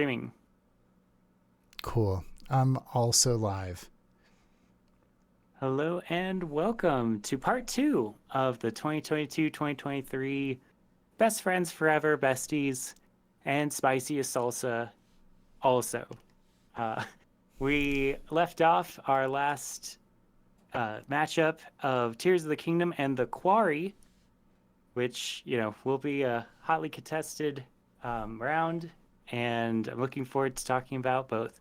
streaming. Cool. I'm also live. Hello and welcome to part two of the 2022-2023 Best Friends Forever Besties and Spiciest Salsa also. Uh, we left off our last matchup of Tears of the Kingdom and the Quarry, which, will be a hotly contested round, and I'm looking forward to talking about both.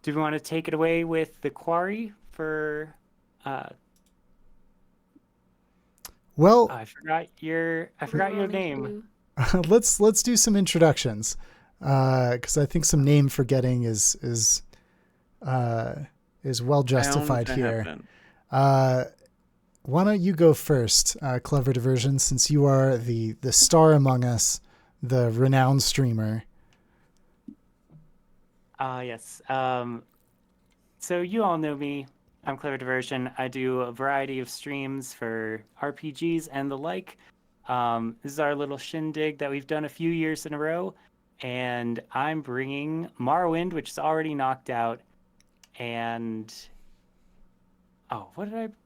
Do we want to take it away with the Quarry for Well, I forgot your name. let's do some introductions because I think some name forgetting is well justified here. Why don't you go first, Clever Diversion, since you are the star among us, the renowned streamer. Yes. So you all know me. I'm Clever Diversion. I do a variety of streams for RPGs and the like. This is our little shindig that we've done a few years in a row, and I'm bringing Morrowind, which is already knocked out, and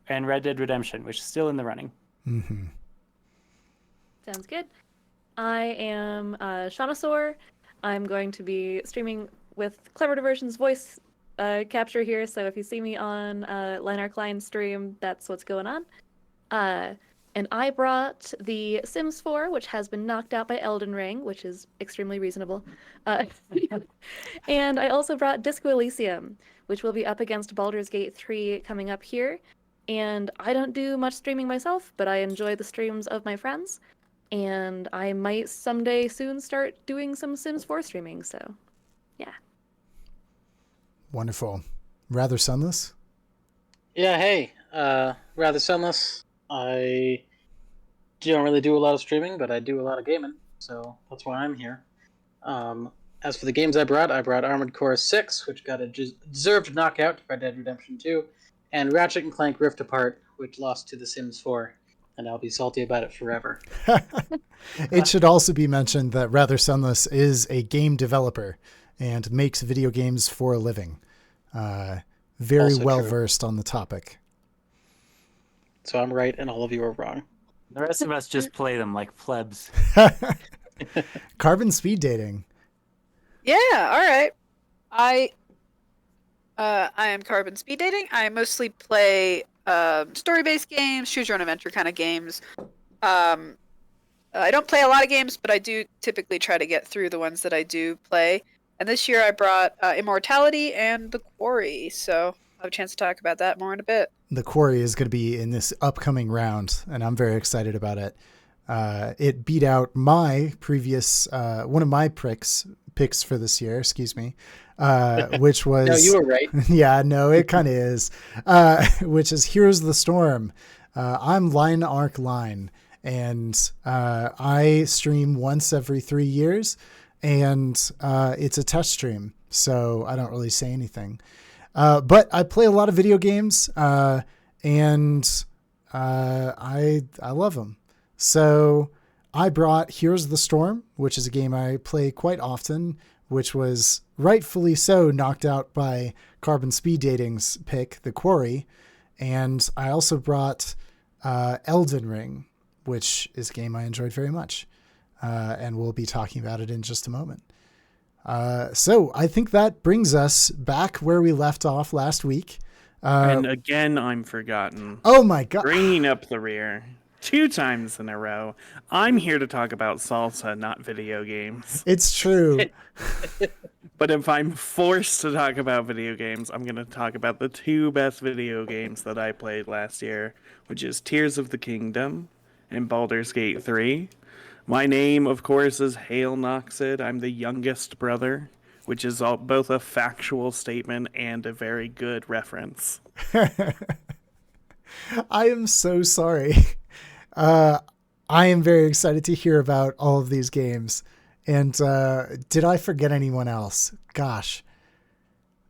and Red Dead Redemption, which is still in the running. Mm-hmm. Sounds good. I am Shaunasaur. I'm going to be streaming with Clever Diversion's voice capture here, so if you see me on Liner Klein's stream, that's what's going on. And I brought The Sims 4, which has been knocked out by Elden Ring, which is extremely reasonable. And I also brought Disco Elysium, which will be up against Baldur's Gate 3 coming up here. And I don't do much streaming myself, but I enjoy the streams of my friends. And I might someday soon start doing some Sims 4 streaming, so yeah. Wonderful. Rather Sunless? Yeah, hey. Rather Sunless. I don't really do a lot of streaming, but I do a lot of gaming, so that's why I'm here. As for the games I brought Armored Core 6, which got a deserved knockout to Red Dead Redemption 2, and Ratchet & Clank Rift Apart, which lost to The Sims 4, and I'll be salty about it forever. It should also be mentioned that Rather Sunless is a game developer and makes video games for a living. Very Also well true. versed on the topic. So I'm right and all of you are wrong. The rest of us just play them like plebs. Carbon speed dating. Yeah, all right. I am Carbon Speed Dating. I mostly play story-based games, choose-your-own adventure kind of games. I don't play a lot of games, but I do typically try to get through the ones that I do play. And this year I brought Immortality and The Quarry, so I'll have a chance to talk about that more in a bit. The Quarry is going to be in this upcoming round, and I'm very excited about it. It beat out my previous, one of my picks for this year, excuse me, which was... No, you were right. Yeah, no, it kind of is, which is Heroes of the Storm. I'm Line Arc Line, and I stream once every 3 years, and it's a test stream, so I don't really say anything. But I play a lot of video games, and I love them. So I brought Heroes of the Storm, which is a game I play quite often, which was rightfully so knocked out by Carbon Speed Dating's pick, The Quarry. And I also brought Elden Ring, which is a game I enjoyed very much. And we'll be talking about it in just a moment. So I think that brings us back where we left off last week. And again, I'm forgotten. Oh my God. Bringing up the rear 2 times in a row. I'm here to talk about salsa, not video games. It's true. But if I'm forced to talk about video games, I'm going to talk about the 2 best video games that I played last year, which is Tears of the Kingdom and Baldur's Gate 3. My name, of course, is Hale Noxid. I'm the youngest brother, which is both a factual statement and a very good reference. I am so sorry. I am very excited to hear about all of these games. And did I forget anyone else? Gosh,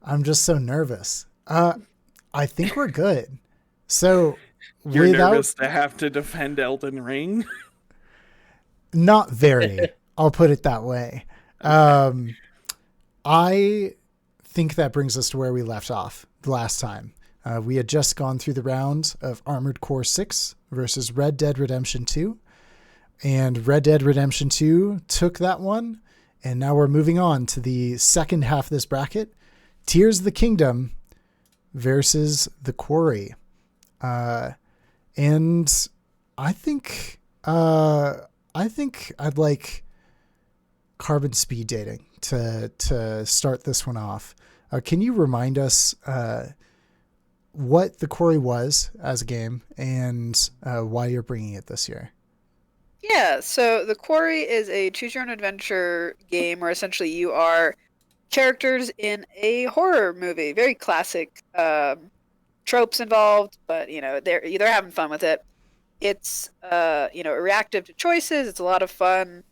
I'm just so nervous. I think we're good. So You're nervous to have to defend Elden Ring? Not very. I'll put it that way. I think that brings us to where we left off the last time. We had just gone through the round of Armored Core 6 versus Red Dead Redemption 2. And Red Dead Redemption 2 took that one. And now we're moving on to the second half of this bracket. Tears of the Kingdom versus The Quarry. And I think I'd like Carbon Speed Dating to start this one off. Can you remind us what The Quarry was as a game and why you're bringing it this year? Yeah, so The Quarry is a choose your own adventure game where essentially you are characters in a horror movie. Very classic tropes involved, but they're having fun with it. It's reactive to choices. It's a lot of fun.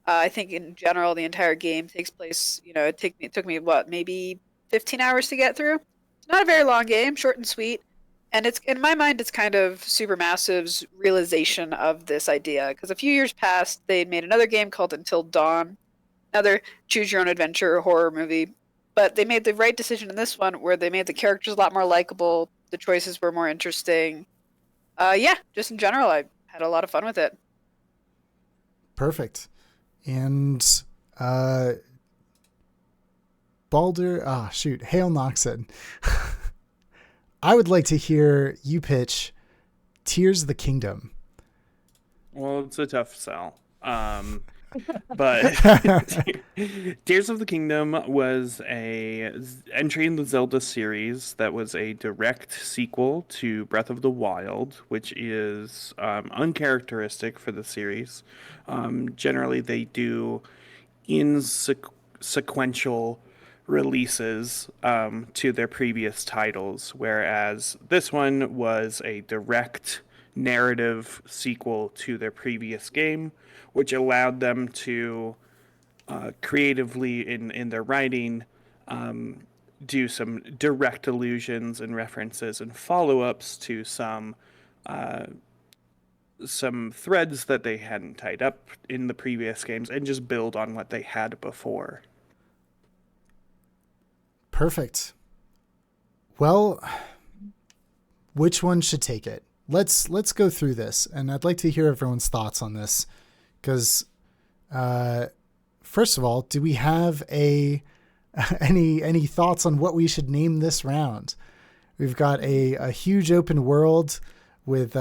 I think in general the entire game takes place. It took me maybe 15 hours to get through. It's not a very long game, short and sweet. And it's in my mind, it's kind of Supermassive's realization of this idea. Because a few years past, they made another game called Until Dawn, another choose-your-own-adventure horror movie. But they made the right decision in this one, where they made the characters a lot more likable. The choices were more interesting. Just in general, I had a lot of fun with it. Perfect. And Baldur, Hale Noxon. I would like to hear you pitch Tears of the Kingdom. Well, it's a tough sell. But Tears of the Kingdom was a entry in the Zelda series that was a direct sequel to Breath of the Wild, which is uncharacteristic for the series. Generally, they do sequential releases to their previous titles, whereas this one was a direct narrative sequel to their previous game, which allowed them to creatively in their writing do some direct allusions and references and follow-ups to some threads that they hadn't tied up in the previous games and just build on what they had before. Perfect. Well, which one should take it? Let's go through this, and I'd like to hear everyone's thoughts on this. Because, first of all, do we have any thoughts on what we should name this round? We've got a huge open world with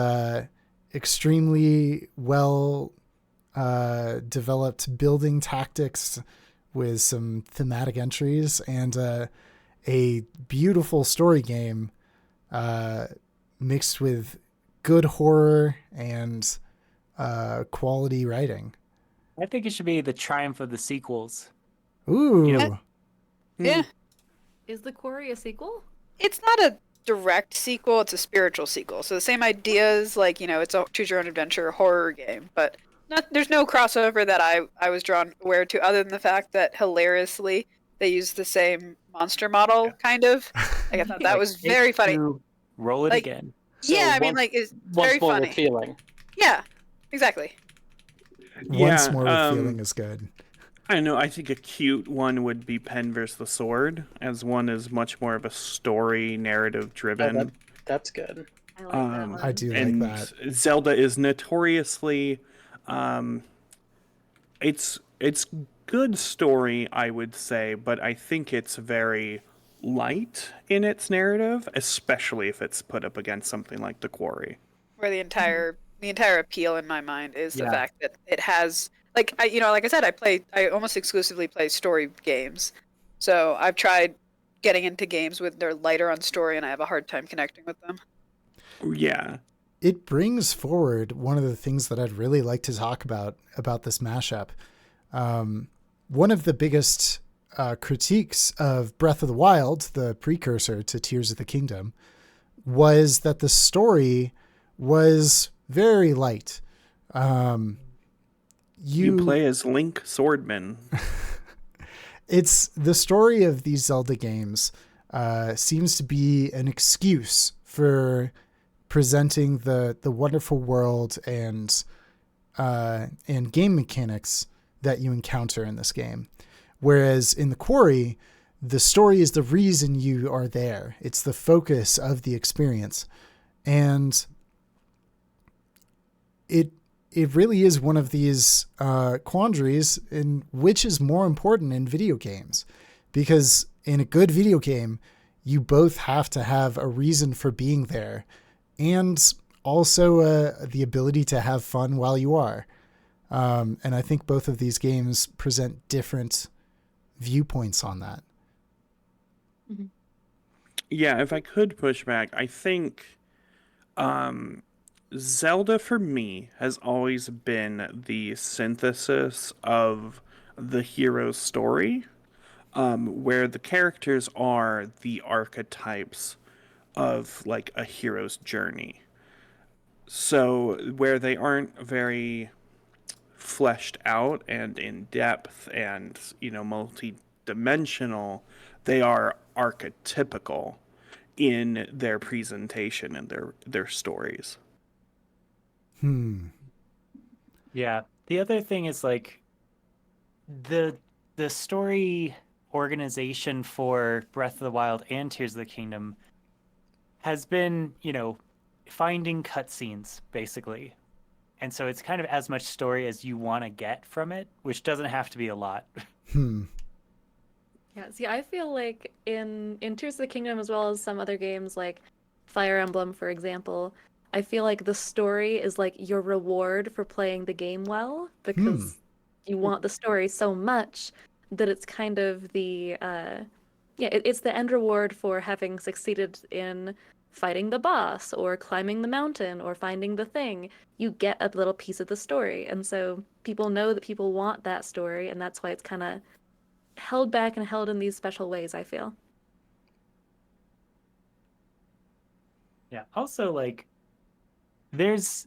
extremely well developed building tactics with some thematic entries and a beautiful story game mixed with good horror and quality writing. I think it should be the triumph of the sequels. Ooh. Yeah. Is The Quarry a sequel? It's not a direct sequel, it's a spiritual sequel. So the same ideas, it's a choose your own adventure horror game, but there's no crossover that I was drawn aware to, other than the fact that hilariously they used the same monster model, kind of. I thought that was very funny. Roll it again. So it's once very more funny. with feeling. Yeah, exactly. Once more with feeling is good. I know. I think a cute one would be Pen vs. the Sword, as one is much more of a story narrative driven. That's good. I like that one. I do and like that. Zelda is notoriously, it's good story, I would say, but I think it's very light in its narrative, especially if it's put up against something like The Quarry. Where the entire appeal in my mind is the Yeah. fact that it has like I said, I almost exclusively play story games. So I've tried getting into games with they're lighter on story and I have a hard time connecting with them. Yeah. It brings forward one of the things that I'd really like to talk about this mashup. One of the biggest critiques of Breath of the Wild, the precursor to Tears of the Kingdom, was that the story was very light. You play as Link Swordman. It's the story of these Zelda games seems to be an excuse for presenting the wonderful world and game mechanics that you encounter in this game. Whereas in the Quarry, the story is the reason you are there. It's the focus of the experience. And it really is one of these quandaries in which is more important in video games. Because in a good video game, you both have to have a reason for being there and also the ability to have fun while you are. And I think both of these games present different viewpoints on that. Mm-hmm. Yeah, if I could push back, I think Zelda for me has always been the synthesis of the hero's story, where the characters are the archetypes of like a hero's journey. So where they aren't very fleshed out and in depth and, multi-dimensional, they are archetypical in their presentation and their stories. Yeah. The other thing is like the story organization for Breath of the Wild and Tears of the Kingdom has been, finding cutscenes basically. And so it's kind of as much story as you want to get from it, which doesn't have to be a lot. Yeah, see, I feel like in Tears of the Kingdom, as well as some other games like Fire Emblem, for example, I feel like the story is like your reward for playing the game well, because you want the story so much that it's kind of the it's the end reward for having succeeded in fighting the boss or climbing the mountain or finding the thing. You get a little piece of the story, and so people know that people want that story, and that's why it's kind of held back and held in these special ways, I feel. Yeah. Also, like, there's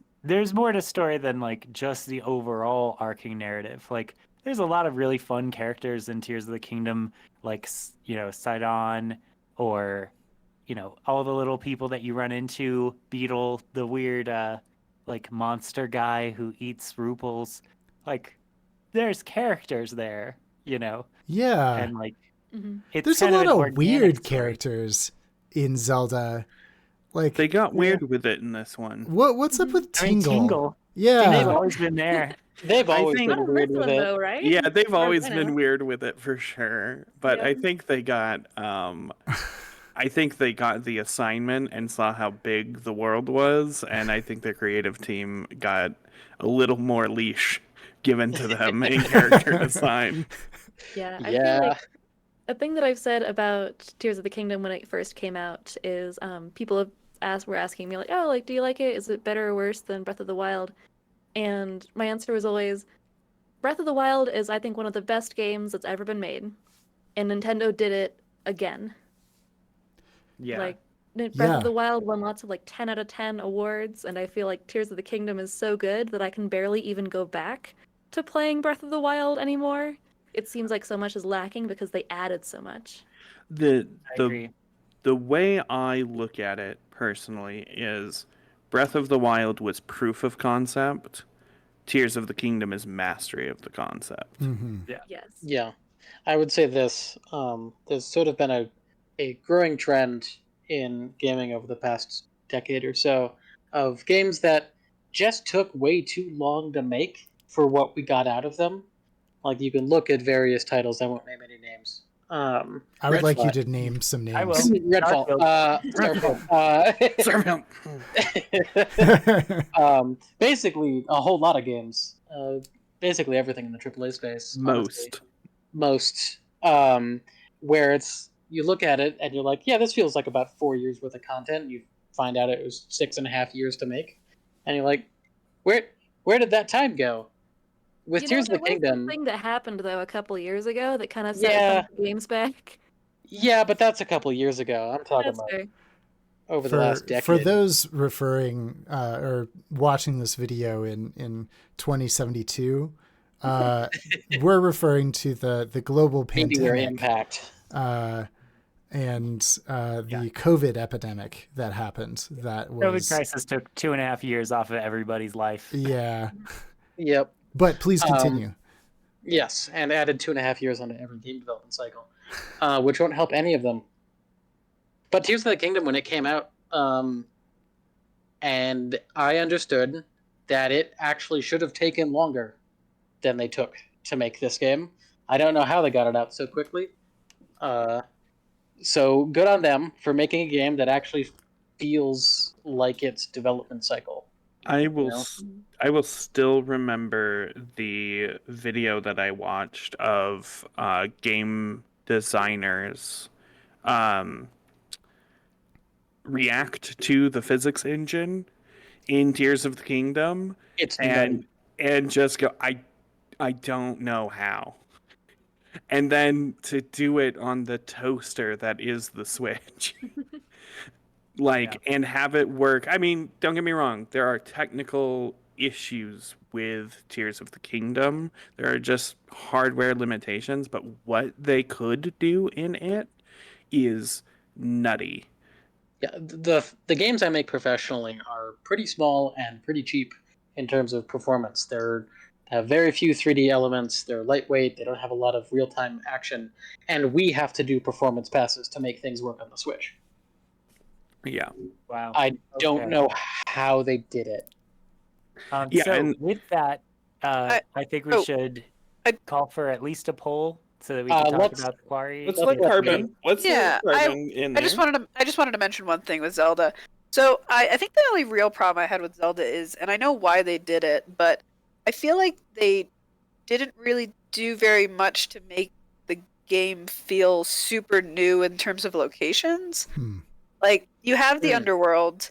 more to story than like just the overall arcing narrative. Like, there's a lot of really fun characters in Tears of the Kingdom, like Sidon, or all the little people that you run into, Beetle, the weird like monster guy who eats ruples. Like, there's characters there, Yeah. and like it's There's a kind of lot an of organic weird story. characters in Zelda. Like They got weird with it in this one. what's up with I mean, Tingle? Tingle. Yeah. Tingle's always been there. They've I always think- been Not in weird this with one, it. though, right? Yeah, they've As far as always I been know. weird with it for sure. But Yeah. I think they got the assignment and saw how big the world was, and I think the creative team got a little more leash given to them in character design. Yeah, I Yeah. feel like a thing that I've said about Tears of the Kingdom when it first came out is people were asking me like, oh, like, do you like it? Is it better or worse than Breath of the Wild? And my answer was always, Breath of the Wild is, I think, one of the best games that's ever been made, and Nintendo did it again. Yeah. Like, Breath Yeah. of the Wild won lots of like 10 out of 10 awards, and I feel like Tears of the Kingdom is so good that I can barely even go back to playing Breath of the Wild anymore. It seems like so much is lacking because they added so much. The I the agree. the way I look at it personally is Breath of the Wild was proof of concept. Tears of the Kingdom is mastery of the concept. Yes. Yeah, I would say this. There's sort of been a growing trend in gaming over the past decade or so of games that just took way too long to make for what we got out of them. Like, you can look at various titles. I won't name any names. I would like you Redfall. to name some names. I will. Redfall. Starfield. Starfield. Basically, a whole lot of games. Basically everything in the AAA space. honestly. Most. Where you look at it and you're like, yeah, this feels like about 4 years worth of content. You find out it was 6.5 years to make, and you're like, where did that time go? With Tears of the there was Kingdom, something that happened though a couple years ago that kind of set Yeah. some games back. yeah, but that's a couple years ago. I'm talking That's about fair. over the last decade. For those referring or watching this video in 2072, we're referring to the global Meteor pandemic impact. and the COVID epidemic that happened. That COVID was crisis took 2.5 years off of everybody's life. yeah. Yep. But please continue. Yes, and added 2.5 years onto every game development cycle, which won't help any of them. But Tears of the Kingdom, when it came out, and I understood that it actually should have taken longer than they took to make this game. I don't know how they got it out so quickly. So good on them for making a game that actually feels like its development cycle. I will. You know? I will still remember the video that I watched of game designers um, react to the physics engine in Tears of the Kingdom, It's and nutty. just go, I don't know how. And then to do it on the toaster that is the Switch. Like, and have it work. I mean, don't get me wrong, there are technical issues with Tears of the Kingdom. There are just hardware limitations, but what they could do in it is nutty. Yeah, the games I make professionally are pretty small and pretty cheap in terms of performance. They're have very few 3D elements. They're lightweight. They don't have a lot of real time action, and we have to do performance passes to make things work on the Switch. Yeah. Wow. I don't Okay. know how they did it. Yeah, So and with that, I- I think we oh, should I- call for at least a poll so that we can talk Let's about the quarry. let's Let's let let Carbon. Let's Yeah, let Carbon in I there. just wanted to mention one thing with Zelda. So I think the only real problem I had with Zelda is, and I know why they did it, but I feel like they didn't really do very much to make the game feel super new in terms of locations. Like you have the underworld,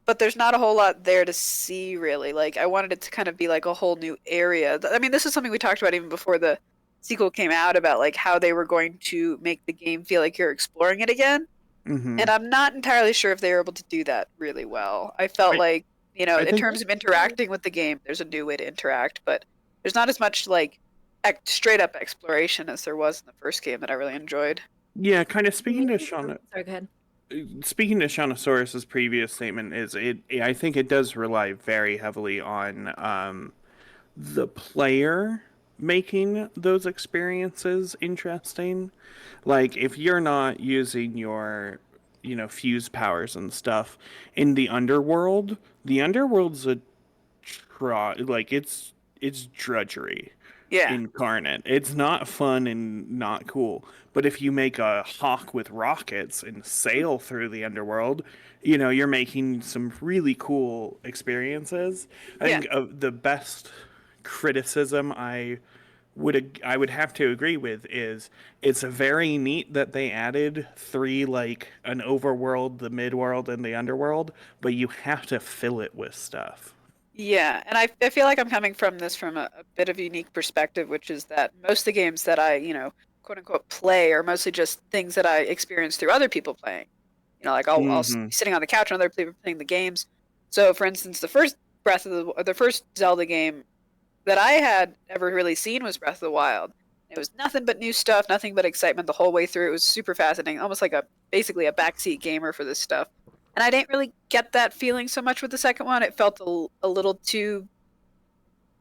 but there's not a whole lot there to see really. Like I wanted it to kind of be like a whole new area. I mean, this is something we talked about even before the sequel came out about like how they were going to make the game feel like you're exploring it again. Mhm. And I'm not entirely sure if they were able to do that really well. I felt like, I in think terms of interacting with the game, there's a new way to interact, but there's not as much like straight up exploration as there was in the first game that I really enjoyed. yeah, kind of speaking to Shauna. Sorry, go ahead. Speaking to Shaunosaurus's previous statement, is it? I think it does rely very heavily on the player making those experiences interesting. Like if you're not using your, fuse powers and stuff in the underworld's a like it's drudgery Yeah. incarnate. It's not fun and not cool. But if you make a hawk with rockets and sail through the underworld, you're making some really cool experiences. I Yeah. think the best criticism I would have to agree with is it's very neat that they added three, like an overworld, the midworld, and the underworld, but you have to fill it with stuff. Yeah, and I feel like I'm coming from this from a bit of a unique perspective, which is that most of the games that I, quote unquote, play are mostly just things that I experience through other people playing. Like I'll Hmm. be sitting on the couch and other people playing the games. So, for instance, the first the first Zelda game that I had ever really seen was Breath of the Wild. It was nothing but new stuff, nothing but excitement the whole way through. It was super fascinating, almost like basically a backseat gamer for this stuff. And I didn't really get that feeling so much with the second one. It felt a little too,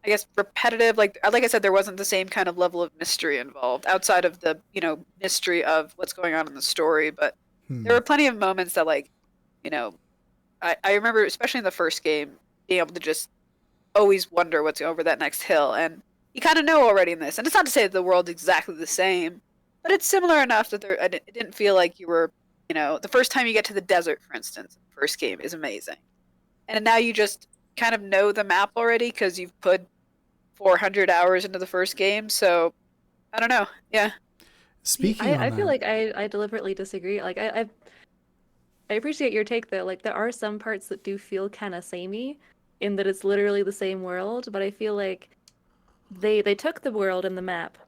I guess, repetitive. Like I said, there wasn't the same kind of level of mystery involved outside of the mystery of what's going on in the story. But there were plenty of moments that you know I remember, especially in the first game, being able to just always wonder what's over that next hill. And you kind of know already in this. And it's not to say that the world's exactly the same, but it's similar enough that it didn't feel like you were, the first time you get to the desert, for instance, the first game is amazing. And now you just kind of know the map already because you've put 400 hours into the first game. So I don't know. Yeah. Speaking on I feel that, like I deliberately disagree. Like I appreciate your take though. Like there are some parts that do feel kind of samey, in that it's literally the same world. But I feel like they took the world and the map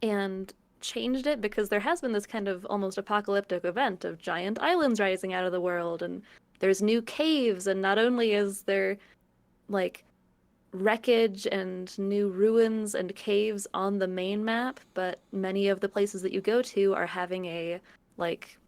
and changed it because there has been this kind of almost apocalyptic event of giant islands rising out of the world, and there's new caves, and not only is there like wreckage and new ruins and caves on the main map, but many of the places that you go to are having a like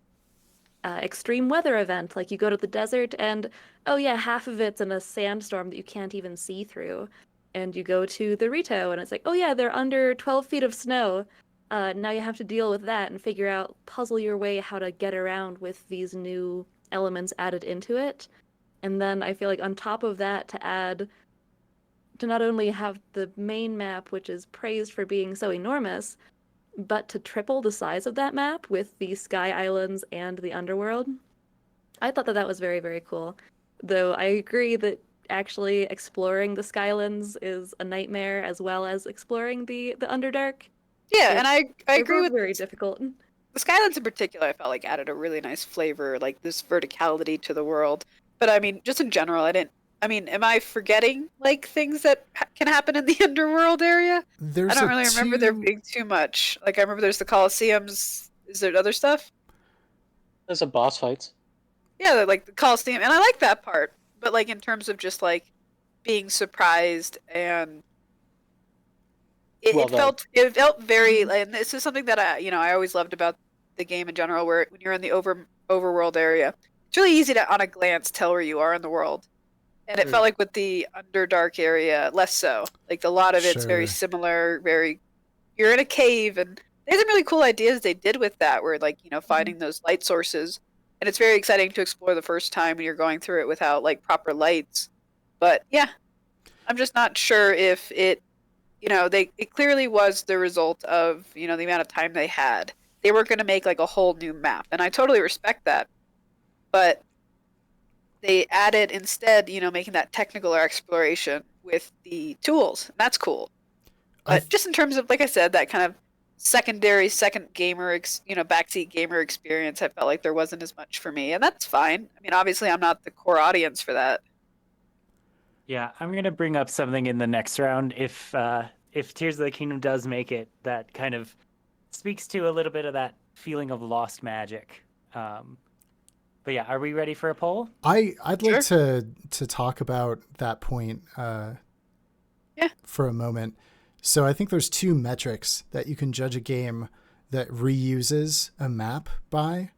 extreme weather event. Like you go to the desert and oh yeah, half of it's in a sandstorm that you can't even see through. and you go to the Rito, and it's like, oh yeah, they're under 12 feet of snow. Now you have to deal with that and figure out, puzzle your way how to get around with these new elements added into it. And then I feel like on top of that, to not only have the main map, which is praised for being so enormous, but to triple the size of that map with the Sky Islands and the Underworld. I thought that that was very, very cool. Though I agree that actually exploring the Skylands is a nightmare, as well as exploring the Underdark. Yeah, It- and I They're agree both with very difficult. the Skylands in particular. I felt like added a really nice flavor, like this verticality to the world. But I mean, just in general, I didn't. I mean, am I forgetting like things that can happen in the underworld area? There's I don't a really remember there two- being too much. Like I remember there's the Colosseums. Is there other stuff? There's a boss fights. Yeah, like the Colosseum, and I like that part. But like in terms of just like being surprised and Well, it felt very, and this is something that I always loved about the game in general, where when you're in the overworld area, it's really easy to on a glance tell where you are in the world. And it felt like with the Underdark area, less so. Like a lot of it's very Sure. similar, very you're in a cave, and there's some really cool ideas they did with that, where like, finding those light sources. And it's very exciting to explore the first time when you're going through it without like proper lights. But yeah, I'm just not sure if it it clearly was the result of, the amount of time they had. They were going to make like a whole new map, and I totally respect that. But they added instead, making that technical exploration with the tools. And that's cool. But just in terms of, like I said, that kind of second gamer, backseat gamer experience, I felt like there wasn't as much for me, and that's fine. I mean, obviously, I'm not the core audience for that. Yeah, I'm gonna bring up something in the next round if Tears of the Kingdom does make it, that kind of speaks to a little bit of that feeling of lost magic. But yeah, are we ready for a poll? I'd like to talk about that point for a moment. So I think there's two metrics that you can judge a game that reuses a map by.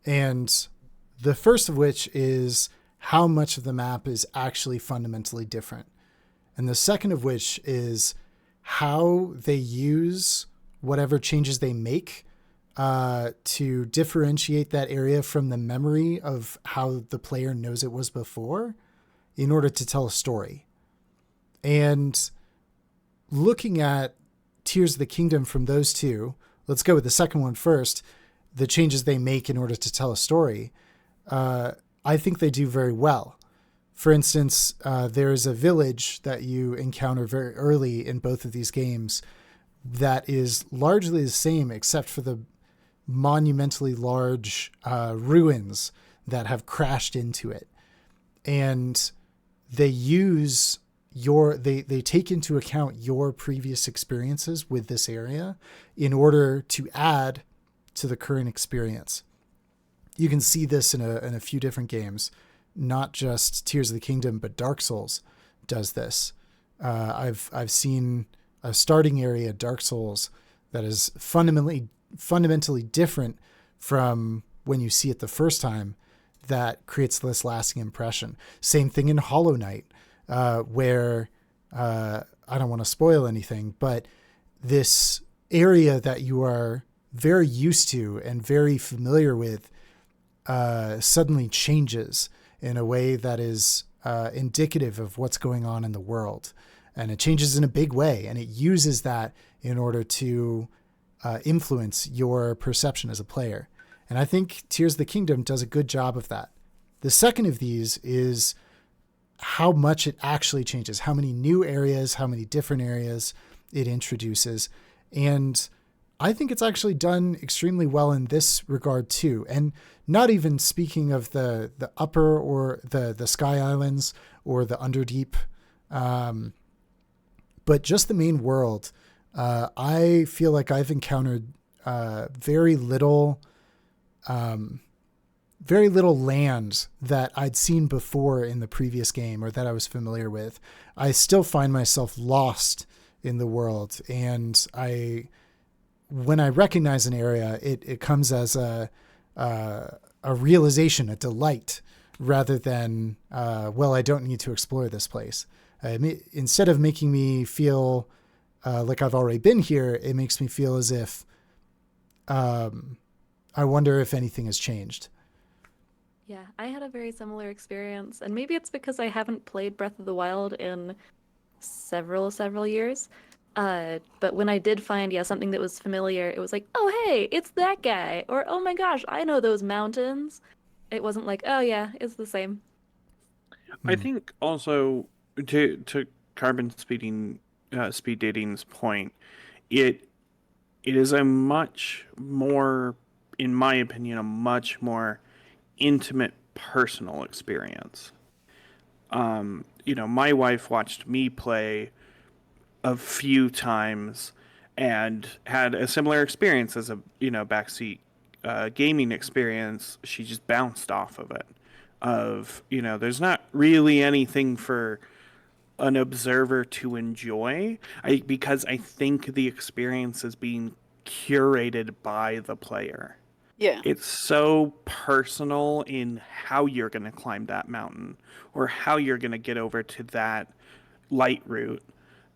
And the first of which is how much of the map is actually fundamentally different. And the second of which is how they use whatever changes they make to differentiate that area from the memory of how the player knows it was before in order to tell a story. And looking at Tears of the Kingdom from those two, let's go with the second one first, the changes they make in order to tell a story, I think they do very well. For instance, there's a village that you encounter very early in both of these games that is largely the same except for the monumentally large ruins that have crashed into it. And they use they take into account your previous experiences with this area in order to add to the current experience. You can see this in a few different games, not just Tears of the Kingdom, but Dark Souls does this. I've seen a starting area, Dark Souls, that is fundamentally different from when you see it the first time, that creates this lasting impression. Same thing in Hollow Knight, where I don't want to spoil anything, but this area that you are very used to and very familiar with suddenly changes in a way that is indicative of what's going on in the world. And it changes in a big way, and it uses that in order to influence your perception as a player. And I think Tears of the Kingdom does a good job of that. The second of these is how much it actually changes, how many new areas, how many different areas it introduces. And I think it's actually done extremely well in this regard too. And not even speaking of the upper or the Sky Islands or the Underdeep, but just the main world. I feel like I've encountered very little land that I'd seen before in the previous game or that I was familiar with. I still find myself lost in the world, and when I recognize an area, it comes as a realization, a delight, rather than, well, I don't need to explore this place. Instead of making me feel like I've already been here, it makes me feel as if I wonder if anything has changed. Yeah, I had a very similar experience, and maybe it's because I haven't played Breath of the Wild in several years. But when I did find, yeah, something that was familiar, it was like, oh, hey, it's that guy, or oh my gosh, I know those mountains. It wasn't like, oh yeah, it's the same. I think also to speed dating's point, it it is a much more, in my opinion, a much more intimate personal experience. My wife watched me play a few times and had a similar experience as a backseat gaming experience. She just bounced off of it. There's not really anything for an observer to enjoy, because I think the experience is being curated by the player. Yeah. It's so personal in how you're going to climb that mountain or how you're going to get over to that light route.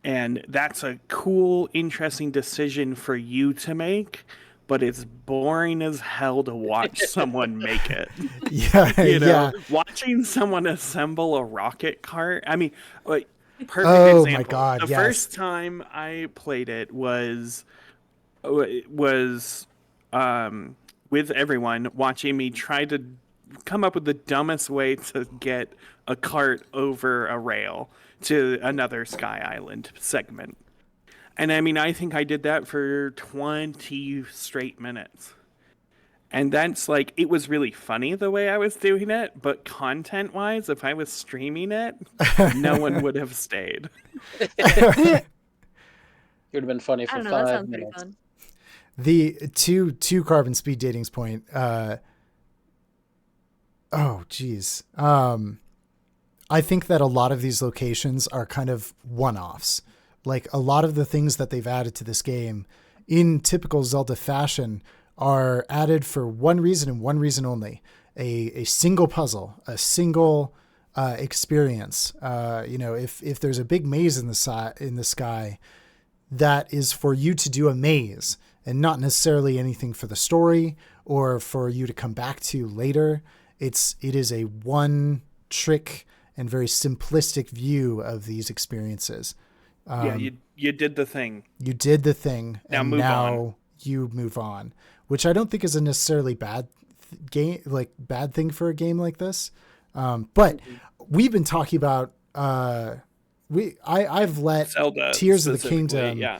And that's a cool, interesting decision for you to make, but it's boring as hell to watch someone make it. Yeah, yeah. Watching someone assemble a rocket cart. I mean, like, perfect Oh example. my God, The yes. first time I played it was with everyone watching me try to come up with the dumbest way to get a cart over a rail to another Sky Island segment. And I mean, I think I did that for 20 straight minutes. And that's like, it was really funny the way I was doing it, but content wise, if I was streaming it, no one would have stayed. It would have been funny I for don't know, that 5 sounds pretty minutes. fun. The to Carbon Speed Dating's point. Oh, geez. I think that a lot of these locations are kind of one-offs. Like a lot of the things that they've added to this game in typical Zelda fashion are added for one reason and one reason only. A single puzzle, a single experience. If there's a big maze in the sky, that is for you to do a maze and not necessarily anything for the story or for you to come back to later. It is a one trick and very simplistic view of these experiences. Yeah, you did the thing. You did the thing, Now and move now on. you move on, which I don't think is a necessarily bad thing for a game like this. But we've been talking about I've let Zelda Tears of the specifically, Kingdom yeah.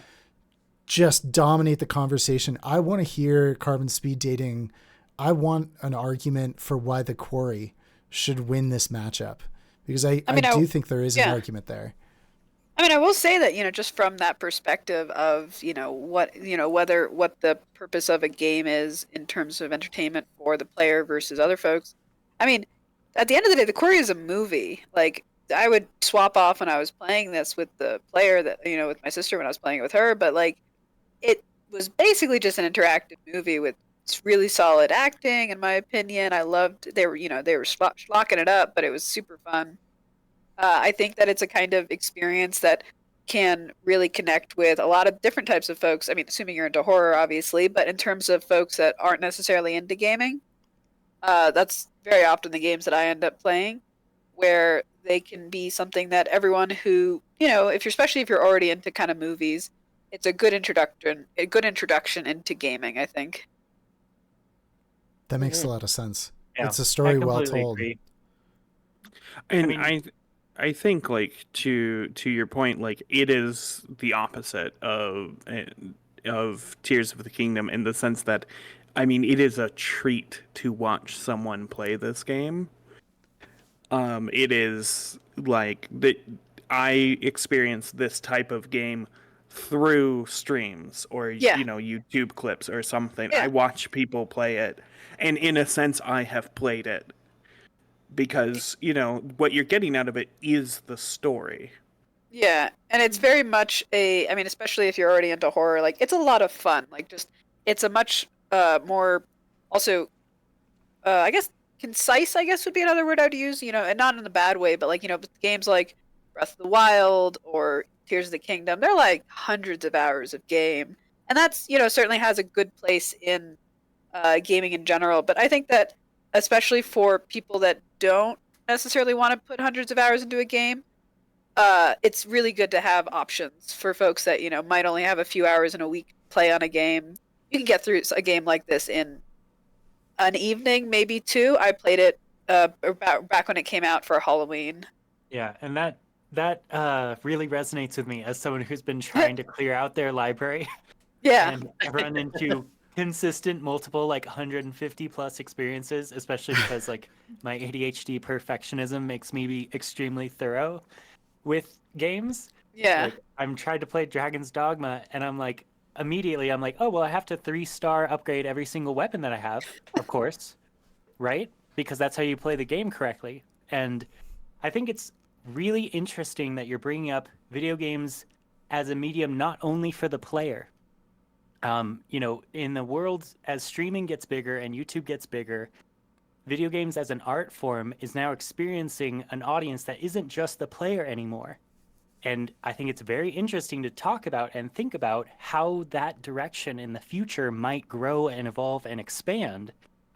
just dominate the conversation. I want to hear Carbon Speed Dating. I want an argument for why the Quarry should win this matchup, because I do think there is an argument there. I mean, I will say that, just from that perspective of, what the purpose of a game is in terms of entertainment for the player versus other folks. I mean, at the end of the day, The Quarry is a movie. Like, I would swap off when I was playing this with the player with my sister when I was playing it with her, but like, it was basically just an interactive movie with really solid acting, in my opinion. I loved, they were schlocking it up, but it was super fun. I think that it's a kind of experience that can really connect with a lot of different types of folks. I mean, assuming you're into horror, obviously, but in terms of folks that aren't necessarily into gaming, that's very often the games that I end up playing, where they can be something that everyone who, especially if you're already into kind of movies, it's a good introduction into gaming, I think. That makes a lot of sense. Yeah, It's a story I well completely told. agree. And I I think, like, to your point, like, it is the opposite of Tears of the Kingdom, in the sense that, I mean, it is a treat to watch someone play this game. It is like that. I experience this type of game through streams or Yeah. YouTube clips or something. Yeah. I watch people play it, and in a sense, I have played it, because what you're getting out of it is the story. Yeah, and it's very much I mean, especially if you're already into horror, like, it's a lot of fun. Like, just, it's a much more, also, I guess, concise, I guess would be another word I'd use, and not in a bad way, but like, games like Breath of the Wild or Tears of the Kingdom. They're like hundreds of hours of game, and that's certainly has a good place in gaming in general. But I think that especially for people that don't necessarily want to put hundreds of hours into a game, it's really good to have options for folks that might only have a few hours in a week to play on a game. You can get through a game like this in an evening, maybe two. I played it back when it came out for Halloween. Yeah, and that really resonates with me as someone who's been trying to clear out their library Yeah. and run into consistent multiple like 150 plus experiences, especially because like my ADHD perfectionism makes me be extremely thorough with games. Yeah. Like I'm trying to play Dragon's Dogma and I'm like immediately I'm like, oh well I have to 3-star upgrade every single weapon that I have, of course. Right? Because that's how you play the game correctly. And I think it's really interesting that you're bringing up video games as a medium not only for the player. In the world as streaming gets bigger and YouTube gets bigger, video games as an art form is now experiencing an audience that isn't just the player anymore. And I think it's very interesting to talk about and think about how that direction in the future might grow and evolve and expand,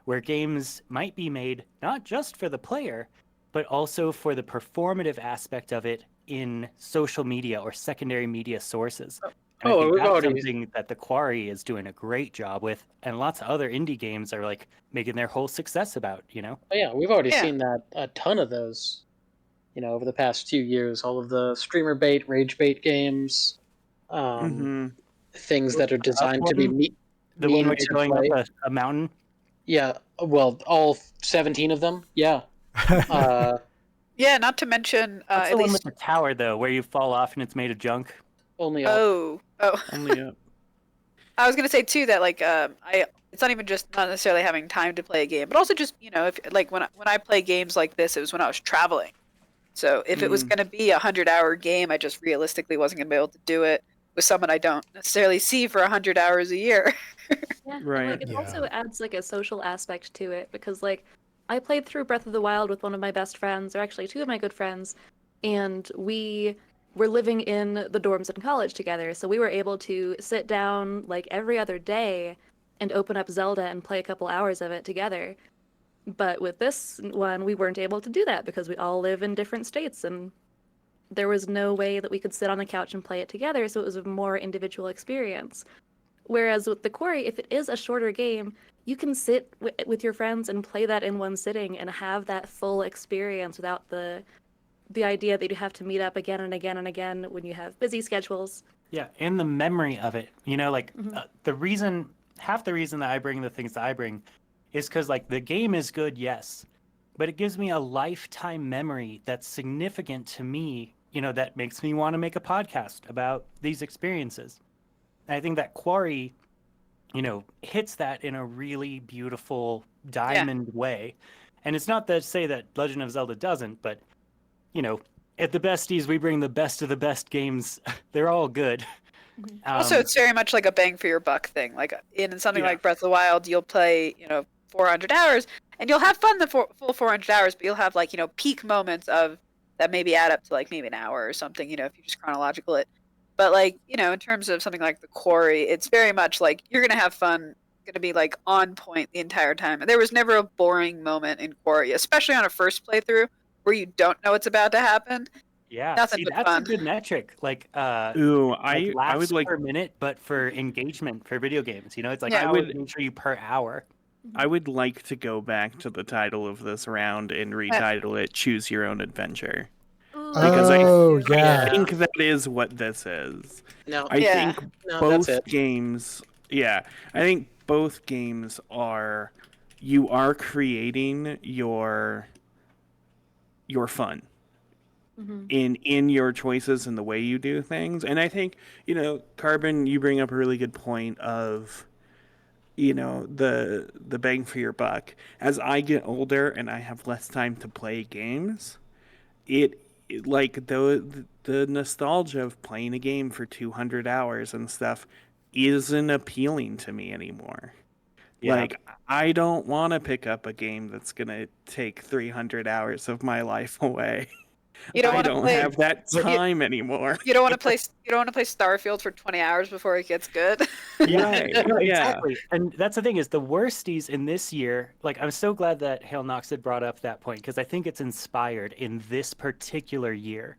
where games might be made not just for the player, but also for the performative aspect of it in social media or secondary media sources. And I think we've that's already something that the Quarry is doing a great job with, and lots of other indie games are like making their whole success about, oh, yeah, we've already Yeah. seen that a ton of those. Over the past few years, all of the streamer bait, rage bait games, Mm-hmm. things that are designed to be The one where memed you're to going play. up a mountain. Yeah, well, all 17 of them. Yeah. Yeah, not to mention What's at the one least with the tower though, where you fall off and it's made of junk? Only up. oh. Only up. I was gonna say too that like it's not even just not necessarily having time to play a game, but also just if like when I play games like this, it was when I was traveling. So if it was gonna be a 100-hour game, I just realistically wasn't gonna be able to do it with someone I don't necessarily see for 100 hours a year. Yeah, and, Right. like it Yeah. also adds like a social aspect to it because like I played through Breath of the Wild with one of my best friends, or actually two of my good friends, and we were living in the dorms in college together, so we were able to sit down like every other day and open up Zelda and play a couple hours of it together. But with this one, we weren't able to do that because we all live in different states and there was no way that we could sit on the couch and play it together, so it was a more individual experience. Whereas with the Quarry, if it is a shorter game, you can sit with your friends and play that in one sitting and have that full experience without the idea that you have to meet up again and again and again when you have busy schedules. Yeah, and the memory of it. Half the reason that I bring the things that I bring is because like the game is good, yes, but it gives me a lifetime memory that's significant to me, that makes me want to make a podcast about these experiences. And I think that Quarry, hits that in a really beautiful diamond way. And it's not to say that Legend of Zelda doesn't, but at the besties, we bring the best of the best games. They're all good. Also, it's very much like a bang for your buck thing. Like in something Yeah. like Breath of the Wild, you'll play 400 hours, and you'll have fun the full 400 hours, but you'll have like peak moments of that maybe add up to like maybe an hour or something. If you just chronological it. But like in terms of something like the Quarry, it's very much like you're gonna have fun, gonna be like on point the entire time. And there was never a boring moment in Quarry, especially on a first playthrough where you don't know what's about to happen. Yeah, Nothing see, but that's fun. a good metric. Like, Ooh, like I laughs would like per minute, but for engagement for video games. It's like Yeah. how I would would measure you per hour. I would like to go back to the title of this round and retitle it "Choose Your Own Adventure." Because Oh, I yeah. think that is what this is. No, I Yeah. think no, both that's it. games. Yeah, I think both games are. You are creating your fun in your choices and the way you do things, and I think Carbon. You bring up a really good point of the bang for your buck. As I get older and I have less time to play games, like the nostalgia of playing a game for 200 hours and stuff isn't appealing to me anymore. Yeah. Like I don't want to pick up a game that's going to take 300 hours of my life away. You don't I want to don't play. have that you- time anymore. You don't want to play. You don't want to play Starfield for 20 hours before it gets good. Right. No, Yeah. exactly. And that's the thing is the worsties in this year, like I'm so glad that Hale Knox had brought up that point because I think it's inspired in this particular year.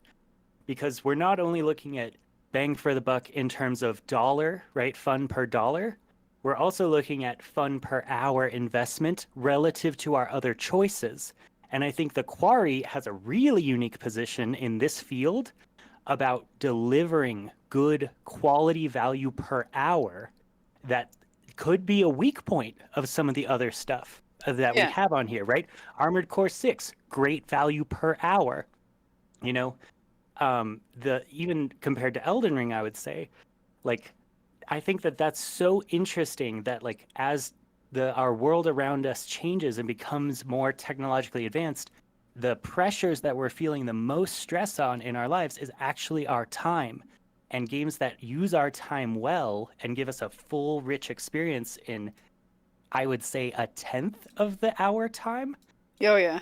Because we're not only looking at bang for the buck in terms of dollar, right? Fun per dollar. We're also looking at fun per hour investment relative to our other choices. And I think the Quarry has a really unique position in this field about delivering good quality value per hour that could be a weak point of some of the other stuff that we Yeah. have on here, right? Armored Core 6, great value per hour. You know, the even compared to Elden Ring, I would say, like, I think that that's so interesting that like as our world around us changes and becomes more technologically advanced, the pressures that we're feeling the most stress on in our lives is actually our time. And games that use our time well and give us a full, rich experience in, I would say, a tenth of the hour time. Oh yeah.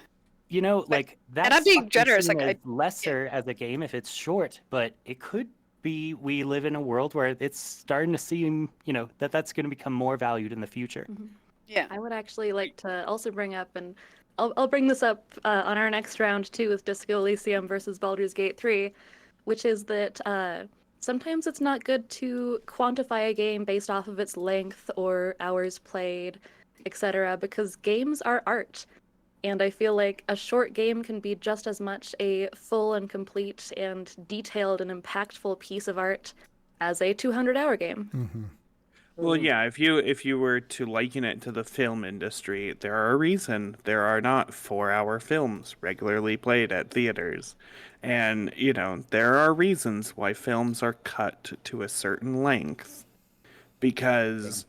You know, like And I'm that's being often generous. seen Like as lesser as a game if it's short, but it could be we live in a world where it's starting to seem, you know, that that's going to become more valued in the future. yeah. I would actually like to also bring up, and I'll bring this up on our next round too with Disco Elysium versus Baldur's Gate 3, which is that sometimes it's not good to quantify a game based off of its length or hours played, etc., because games are art. And I feel like a short game can be just as much a full and complete and detailed and impactful piece of art as a 200-hour game. Well, yeah, if you were to liken it to the film industry, there are a reason there are not 4-hour films regularly played at theaters. And, you know, there are reasons why films are cut to a certain length because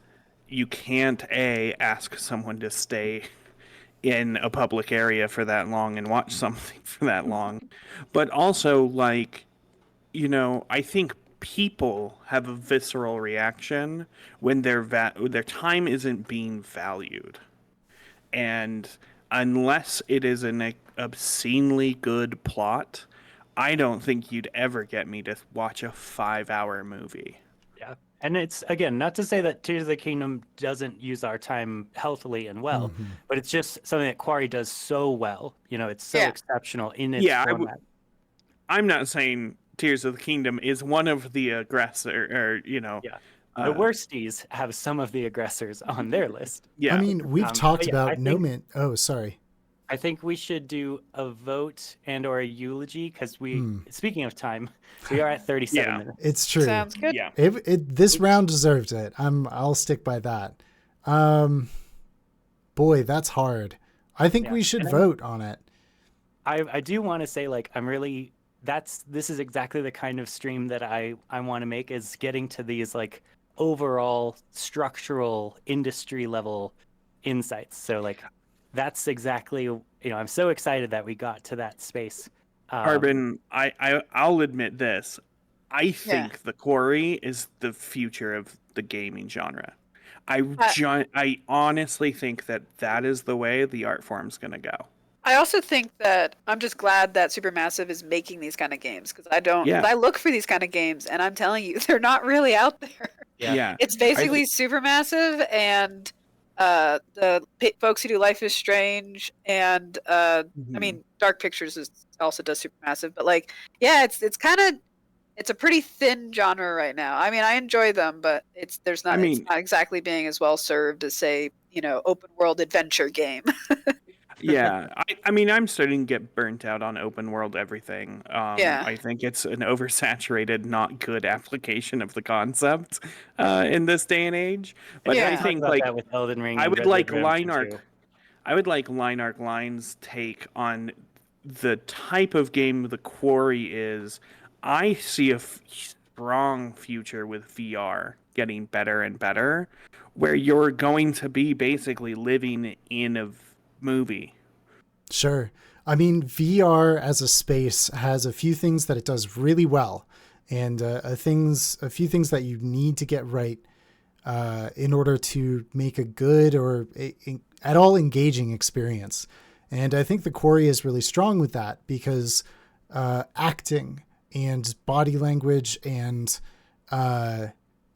you can't ask someone to stay in a public area for that long and watch something for that long. But also, like, you know, I think people have a visceral reaction when their time isn't being valued. And unless it is an obscenely good plot, I don't think you'd ever get me to watch a 5-hour movie. Yeah. And it's, again, not to say that Tears of the Kingdom doesn't use our time healthily and well, but it's just something that Quarry does so well. You know, it's so Yeah. exceptional in its Yeah, format. I'm not saying Tears of the Kingdom is one of the aggressor, or, you know. Yeah. The worsties have some of the aggressors on their list. Yeah. I mean, we've talked but yeah, about No Man. Oh, sorry. I think we should do a vote and or a eulogy because speaking of time, we are at 37 Yeah. minutes. It's true. Sounds good. Yeah. This round deserved it. I'll stick by that. Boy, that's hard. I think we should vote on it. I do want to say, like, this is exactly the kind of stream that I want to make, is getting to these like overall structural industry level insights. So like that's exactly, you know, I'm so excited that we got to that space. Carbon, I'll admit this. I think the Quarry is the future of the gaming genre. I honestly think that is the way the art form's going to go. I also think that I'm just glad that Supermassive is making these kind of games because I look for these kind of games and I'm telling you, they're not really out there. Yeah. It's basically Supermassive and the folks who do Life is Strange and I mean, Dark Pictures also does Supermassive, but like, yeah, it's a pretty thin genre right now. I mean, I enjoy them, but it's not exactly being as well served as, say, you know, open world adventure game. Yeah, I mean, I'm starting to get burnt out on open world everything. I think it's an oversaturated, not good application of the concept in this day and age. But I think like that with Elden Ring I and would Red like Dead Redemption 2. I would like Lineark Line's take on the type of game the Quarry is. I see a strong future with VR getting better and better, where you're going to be basically living in a movie. Sure. I mean, VR as a space has a few things that it does really well, and a few things that you need to get right in order to make a good or at all engaging experience. And I think the Quarry is really strong with that because acting and body language and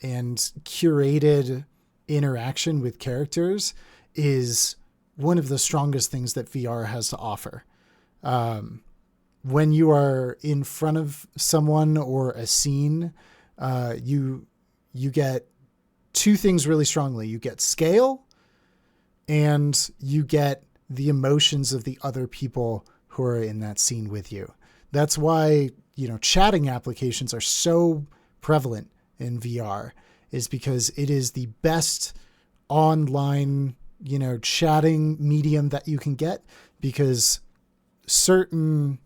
curated interaction with characters is one of the strongest things that VR has to offer. When you are in front of someone or a scene, you get two things really strongly. You get scale, and you get the emotions of the other people who are in that scene with you. That's why, chatting applications are so prevalent in VR, is because it is the best online, chatting medium that you can get, because certain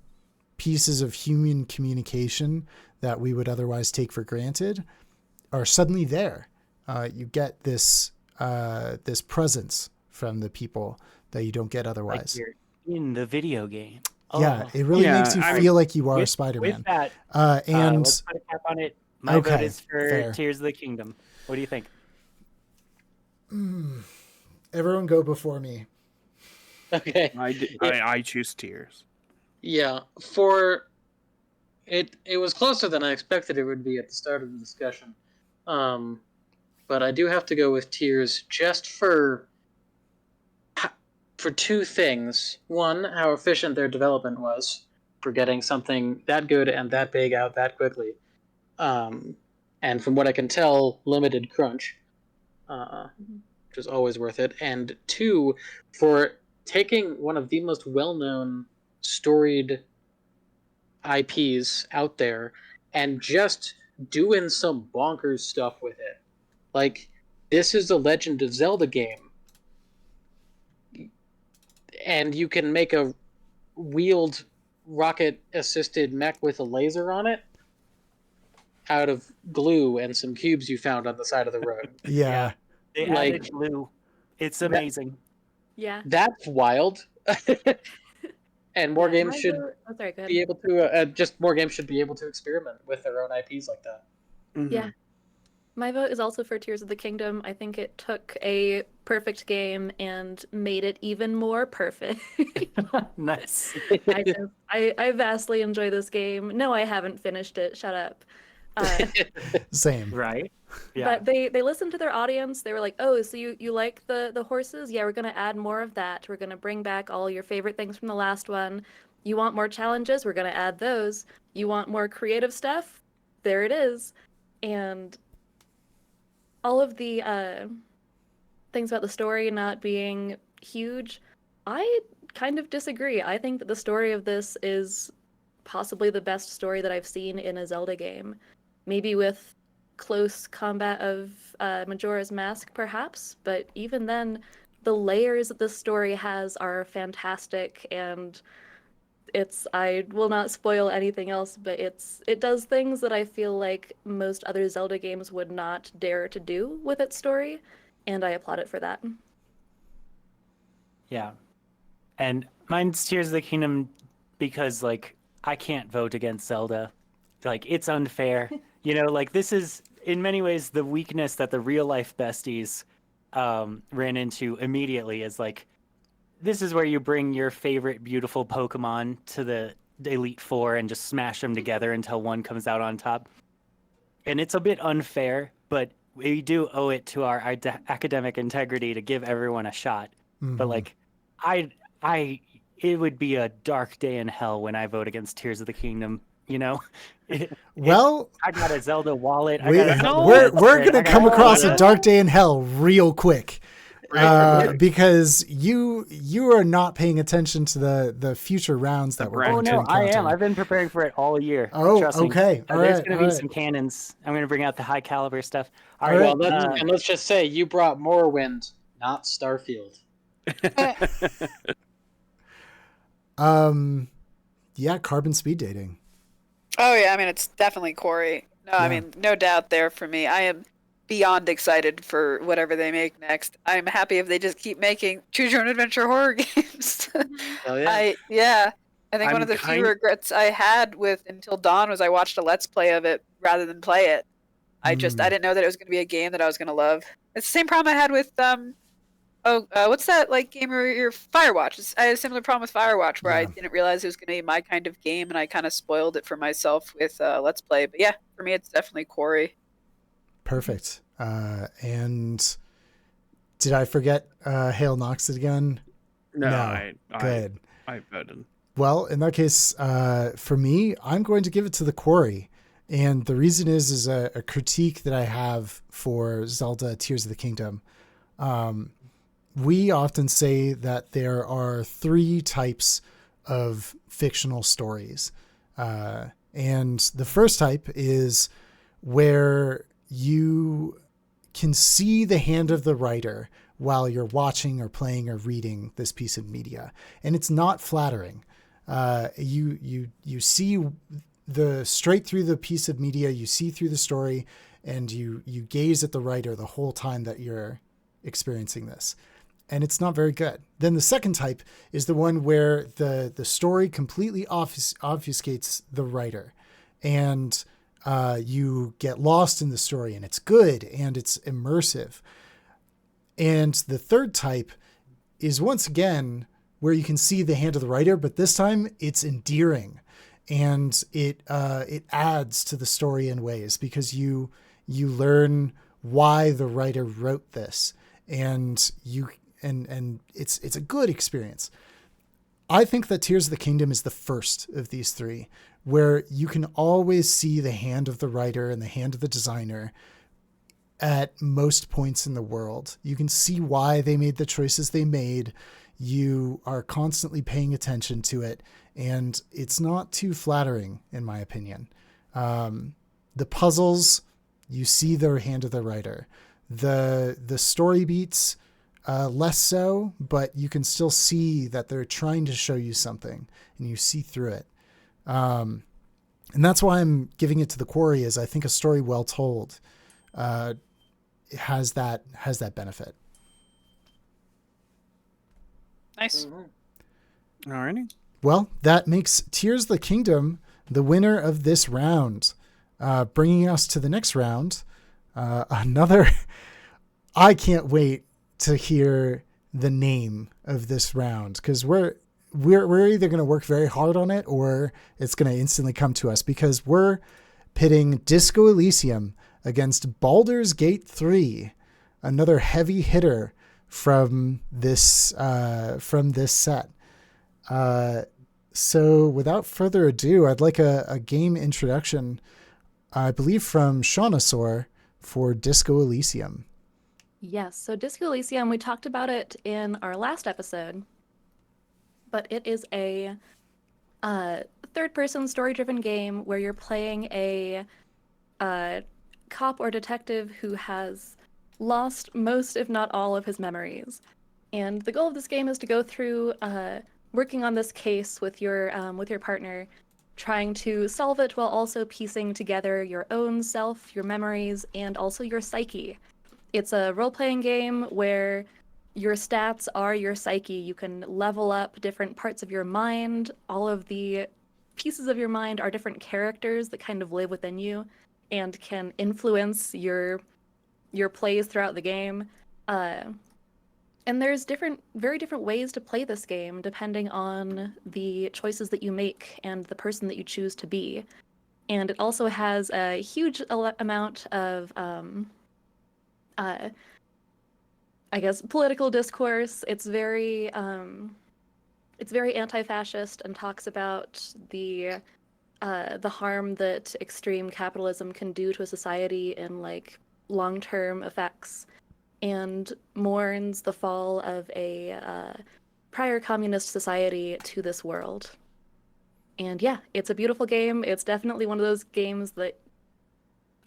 pieces of human communication that we would otherwise take for granted are suddenly there. You get this presence from the people that you don't get otherwise. Like you're in the video game. Yeah, Oh. it really makes you feel like you are with, Spider-Man. With that, And let's put a cap on it. My vote okay, is for fair. Tears of the Kingdom. What do you think? Everyone go before me. Okay. I choose Tears. Yeah, for it was closer than I expected it would be at the start of the discussion. But I do have to go with Tears just for two things. One, how efficient their development was for getting something that good and that big out that quickly. And from what I can tell, limited crunch, which is always worth it. And two, for taking one of the most well-known storied IPs out there and just doing some bonkers stuff with it. Like, this is a Legend of Zelda game, and you can make a wheeled rocket-assisted mech with a laser on it out of glue and some cubes you found on the side of the road. Yeah. They Like- added glue. It's amazing. Yeah. That's wild. And more games should Oh, sorry, go ahead. be able to more games should be able to experiment with their own IPs like that. Mhm. Yeah. My vote is also for Tears of the Kingdom. I think it took a perfect game and made it even more perfect. Nice. I vastly enjoy this game. No, I haven't finished it. Shut up. Same. Right? Yeah. But they listened to their audience. They were like, "Oh, so you like the horses? Yeah, we're gonna add more of that. We're gonna bring back all your favorite things from the last one. You want more challenges? We're gonna add those. You want more creative stuff? There it is." And all of the things about the story not being huge, I kind of disagree. I think that the story of this is possibly the best story that I've seen in a Zelda game. Maybe with close combat of Majora's Mask, perhaps, but even then, the layers that this story has are fantastic, and I will not spoil anything else, but it does things that I feel like most other Zelda games would not dare to do with its story, and I applaud it for that. Yeah. And mine's Tears of the Kingdom because, like, I can't vote against Zelda. Like, it's unfair. This is, in many ways, the weakness that the real-life besties ran into immediately is, like, this is where you bring your favorite beautiful Pokemon to the Elite Four and just smash them together until one comes out on top. And it's a bit unfair, but we do owe it to our academic integrity to give everyone a shot. Mhm. But like, it would be a dark day in hell when I vote against Tears of the Kingdom. Well, I got a Zelda wallet. we're going to come across a dark day in hell real quick. Because you are not paying attention to the future rounds that we're going to encounter. I am. I've been preparing for it all year. Oh, Trust me. okay. All There's right, going to be all right. some cannons. I'm going to bring out the high caliber stuff. All All right. right. Let's just say you brought Morrowind, not Starfield. Yeah, carbon speed dating. Oh yeah, I mean it's definitely Corey. No, I mean no doubt there for me. I am beyond excited for whatever they make next. I'm happy if they just keep making choose your own adventure horror games. Hell yeah. I think one I'm of the few kind- regrets I had with Until Dawn was I watched a Let's Play of it rather than play it. I didn't know that it was going to be a game that I was going to love. It's the same problem I had with Oh, what's that like game where you're Firewatch? I had a similar problem with Firewatch where I Yeah. didn't realize it was going to be my kind of game, and I kind of spoiled it for myself with Let's Play. But yeah, for me, it's definitely Quarry. Perfect. And did I forget Hail Nox again? No, Good. I voted. Well, in that case, for me, I'm going to give it to the Quarry. And the reason is a critique that I have for Zelda Tears of the Kingdom. We often say that there are 3 types of fictional stories. And the first type is where you can see the hand of the writer while you're watching or playing or reading this piece of media. And it's not flattering. You see the straight through the piece of media, you see through the story, and you gaze at the writer the whole time that you're experiencing this. And it's not very good. Then the second type is the one where the story completely obfuscates the writer, and you get lost in the story, and it's good and it's immersive. And the third type is once again where you can see the hand of the writer, but this time it's endearing, and it adds to the story in ways because you learn why the writer wrote this, and it's a good experience. I think that Tears of the Kingdom is the first of these 3, where you can always see the hand of the writer and the hand of the designer at most points in the world. You can see why they made the choices they made. You are constantly paying attention to it, and it's not too flattering, in my opinion. The puzzles, you see the hand of the writer. The story beats, less so, but you can still see that they're trying to show you something, and you see through it. And that's why I'm giving it to the Quarry, is I think a story well told has that benefit. Nice. Alrighty. Well, that makes Tears of the Kingdom the winner of this round, bringing us to the next round. Another, I can't wait to hear the name of this round, because we're either going to work very hard on it or it's going to instantly come to us, because we're pitting Disco Elysium against Baldur's Gate 3, another heavy hitter from this set. So without further ado, I'd like a game introduction, I believe from Shaunasaur, for Disco Elysium. Yes, so Disco Elysium, we talked about it in our last episode, but it is a third-person story-driven game where you're playing a cop or detective who has lost most, if not all, of his memories. And the goal of this game is to go through working on this case with your partner, trying to solve it while also piecing together your own self, your memories, and also your psyche. It's a role-playing game where your stats are your psyche. You can level up different parts of your mind. All of the pieces of your mind are different characters that kind of live within you and can influence your plays throughout the game. And there's very different ways to play this game depending on the choices that you make and the person that you choose to be. And it also has a huge amount of I guess political discourse. It's very anti-fascist and talks about the harm that extreme capitalism can do to a society in like long-term effects, and mourns the fall of a prior communist society to this world. And yeah, it's a beautiful game. It's definitely one of those games that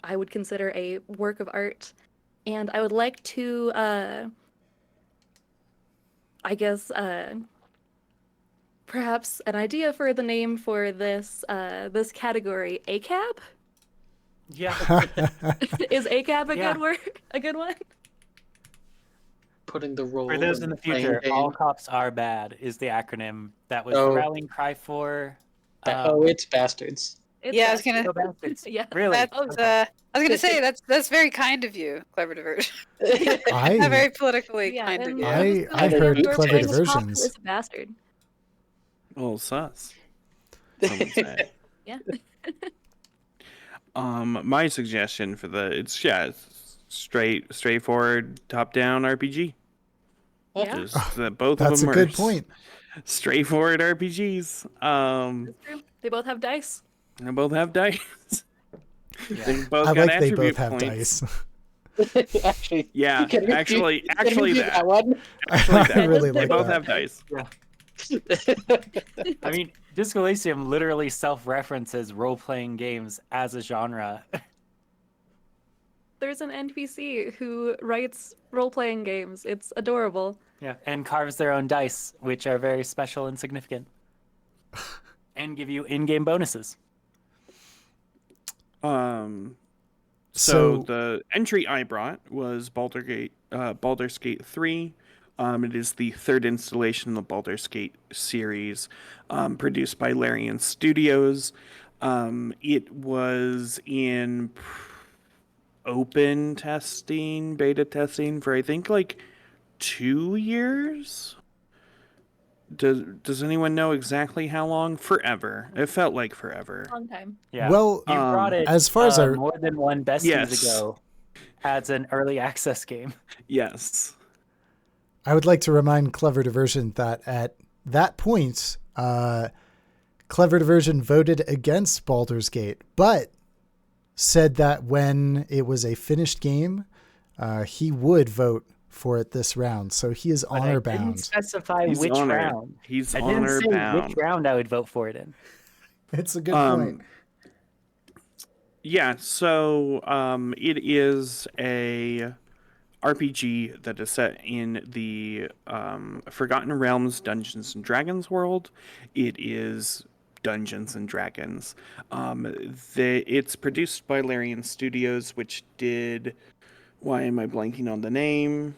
I would consider a work of art. And I would like to, perhaps an idea for the name for this category, ACAB? Yeah. Is ACAB a Yeah. good word? A good one? Putting the role For those in the playing future, all game. cops are bad is the acronym that was Oh. the rallying cry for. Oh, it's bastards. It's Yeah, I was bad. gonna. No bastards. Yeah. Really? That's, Okay. I was gonna say that's very kind of you, Clever Diversion. Not I very politically Yeah, kind of and you. Yeah. we're just I gonna say heard whoever clever playing this top diversions. is a bastard. Oh, sus. Some would say. Yeah. My suggestion for it's straightforward top-down RPG. Yeah. Just that both That's of a them are good point. straightforward RPGs. That's true. They both have dice. They both have dice. Yeah. They both I got like they attribute both have points. dice. Actually, Yeah, you can actually review that. one. Actually, that. I really They like both that. have dice. I mean, Disco Elysium literally self-references role-playing games as a genre. There's an NPC who writes role-playing games. It's adorable. Yeah, and carves their own dice, which are very special and significant, and give you in-game bonuses. So the entry I brought was Baldur's Gate 3. It is the third installation in the Baldur's Gate series, produced by Larian Studios. It was in open testing, beta testing for I think like 2 years. Does anyone know exactly how long? Forever. It felt like forever. Long time. Yeah. Well, you brought it as far as our more than one besties Yes. ago as an early access game. Yes. I would like to remind Clever Diversion that at that point, Clever Diversion voted against Baldur's Gate, but said that when it was a finished game, he would vote for it this round. So he is But honor I didn't bound. specify He's which honored. round. He's I didn't honor say bound. which round I would vote for it in. It's a good point. Yeah, so it is a RPG that is set in the Forgotten Realms Dungeons and Dragons world. It is Dungeons and Dragons. It's produced by Larian Studios, which did. Why am I blanking on the name?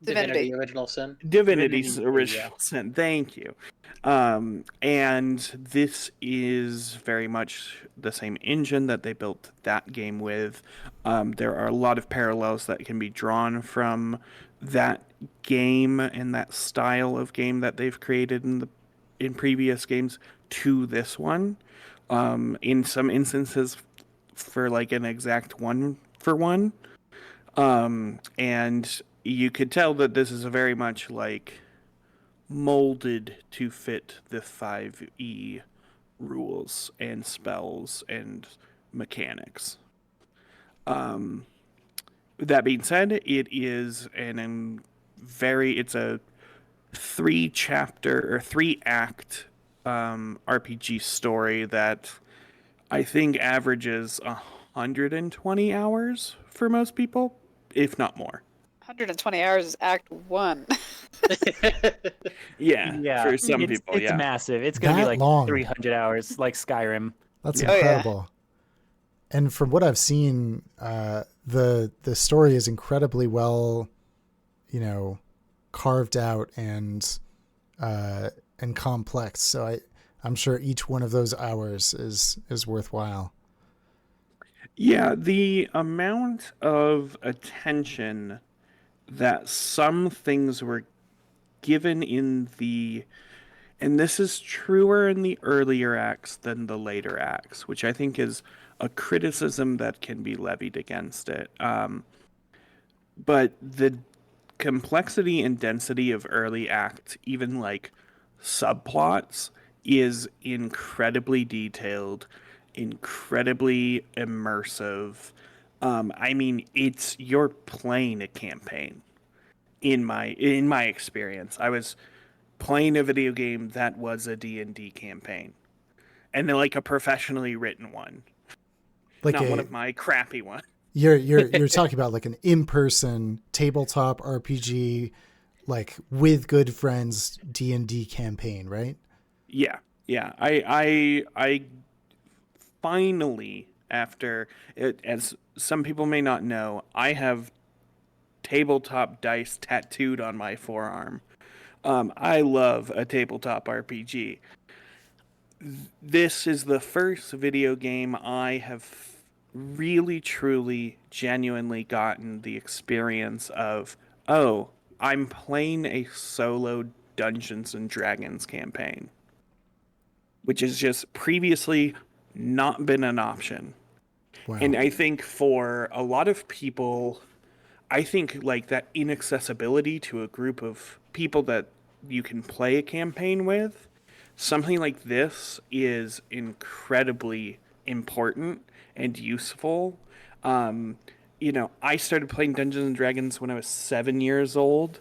Divinity. Original Sin. Divinity's Divinity, original sin. Thank you. And this is very much the same engine that they built that game with. There are a lot of parallels that can be drawn from that game and that style of game that they've created in previous games to this one. In some instances, for like an exact one for one. And you could tell that this is very much like molded to fit the 5e rules and spells and mechanics. That being said, it is it's a 3-chapter or 3-act RPG story that I think averages 120 hours for most people, if not more. 120 hours is Act 1. Yeah, for some it's, people, it's yeah. massive. It's gonna be That like long. 300 hours, like Skyrim. That's Oh, yeah. incredible. And from what I've seen, the story is incredibly well, carved out and complex. So I'm sure each one of those hours is worthwhile. Yeah, the amount of attention that some things were given and this is truer in the earlier acts than the later acts, which I think is a criticism that can be levied against it. But the complexity and density of early act, even like subplots, is incredibly detailed, incredibly immersive. I mean, you're playing a campaign. In my experience, I was playing a video game that was a D&D campaign, and then like a professionally written one, Like not one of my crappy ones. you're talking about like an in-person tabletop RPG, like with good friends D&D campaign, right? Yeah. I finally, after it, as some people may not know, I have tabletop dice tattooed on my forearm. I love a tabletop RPG. this is the first video game I have really, truly, genuinely gotten the experience of, oh, I'm playing a solo Dungeons and Dragons campaign, which has just previously not been an option. Wow. And I think for a lot of people, I think like that inaccessibility to a group of people that you can play a campaign with, something like this is incredibly important and useful. Um, I started playing Dungeons and Dragons when I was 7 years old,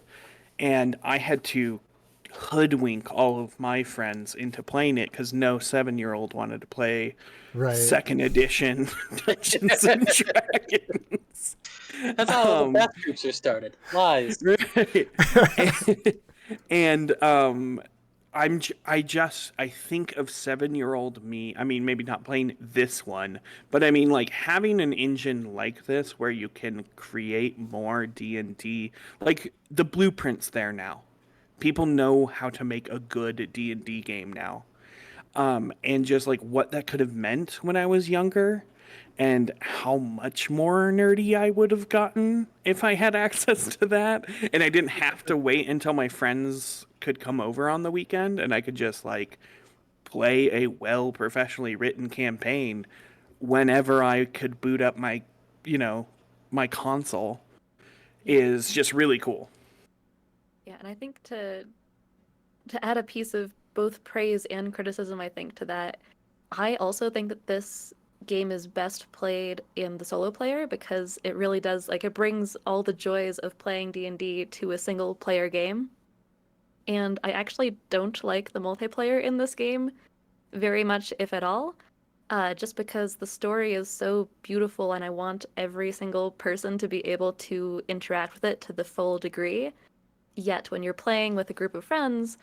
and I had to hoodwink all of my friends into playing it because no 7-year-old wanted to play Right. second edition Dungeons and Dragons. That's how all the Death Troops are started. Lies. Right. And I think of 7-year-old me. I mean, maybe not playing this one, but I mean, like having an engine like this where you can create more D&D, like the blueprint's there now. People know how to make a good D&D game now. And just like what that could have meant when I was younger and how much more nerdy I would have gotten if I had access to that. And I didn't have to wait until my friends could come over on the weekend and I could just like play a well professionally written campaign whenever I could boot up my, my console is just really cool. Yeah, and I think to add a piece of both praise and criticism, I think to that, I also think that this game is best played in the solo player because it really does it brings all the joys of playing D&D to a single player game. And I actually don't like the multiplayer in this game very much, if at all, just because the story is so beautiful and I want every single person to be able to interact with it to the full degree. Yet when you're playing with a group of friends,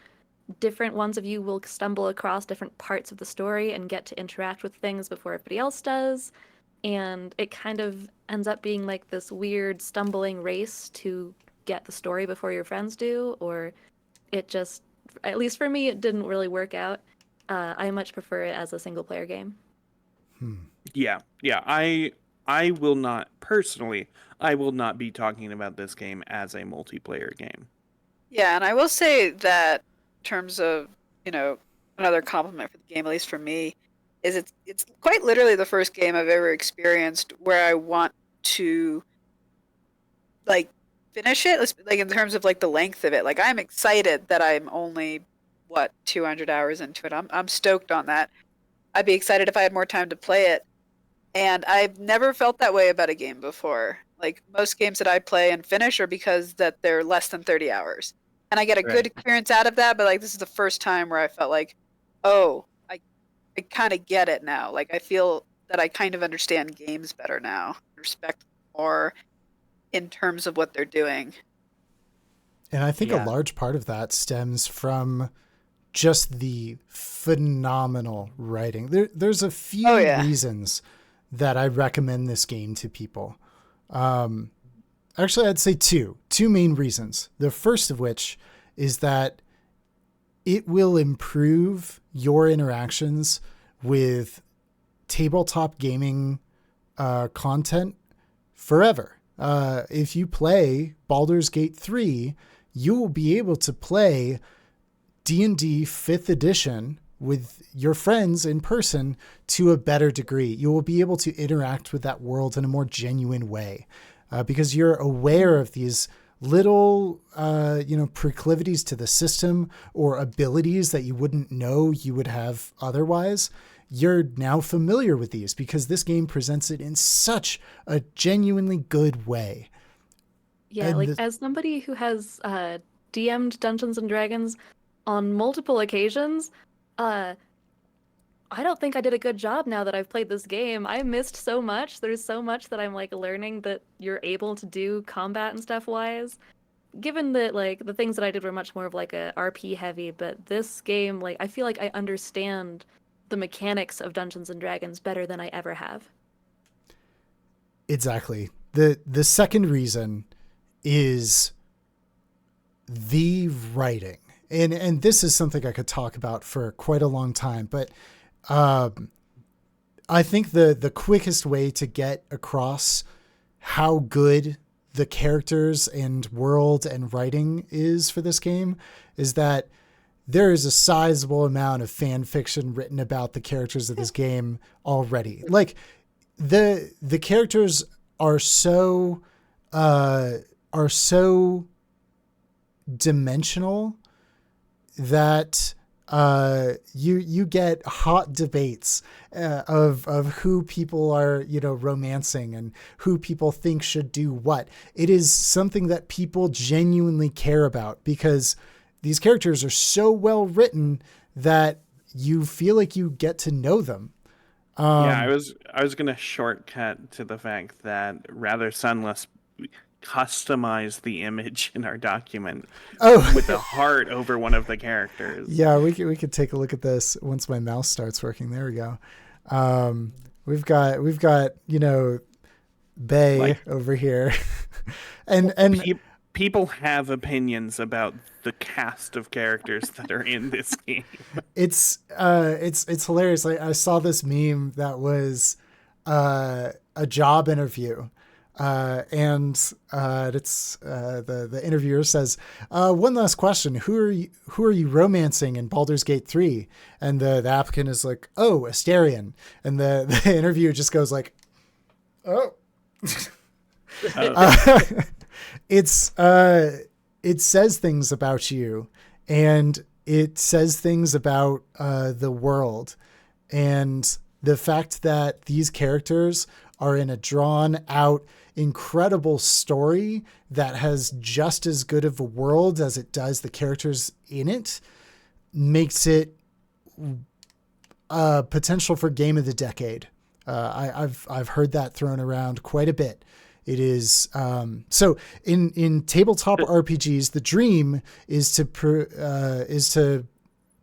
different ones of you will stumble across different parts of the story and get to interact with things before everybody else does. And it kind of ends up being like this weird stumbling race to get the story before your friends do, or it just, at least for me, it didn't really work out. I much prefer it as a single player game. Yeah. I will not personally. I will not be talking about this game as a multiplayer game. Yeah, and I will say that in terms of, another compliment for the game, at least for me, is it's quite literally the first game I've ever experienced where I want to like finish it, like in terms of like the length of it. Like I'm excited that I'm only 200 hours into it. I'm stoked on that. I'd be excited if I had more time to play it. And I've never felt that way about a game before. Like most games that I play and finish are because that they're less than 30 hours. And I get a good experience out of that, but like this is the first time where I felt like, oh, I kind of get it now. Like I feel that I kind of understand games better now. Respect more in terms of what they're doing. And I think a large part of that stems from just the phenomenal writing. There's a few reasons that I recommend this game to people. Actually, I'd say two main reasons. The first of which is that it will improve your interactions with tabletop gaming content forever. If you play Baldur's Gate 3, you will be able to play D&D 5th edition with your friends in person to a better degree. You will be able to interact with that world in a more genuine way because you're aware of these little, proclivities to the system or abilities that you wouldn't know you would have otherwise. You're now familiar with these because this game presents it in such a genuinely good way. Yeah, and as somebody who has DM'd Dungeons and Dragons on multiple occasions, I don't think I did a good job now that I've played this game. I missed so much. There's so much that I'm learning that you're able to do combat and stuff wise. Given that the things that I did were much more of a RP heavy, but this game, I feel like I understand the mechanics of Dungeons and Dragons better than I ever have. Exactly. The second reason is the writing. and this is something I could talk about for quite a long time, but I think the quickest way to get across how good the characters and world and writing is for this game is that there is a sizable amount of fan fiction written about the characters of this game already. Like the characters are so dimensional that you get hot debates of who people are, romancing and who people think should do what. It is something that people genuinely care about because these characters are so well written that you feel like you get to know them. Yeah, I was gonna shortcut to the fact that Rather Sunless customized the image in our document with a heart over one of the characters. Yeah, we could take a look at this once my mouse starts working. There we go. We've got Bay over here, and people have opinions about the cast of characters that are in this game. It's hilarious. I saw this meme that was a job interview. And it's the interviewer says, one last question. Who are you romancing in Baldur's Gate 3? And the applicant is like, oh, Astarion. And the interviewer just goes like, oh. It says things about you, and it says things about the world, and the fact that these characters are in a drawn out, incredible story that has just as good of a world as it does the characters in it makes it potential for game of the decade. I've heard that thrown around quite a bit. It is so in tabletop RPGs, the dream is to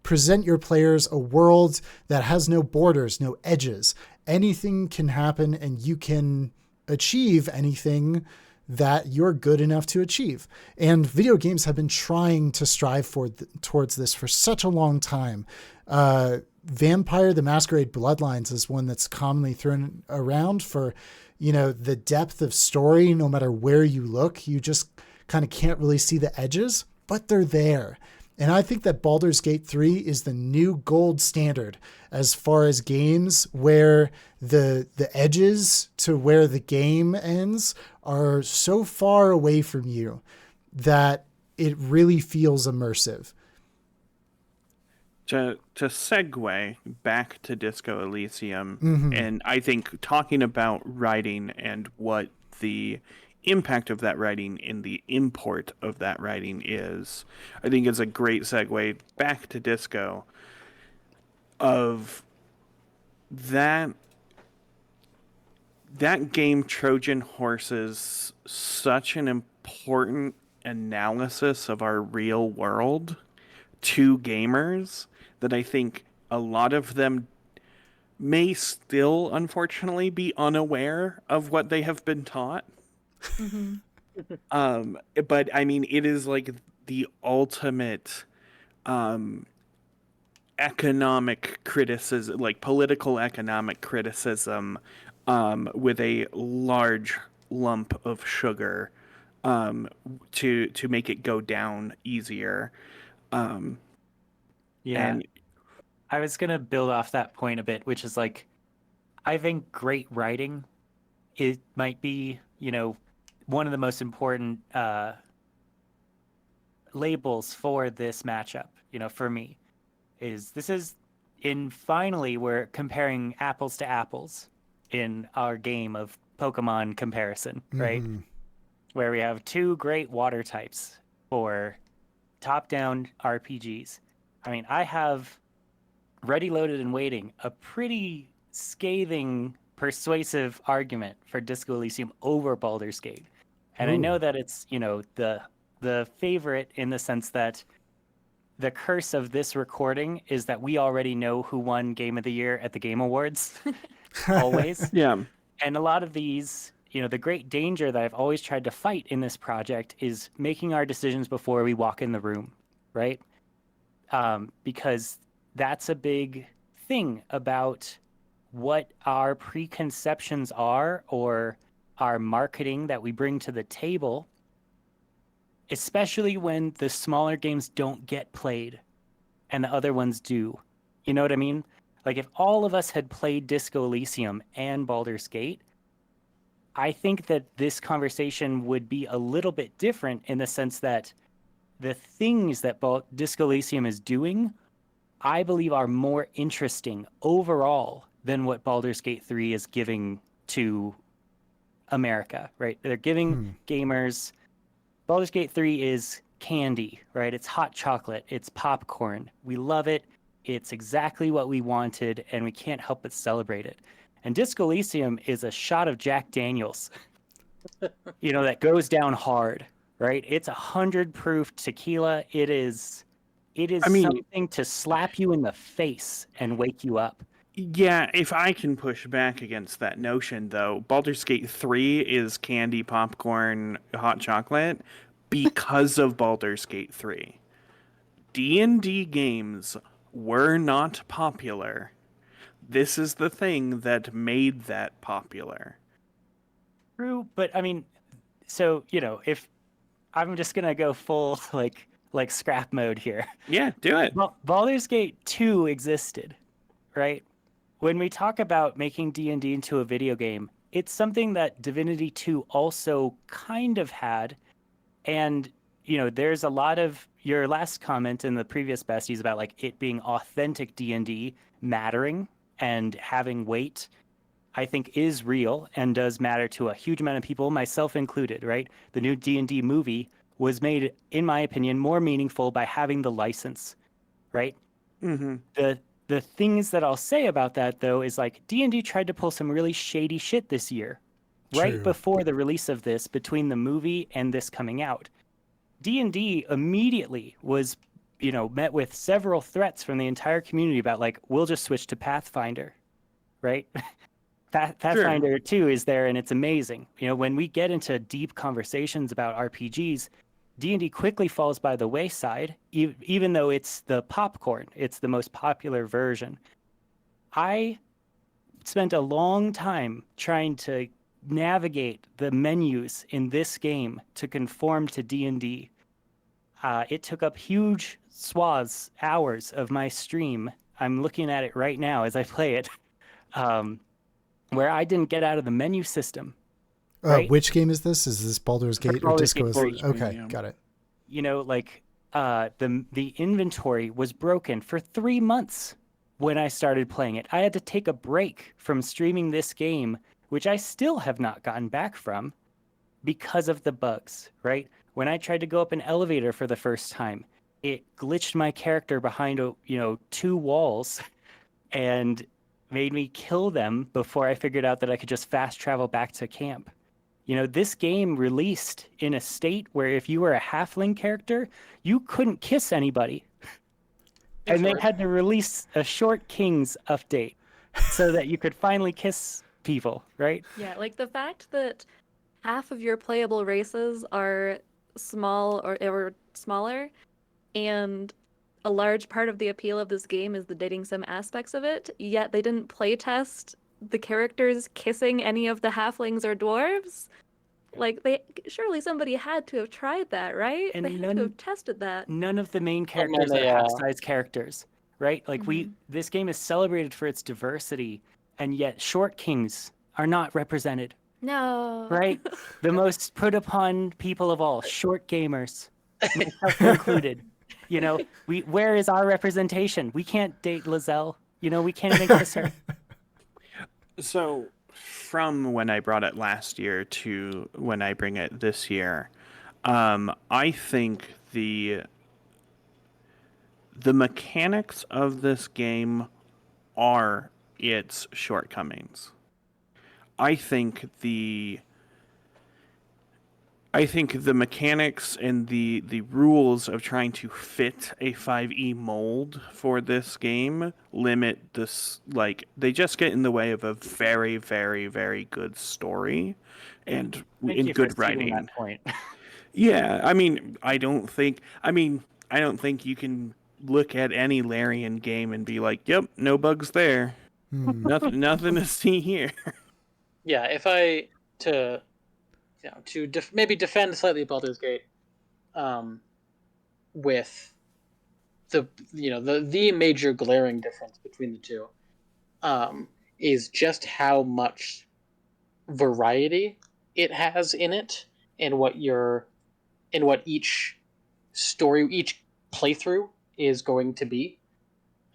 present your players a world that has no borders, no edges. Anything can happen, and you can achieve anything that you're good enough to achieve. And video games have been trying to strive towards this for such a long time. Vampire the Masquerade Bloodlines is one that's commonly thrown around for, the depth of story. No matter where you look, you just kind of can't really see the edges, but they're there. And I think that Baldur's Gate 3 is the new gold standard as far as games where the edges to where the game ends are so far away from you that it really feels immersive. To segue back to Disco Elysium, and I think talking about writing and what the impact of that writing and the import of that writing is, I think is a great segue back to Disco of that game. Trojan Horses, such an important analysis of our real world to gamers that I think a lot of them may still, unfortunately, be unaware of what they have been taught. But I mean, it is like the ultimate economic criticism, like political economic criticism, with a large lump of sugar, to make it go down easier. Yeah. And I was going to build off that point a bit, which is like, I think great writing, it might be, one of the most important labels for this matchup, for me, finally we're comparing apples to apples in our game of Pokemon comparison, right? Where we have two great water types for top-down RPGs. I mean, I have Ready, Loaded, and Waiting, a pretty scathing, persuasive argument for Disco Elysium over Baldur's Gate. And I know that it's, the favorite in the sense that the curse of this recording is that we already know who won Game of the Year at the Game Awards, always. yeah, And a lot of these, the great danger that I've always tried to fight in this project is making our decisions before we walk in the room, right? because that's a big thing about what our preconceptions are or our marketing that we bring to the table, especially when the smaller games don't get played and the other ones do. You know what I mean? Like if all of us had played Disco Elysium and Baldur's Gate, I think that this conversation would be a little bit different in the sense that the things that Disco Elysium is doing, I believe, are more interesting overall than what Baldur's Gate 3 is giving to America, right? They're giving gamers. Baldur's Gate 3 is candy, right? It's hot chocolate, it's popcorn. We love it. It's exactly what we wanted, and we can't help but celebrate it. And Disco Elysium is a shot of Jack Daniels, that goes down hard, right? It's 100 proof tequila. It is I mean- something to slap you in the face and wake you up. Yeah, if I can push back against that notion, though, Baldur's Gate 3 is candy, popcorn, hot chocolate because of Baldur's Gate 3. D&D games were not popular. This is the thing that made that popular. True, but I mean, so, if I'm just going to go full like scrap mode here. Yeah, do it. Baldur's Gate 2 existed, right? When we talk about making D&D into a video game, it's something that Divinity 2 also kind of had. And, there's a lot of your last comment in the previous besties about like it being authentic D&D mattering and having weight, I think is real and does matter to a huge amount of people, myself included, right? The new D&D movie was made, in my opinion, more meaningful by having the license, right? Mm-hmm. The things that I'll say about that, though, is like D&D tried to pull some really shady shit this year, right True. before the release of this, between the movie and this coming out. D&D immediately was, met with several threats from the entire community about like, we'll just switch to Pathfinder, right? Pathfinder 2 is there and it's amazing. When we get into deep conversations about RPGs, D&D quickly falls by the wayside, even though it's the popcorn. It's the most popular version. I spent a long time trying to navigate the menus in this game to conform to D&D. It took up huge swaths, hours of my stream. I'm looking at it right now as I play it, where I didn't get out of the menu system. Right? Which game is this? Is this Baldur's Gate or Baldur's Disco? Gate 3. Okay, Yeah. got it. The inventory was broken for 3 months when I started playing it. I had to take a break from streaming this game, which I still have not gotten back from, because of the bugs, right? When I tried to go up an elevator for the first time, it glitched my character behind, 2 walls and made me kill them before I figured out that I could just fast travel back to camp. This game released in a state where if you were a halfling character, you couldn't kiss anybody. And they had to release a Short Kings update so that you could finally kiss people, right? Yeah, like the fact that half of your playable races are small or smaller, and a large part of the appeal of this game is the dating sim aspects of it, yet they didn't playtest the characters kissing any of the halflings or dwarves. Like, surely somebody had to have tried that, right? And they had to have tested that. None of the main characters are half-size characters, right? Like this game is celebrated for its diversity, and yet Short Kings are not represented, No. right? The most put upon people of all, short gamers, myself included. Where is our representation? We can't date Lizelle. We can't even kiss her. So, from when I brought it last year to when I bring it this year, I think the mechanics of this game are its shortcomings. I think the mechanics and the rules of trying to fit a 5e mold for this game limit this, like, they just get in the way of a very, very, very good story and in good writing. That point. Yeah, I don't think you can look at any Larian game and be like, "Yep, no bugs there. Hmm. Nothing to see here." Yeah, if I to maybe defend slightly Baldur's Gate, um, with the major glaring difference between the two, um, is just how much variety it has in it, and what each story, each playthrough is going to be,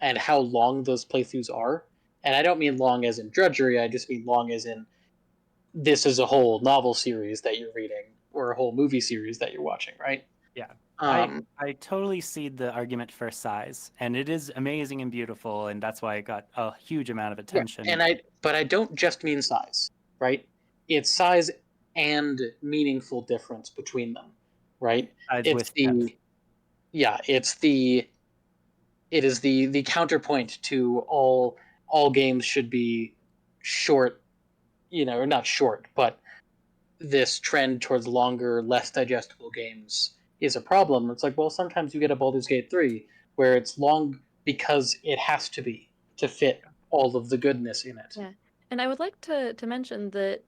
and how long those playthroughs are. And I don't mean long as in drudgery. I just mean long as in this is a whole novel series that you're reading or a whole movie series that you're watching, right? Yeah. Um, I totally see the argument for size, and it is amazing and beautiful, and that's why it got a huge amount of yeah, attention. but I don't just mean size, right? It's size and meaningful difference between them, right? Size It's with depth. the yeah, it is the counterpoint to all games should be short, or not short, but this trend towards longer, less digestible games is a problem. It's like, well, sometimes you get a Baldur's Gate 3 where it's long because it has to be to fit all of the goodness in it. Yeah. And I would like to mention that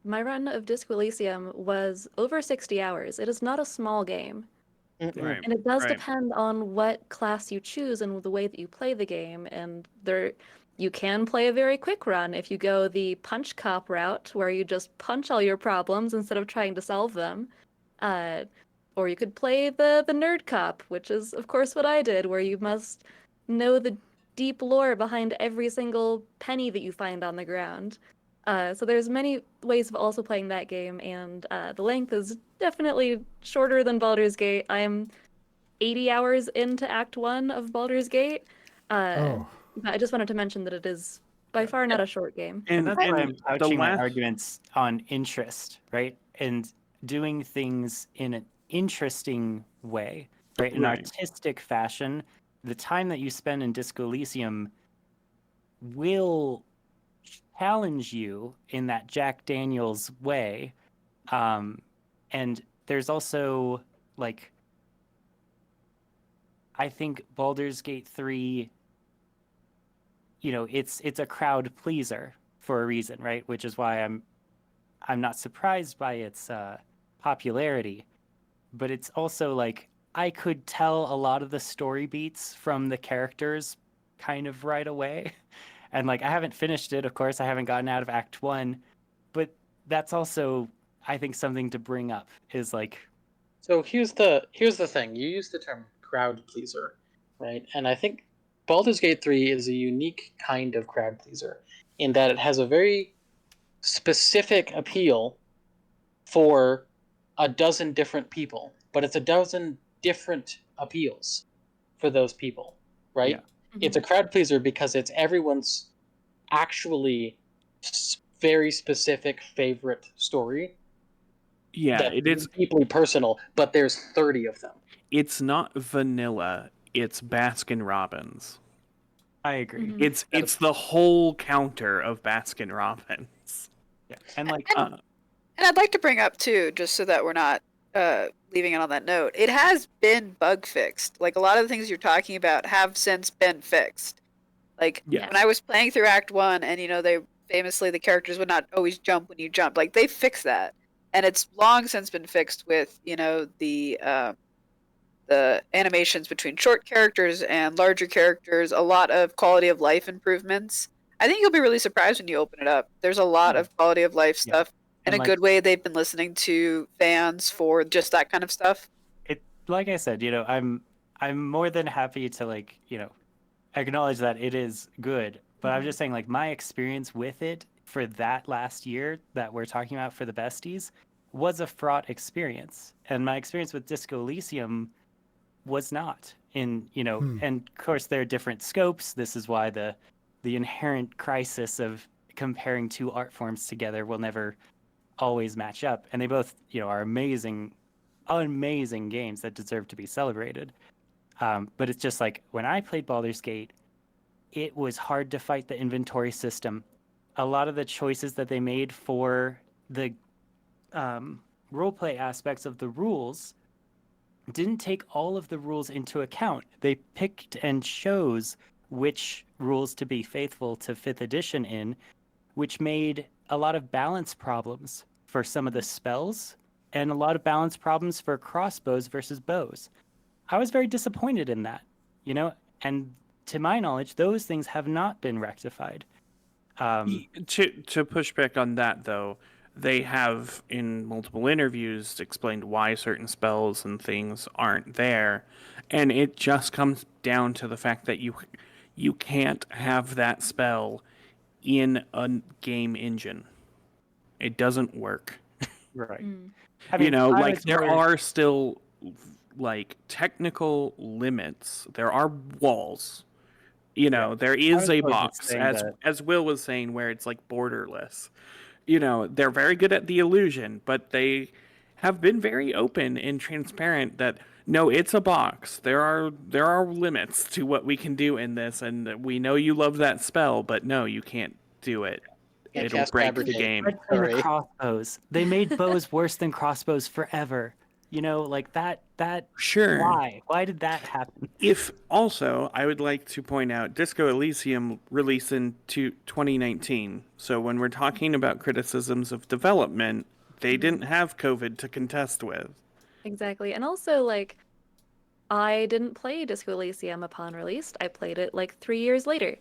my run of Disco Elysium was over 60 hours. It is not a small game. Mm-mm. Right. And it does Right. depend on what class you choose and the way that you play the game. And you can play a very quick run if you go the punch cop route, where you just punch all your problems instead of trying to solve them. Uh, or you could play the nerd cop, which is of course what I did, where you must know the deep lore behind every single penny that you find on the ground. So there's many ways of also playing that game, and the length is definitely shorter than Baldur's Gate. I'm 80 hours into Act 1 of Baldur's Gate. Uh, Oh. but I just wanted to mention that it is by far not a short game. And that's why And I'm the couching my last arguments on interest, right? And doing things in an interesting way, right? An Right. artistic fashion. The time that you spend in Disco Elysium will challenge you in that Jack Daniels way. And there's also, like, I think Baldur's Gate 3, it's a crowd pleaser for a reason, right? Which is why I'm not surprised by its popularity, but it's also like I could tell a lot of the story beats from the characters kind of right away. And like I haven't finished it, of course, I haven't gotten out of Act 1, but that's also I think something to bring up is like So here's the thing. You use the term crowd pleaser, right? And I think Baldur's Gate 3 is a unique kind of crowd pleaser in that it has a very specific appeal for a dozen different people, but it's a dozen different appeals for those people, yeah. right? It's a crowd pleaser because it's everyone's actually very specific favorite story Yeah, that's it is. deeply personal, but there's 30 of them. It's not vanilla. It's Baskin Robbins. I agree. Mhm. It's the whole counter of Baskin Robbins. Yeah. And like And I'd like to bring up too, just so that we're not leaving it on that note, it has been bug fixed. Like a lot of the things you're talking about have since been fixed. Like Yeah. when I was playing through Act 1 and they famously the characters would not always jump when you jump. Like they fixed that. And it's long since been fixed with, the animations between short characters and larger characters, a lot of quality of life improvements. I think you'll be really surprised when you open it up. There's a lot of quality of life Yeah. stuff. In And a like good way, they've been listening to fans for just that kind of stuff. like I said, I'm more than happy to acknowledge that it is good, but I'm just saying like my experience with it for that last year that we're talking about for the besties was a fraught experience. And my experience with Disco Elysium was not and of course there are different scopes. This is why the inherent crisis of comparing two art forms together will never always match up. And they both, are amazing games that deserve to be celebrated. But it's just like when I played Baldur's Gate, it was hard to fight the inventory system. A lot of the choices that they made for the roleplay aspects of the rules didn't take all of the rules into account. They picked and chose which rules to be faithful to 5th edition in, which made a lot of balance problems for some of the spells and a lot of balance problems for crossbows versus bows. I was very disappointed in that, you know, and to my knowledge, those things have not been rectified. To push back on that, though, they have in multiple interviews explained why certain spells and things aren't there, and it just comes down to the fact that you can't have that spell in a game engine. It doesn't work. Right. Mm. I mean, I Like was there more- are still like technical limits. There are walls. There is was a more just box, saying as that- as Will was saying, where it's like borderless. They're very good at the illusion, but they have been very open and transparent that no, it's a box. There are limits to what we can do in this, and we know you love that spell, but no, you can't do it. Can't It'll cast break the Fabricate. game. Let's say the Sorry. crossbows. They made bows worse than crossbows forever. Like that. Sure. Why? Why did that happen? If also, I would like to point out Disco Elysium released in 2019. So when we're talking about criticisms of development, they didn't have COVID to contest with. Exactly. And also, like, I didn't play Disco Elysium upon release. I played it like 3 years later.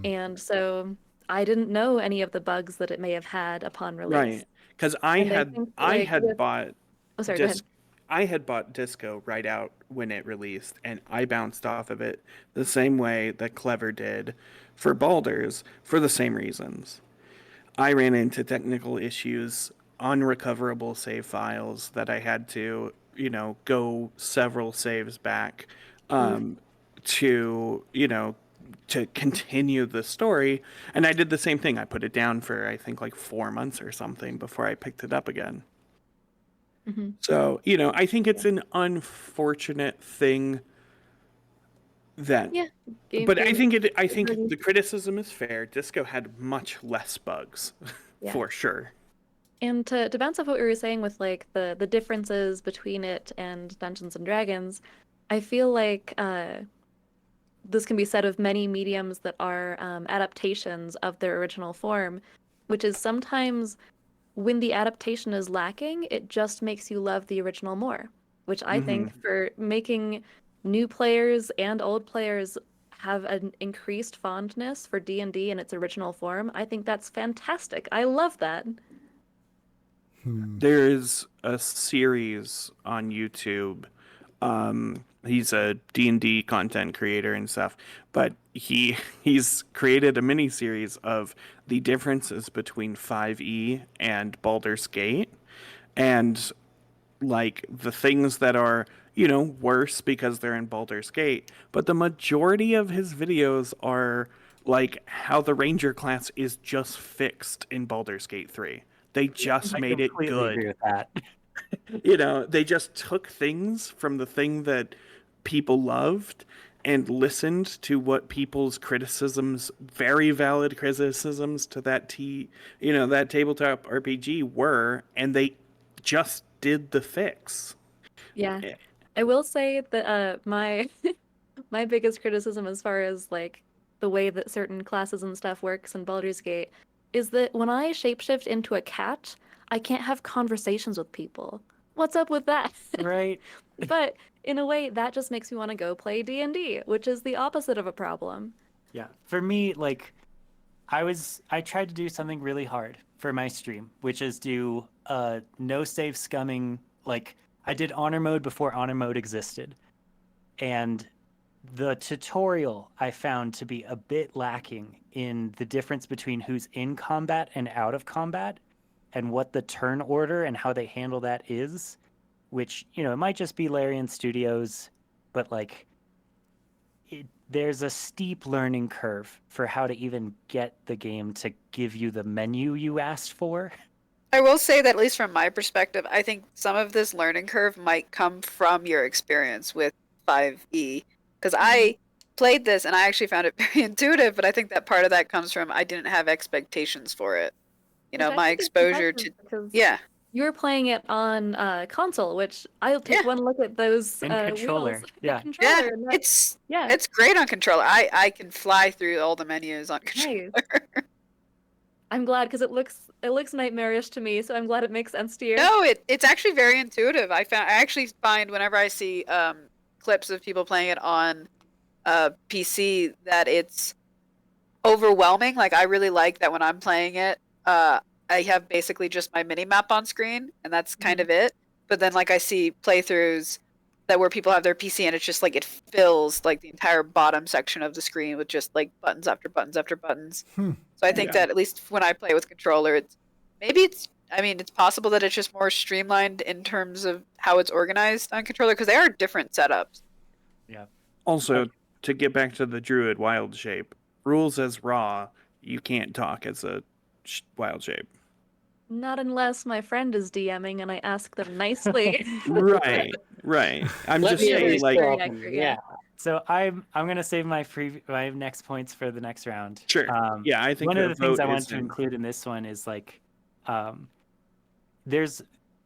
And so I didn't know any of the bugs that it may have had upon release. Right. Because I And I had think, I like, had with- bought Oh, sorry, go ahead. I had bought Disco right out when it released, and I bounced off of it the same way that Clever did for Baldur's for the same reasons. I ran into technical issues, unrecoverable save files that I had to, go several saves back to, to continue the story. And I did the same thing. I put it down for, I think, like 4 months or something before I picked it up again. Mhm. So, I think it's an unfortunate thing that. Yeah. But I think Mhm. the criticism is fair. Disco had much less bugs, Yeah. for sure. And to bounce off what we were saying with like the differences between it and Dungeons and Dragons, I feel like this can be said of many mediums that are adaptations of their original form, which is sometimes when the adaptation is lacking, it just makes you love the original more, which I think for making new players and old players have an increased fondness for D&D in its original form. I think that's fantastic. I love that. There's a series on YouTube. He's a D&D content creator and stuff, but he's created a mini series of the differences between 5e and Baldur's Gate, and like the things that are worse because they're in Baldur's Gate, but the majority of his videos are like how the ranger class is just fixed in Baldur's Gate 3. They just I made it completely good. agree with that. They just took things from the thing that people loved and listened to what people's criticisms, very valid criticisms to that that tabletop RPG were, and they just did the fix. Yeah. Yeah. I will say that my my biggest criticism as far as like the way that certain classes and stuff works in Baldur's Gate is that when I shapeshift into a cat, I can't have conversations with people. What's up with that? Right? But in a way, that just makes me want to go play D&D, which is the opposite of a problem. Yeah. For me, like, I tried to do something really hard for my stream, which is do no save scumming. Like, I did honor mode before honor mode existed. And the tutorial I found to be a bit lacking in the difference between who's in combat and out of combat and what the turn order and how they handle that is, which, it might just be Larian Studios, but like there's a steep learning curve for how to even get the game to give you the menu you asked for. I will say that, at least from my perspective, I think some of this learning curve might come from your experience with 5e. Because I played this and I actually found it very intuitive, but I think that part of that comes from I didn't have expectations for it. Which I My think is exposure to. impressive because Yeah. You're playing it on console, which I'll take Yeah. one look at those And controller, wheels. yeah. The controller. Yeah, and that- it's yeah. it's great on controller. I can fly through all the menus on controller. Nice. I'm glad because it looks nightmarish to me, so I'm glad it makes sense to you. No, it's actually very intuitive. I actually find whenever I see clips of people playing it on PC that it's overwhelming. Like I really like that when I'm playing it, I have basically just my mini map on screen, and that's kind of it. But then like I see playthroughs that where people have their PC and it's just like it fills like the entire bottom section of the screen with just like buttons after buttons after buttons. Hmm. So I think that at least when I play with controller, I mean, it's possible that it's just more streamlined in terms of how it's organized on controller because they are different setups. Also, to get back to the druid wild shape, rules as raw, you can't talk as a wild shape. Not unless my friend is DMing and I ask them nicely. Right, right. I'm Let just me at saying, least like, Very talk, accurate, yeah. So I'm gonna save my my next points for the next round. sure. Yeah, I think One of a the things vote I wanted is to in- include in this one is like, there's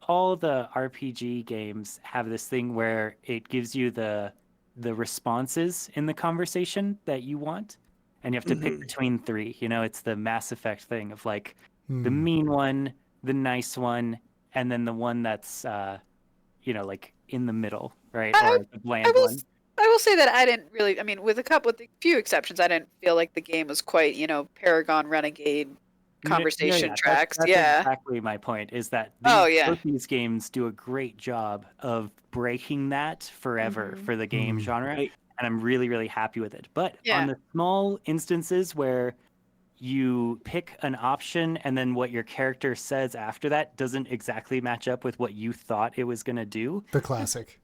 all the RPG games have this thing where it gives you the responses in the conversation that you want, and you have to pick Mhm. between three. You know, it's the Mass Effect thing of like the Hmm. mean one, the nice one, and then the one that's like in the middle, right? I- Or the bland I will one. I will say that I didn't really. I mean, with a few exceptions, I didn't feel like the game was quite Paragon Renegade conversation Yeah, tracks. that's Yeah. exactly my point. Is that Oh, yeah. both these games do a great job of breaking that forever Mhm. for the game Mhm. genre, Right. and I'm really, really happy with it. But Yeah. on the small instances where you pick an option and then what your character says after that doesn't exactly match up with what you thought it was going to do. The classic.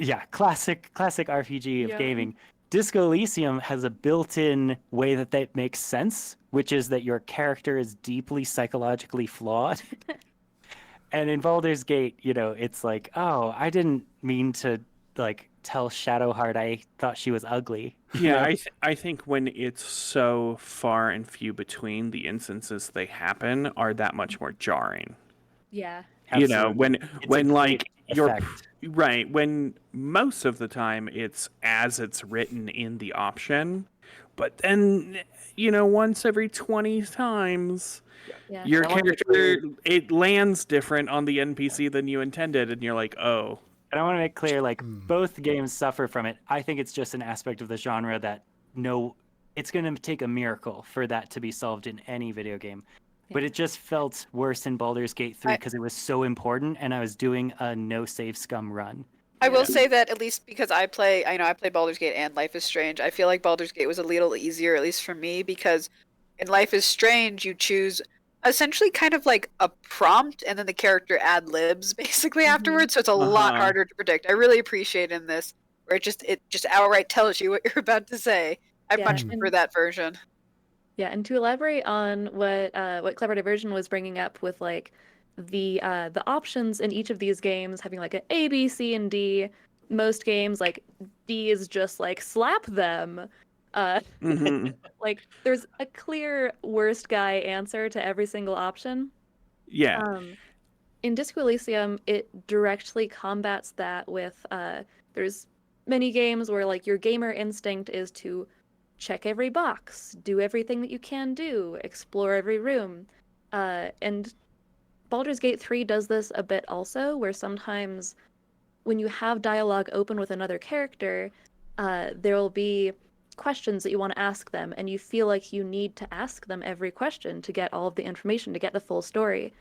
Yeah, classic RPG of Yeah. gaming. Disco Elysium has a built-in way that makes sense, which is that your character is deeply psychologically flawed. And in Baldur's Gate, it's like, oh, I didn't mean to like tell Shadowheart I thought she was ugly. Yeah, I think when it's so far and few between, the instances they happen are that much more jarring. Yeah. Absolutely. When It's a when great like you're effect. right, when most of the time it's as it's written in the option, but then once every 20 times Yeah. your I wanted to character it lands different on the NPC than you intended, and you're like, oh, And I want to make clear, like, Hmm. both games suffer from it. I think it's just an aspect of the genre that it's going to take a miracle for that to be solved in any video game. But Yeah. it just felt worse in Baldur's Gate 3 I- because it was so important, and I was doing a no save scum run. I will say that at least because I play Baldur's Gate and Life is Strange. I feel like Baldur's Gate was a little easier, at least for me, because in Life is Strange you choose essentially kind of like a prompt, and then the character ad libs basically afterwards. So it's a lot Uh-huh. harder to predict. I really appreciate in this where it just outright tells you what you're about to say. I Yeah, much and- prefer that version. Yeah, and to elaborate on what Clever Diversion was bringing up with like the options in each of these games having like an A, B, C, and D. Most games like D is just like slap them. mhm. Like there's a clear worst guy answer to every single option. Yeah. In Disco Elysium, it directly combats that with there's many games where like your gamer instinct is to check every box, do everything that you can do, explore every room. And Baldur's Gate 3 does this a bit also, where sometimes when you have dialogue open with another character, there will be questions that you want to ask them, and you feel like you need to ask them every question to get all of the information, to get the full story.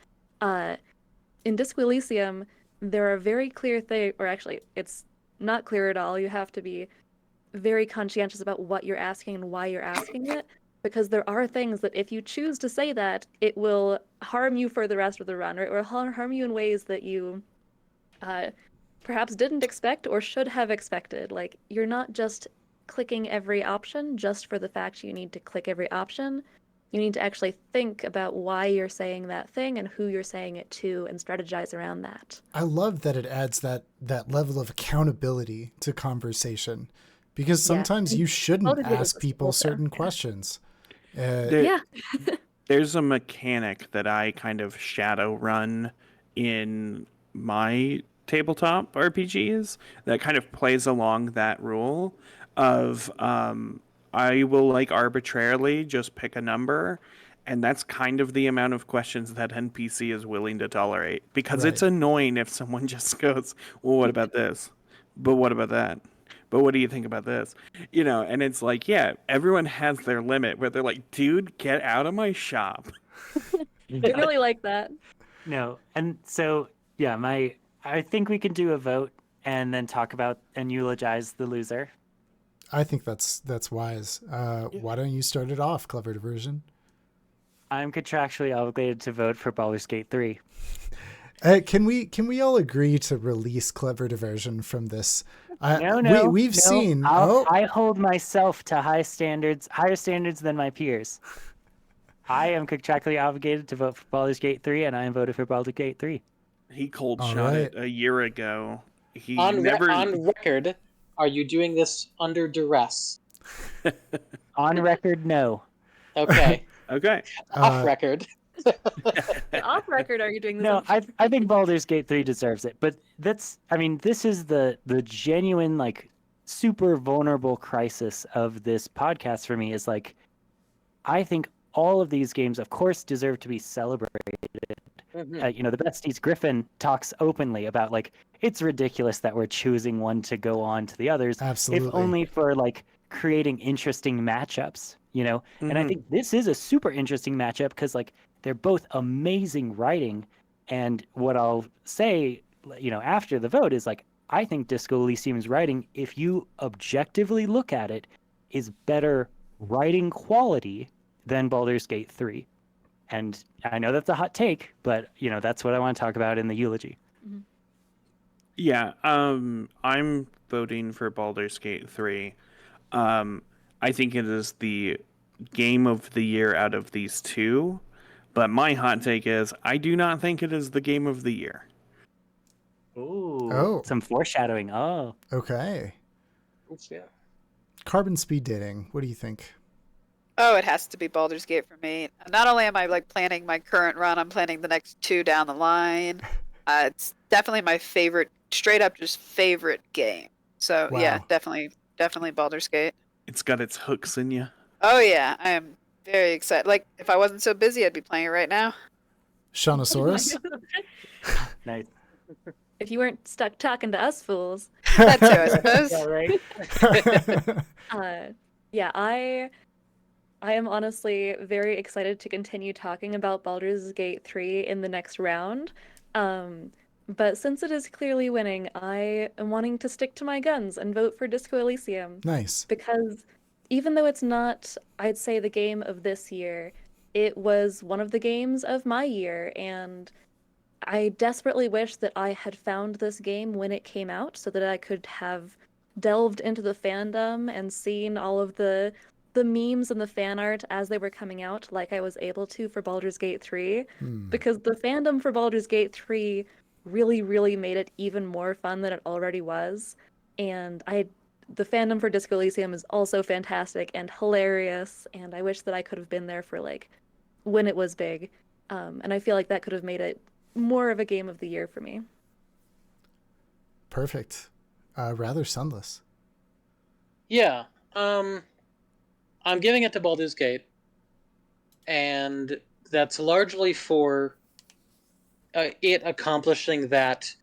In Disco Elysium, there are very clear things, or actually, it's not clear at all. You have to be very conscientious about what you're asking and why you're asking it, because there are things that if you choose to say that, it will harm you for the rest of the run, or it will harm you in ways that you perhaps didn't expect or should have expected. Like, you're not just clicking every option just for the fact you need to click every option. You need to actually think about why you're saying that thing and who you're saying it to and strategize around that. I love that it adds that level of accountability to conversation, because Yeah. sometimes you shouldn't Baldur's Gate ask was people also- certain questions. There- Yeah. There's a mechanic that I kind of shadow run in my tabletop RPGs that kind of plays along that rule of I will like arbitrarily just pick a number, and that's kind of the amount of questions that NPC is willing to tolerate, because it's Right. annoying if someone just goes, well, what about this? But what about that? But what do you think about this? You know, and it's like, yeah, everyone has their limit where they're like, dude, get out of my shop. I really like that. No, and so yeah, I think we can do a vote and then talk about and eulogize the loser. I think that's wise. Why don't you start it off, Clever Diversion? I'm contractually obligated to vote for Baldur's Gate 3. Can we all agree to release Clever Diversion from this? We've no, seen. I hold myself to higher standards than my peers. I am contractually obligated to vote for Baldur's Gate 3, and I am voted for Baldur's Gate 3. He cold All shot right. it a year ago. He On never. on record, are you doing this under duress? On record, no. Okay. Okay. Off record. Off record, are you doing this? No, I think Baldur's Gate 3 deserves it, but this is the genuine, like, super vulnerable crisis of this podcast for me, is like, I think all of these games, of course, deserve to be celebrated. Mhm. The Besties Griffin talks openly about, like, it's ridiculous that we're choosing one to go on to the others, Absolutely. if only for, like, creating interesting matchups, And I Mhm. think this is a super interesting matchup because, like, they're both amazing writing. And what I'll say, after the vote is, like, I think Disco Elysium's writing, if you objectively look at it, is better writing quality than Baldur's Gate 3. And I know that's a hot take, but that's what I want to talk about in the eulogy. Yeah, I'm voting for Baldur's Gate 3. I think it is the game of the year out of these two, but my hot take is I do not think it is the game of the year. Ooh, Oh. some foreshadowing. Oh, Okay. Oops, yeah. Carbon speed dating. What do you think? Oh, it has to be Baldur's Gate for me. Not only am I like planning my current run, I'm planning the next two down the line. It's definitely my favorite, straight up just favorite game. So yeah, Wow. definitely Baldur's Gate. It's got its hooks in you. Oh yeah, I am very excited. Like if I wasn't so busy, I'd be playing it right now. Shaunosaurus? nice. If you weren't stuck talking to us fools. That too, I suppose. Yeah, right. Yeah, I am honestly very excited to continue talking about Baldur's Gate 3 in the next round. But since it is clearly winning, I am wanting to stick to my guns and vote for Disco Elysium. Nice. Because even though it's not, I'd say, the game of this year, it was one of the games of my year, and I desperately wish that I had found this game when it came out so that I could have delved into the fandom and seen all of the memes and the fan art as they were coming out, like I was able to for Baldur's Gate 3, because the fandom for Baldur's Gate 3 really, really made it even more fun than it already was. And the fandom for Disco Elysium is also fantastic and hilarious, and I wish that I could have been there for, like, when it was big. And I feel like that could have made it more of a game of the year for me. Perfect. Rather sunless. Yeah. I'm giving it to Baldur's Gate, and that's largely for it accomplishing that.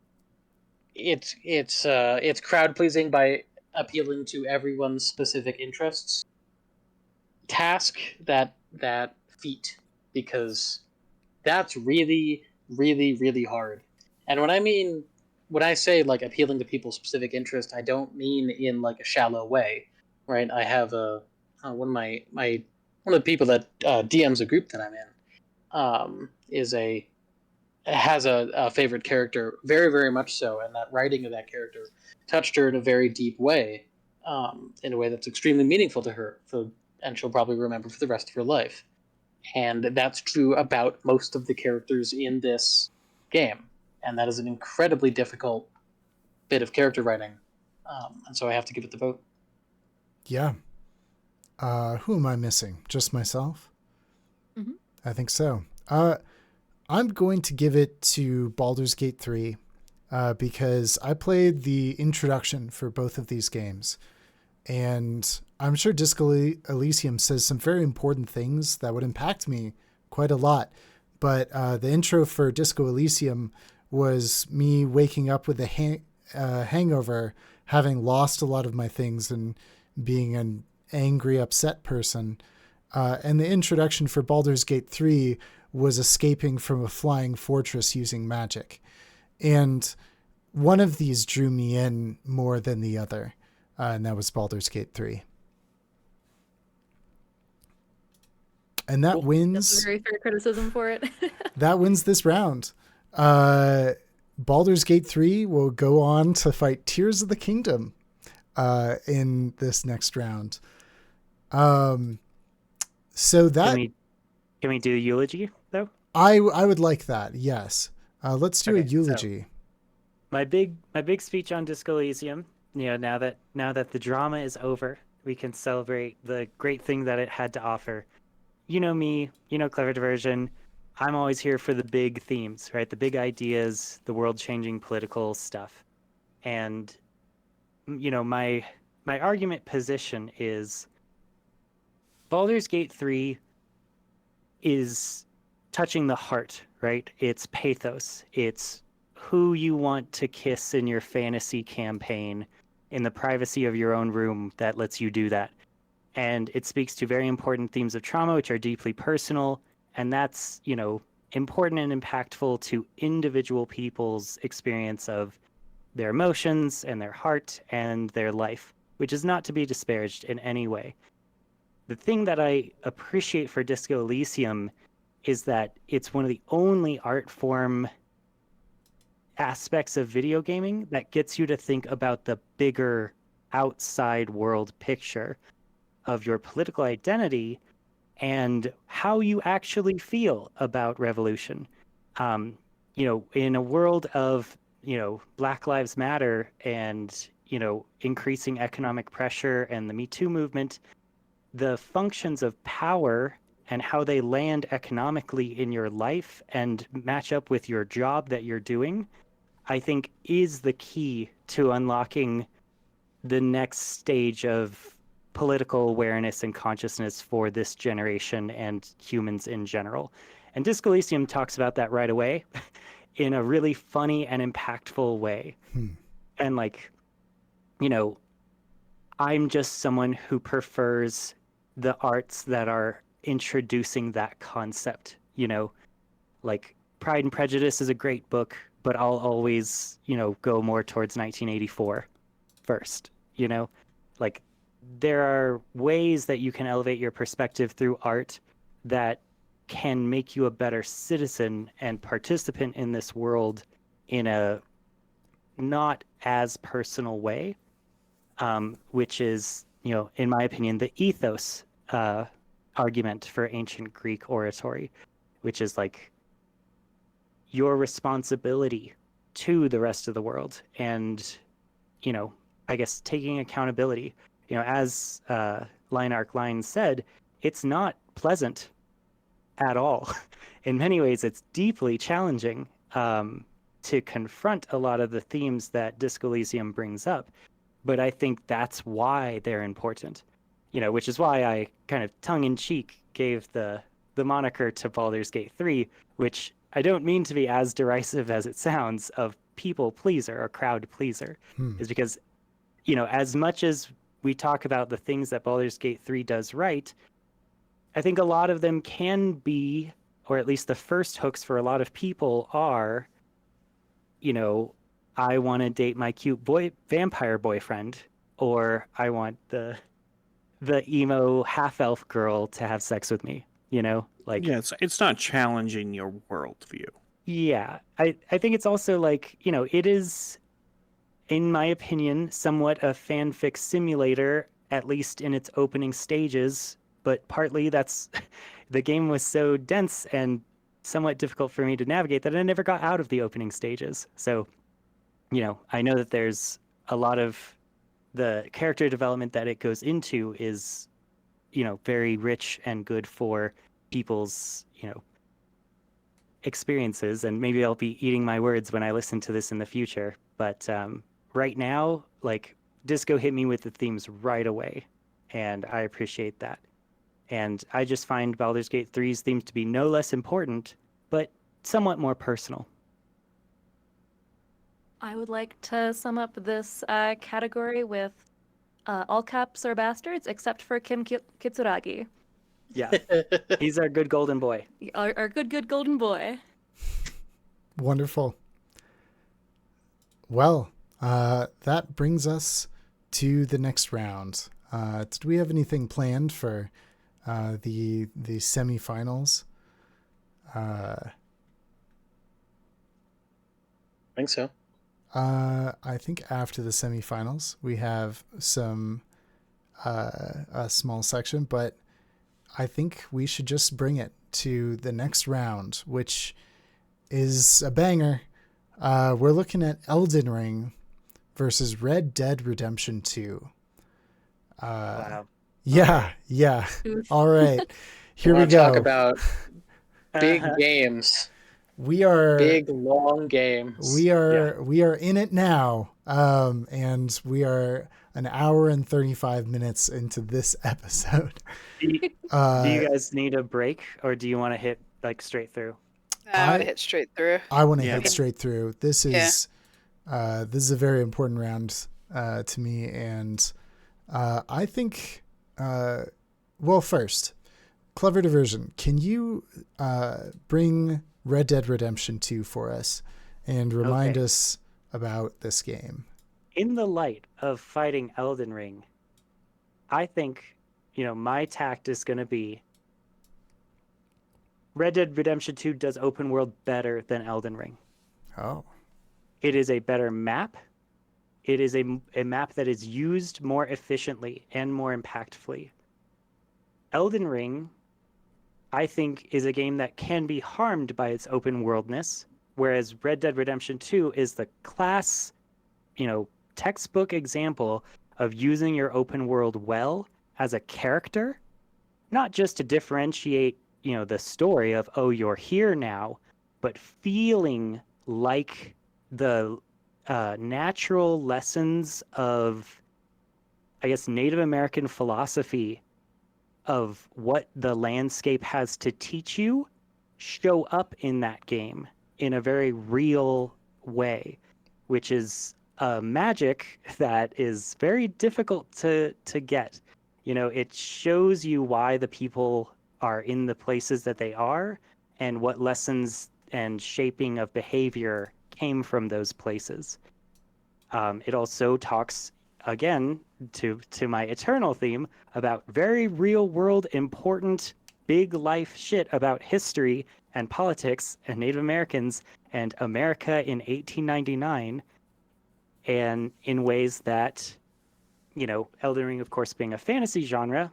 It's crowd pleasing by appealing to everyone's specific interests. Task that feat, because that's really, really, really hard. And when I say like appealing to people's specific interest, I don't mean in like a shallow way, right? I have one of my one of the people that DMs a group that I'm in has a favorite character, very, very much so, and that writing of that character touched her in a very deep way, in a way that's extremely meaningful to her, and she'll probably remember for the rest of her life. And that's true about most of the characters in this game, and that is an incredibly difficult bit of character writing, and so I have to give it the vote. Yeah. Who am I missing? Just myself? Mhm. I think so. I'm going to give it to Baldur's Gate 3 because I played the introduction for both of these games. And I'm sure Disco Elysium says some very important things that would impact me quite a lot. But the intro for Disco Elysium was me waking up with a hangover, having lost a lot of my things and being an angry, upset person. And the introduction for Baldur's Gate 3 was escaping from a flying fortress using magic. And one of these drew me in more than the other, and that was Baldur's Gate 3. And that Cool. That's a wins. very fair criticism for it. That wins this round. Baldur's Gate 3 will go on to fight Tears of the Kingdom in this next round. So that Can we do eulogy though? I would like that. Yes. Let's do a Okay, so- eulogy. My big speech on Disco Elysium. Now that the drama is over, we can celebrate the great thing that it had to offer. You know me, you know Clever Diversion. I'm always here for the big themes, right? The big ideas, the world-changing political stuff. And my argument position is Baldur's Gate 3 is touching the heart, right? It's pathos. It's who you want to kiss in your fantasy campaign in the privacy of your own room that lets you do that. And it speaks to very important themes of trauma, which are deeply personal. And that's, important and impactful to individual people's experience of their emotions and their heart and their life, which is not to be disparaged in any way. The thing that I appreciate for Disco Elysium is that it's one of the only art form aspects of video gaming that gets you to think about the bigger outside world picture of your political identity and how you actually feel about revolution. In a world of, Black Lives Matter and, increasing economic pressure and the Me Too movement, the functions of power and how they land economically in your life and match up with your job that you're doing, I think is the key to unlocking the next stage of political awareness and consciousness for this generation and humans in general. And Disco Elysium talks about that right away in a really funny and impactful way. And I'm just someone who prefers the arts that are introducing that concept, Pride and Prejudice is a great book, but I'll always, go more towards 1984 first, there are ways that you can elevate your perspective through art that can make you a better citizen and participant in this world in a not as personal way, which is, in my opinion, the ethos argument for ancient Greek oratory, which is your responsibility to the rest of the world and, I guess taking accountability. As Linearch Line said, it's not pleasant at all. In many ways, it's deeply challenging to confront a lot of the themes that Disco Elysium brings up. But I think that's why they're important, which is why I kind of tongue-in-cheek gave the moniker to Baldur's Gate 3, which I don't mean to be as derisive as it sounds, of people pleaser or crowd pleaser, is because, as much as we talk about the things that Baldur's Gate 3 does right, I think a lot of them can be, or at least the first hooks for a lot of people are, I want to date my cute vampire boyfriend, or I want the emo half-elf girl to have sex with me, Yeah, it's not challenging your worldview. Yeah, I think it's also it is, in my opinion, somewhat a fanfic simulator, at least in its opening stages, but partly that's the game was so dense and somewhat difficult for me to navigate that I never got out of the opening stages. So, I know that there's a lot of the character development that it goes into is, very rich and good for people's, experiences, and maybe I'll be eating my words when I listen to this in the future. But right now, like, disco hit me with the themes right away, and I appreciate that. And I just find Baldur's Gate 3's themes to be no less important, but somewhat more personal. I would like to sum up this category with all caps are bastards except for Kitsuragi, Yeah, he's our good golden boy. our good golden boy. Wonderful. Well, that brings us to the next round. Did we have anything planned for the semifinals? I think so. I think after the semifinals, we have some a small section, but I think we should just bring it to the next round, which is a banger. We're looking at Elden Ring versus Red Dead Redemption 2. Wow. Yeah. Oof. All right. Here we Wanna go. talk about big Uh-huh. games, we are big long games. we are in it now. And we are an hour and 35 minutes into this episode. Do you guys need a break, or do you want to hit like straight through? I would hit straight through. I want to Yeah. hit straight through. This is a very important round to me, and I think. Well, first, Clever Diversion, can you bring Red Dead Redemption 2 for us and remind Okay. us about this game? In the light of fighting Elden Ring, I think, my tact is going to be Red Dead Redemption 2 does open world better than Elden Ring. Oh, It is a better map. It is a map that is used more efficiently and more impactfully. Elden Ring, I think, is a game that can be harmed by its open worldness, whereas Red Dead Redemption 2 is the class, textbook example of using your open world well as a character, not just to differentiate, the story of, oh, you're here now, but feeling like the natural lessons of, I guess, Native American philosophy of what the landscape has to teach you show up in that game in a very real way, which is a magic that is very difficult to get. It shows you why the people are in the places that they are and what lessons and shaping of behavior came from those places. It also talks, again, to my eternal theme about very real world, important, big life shit about history and politics and Native Americans and America in 1899, and in ways that, Elden Ring, of course, being a fantasy genre,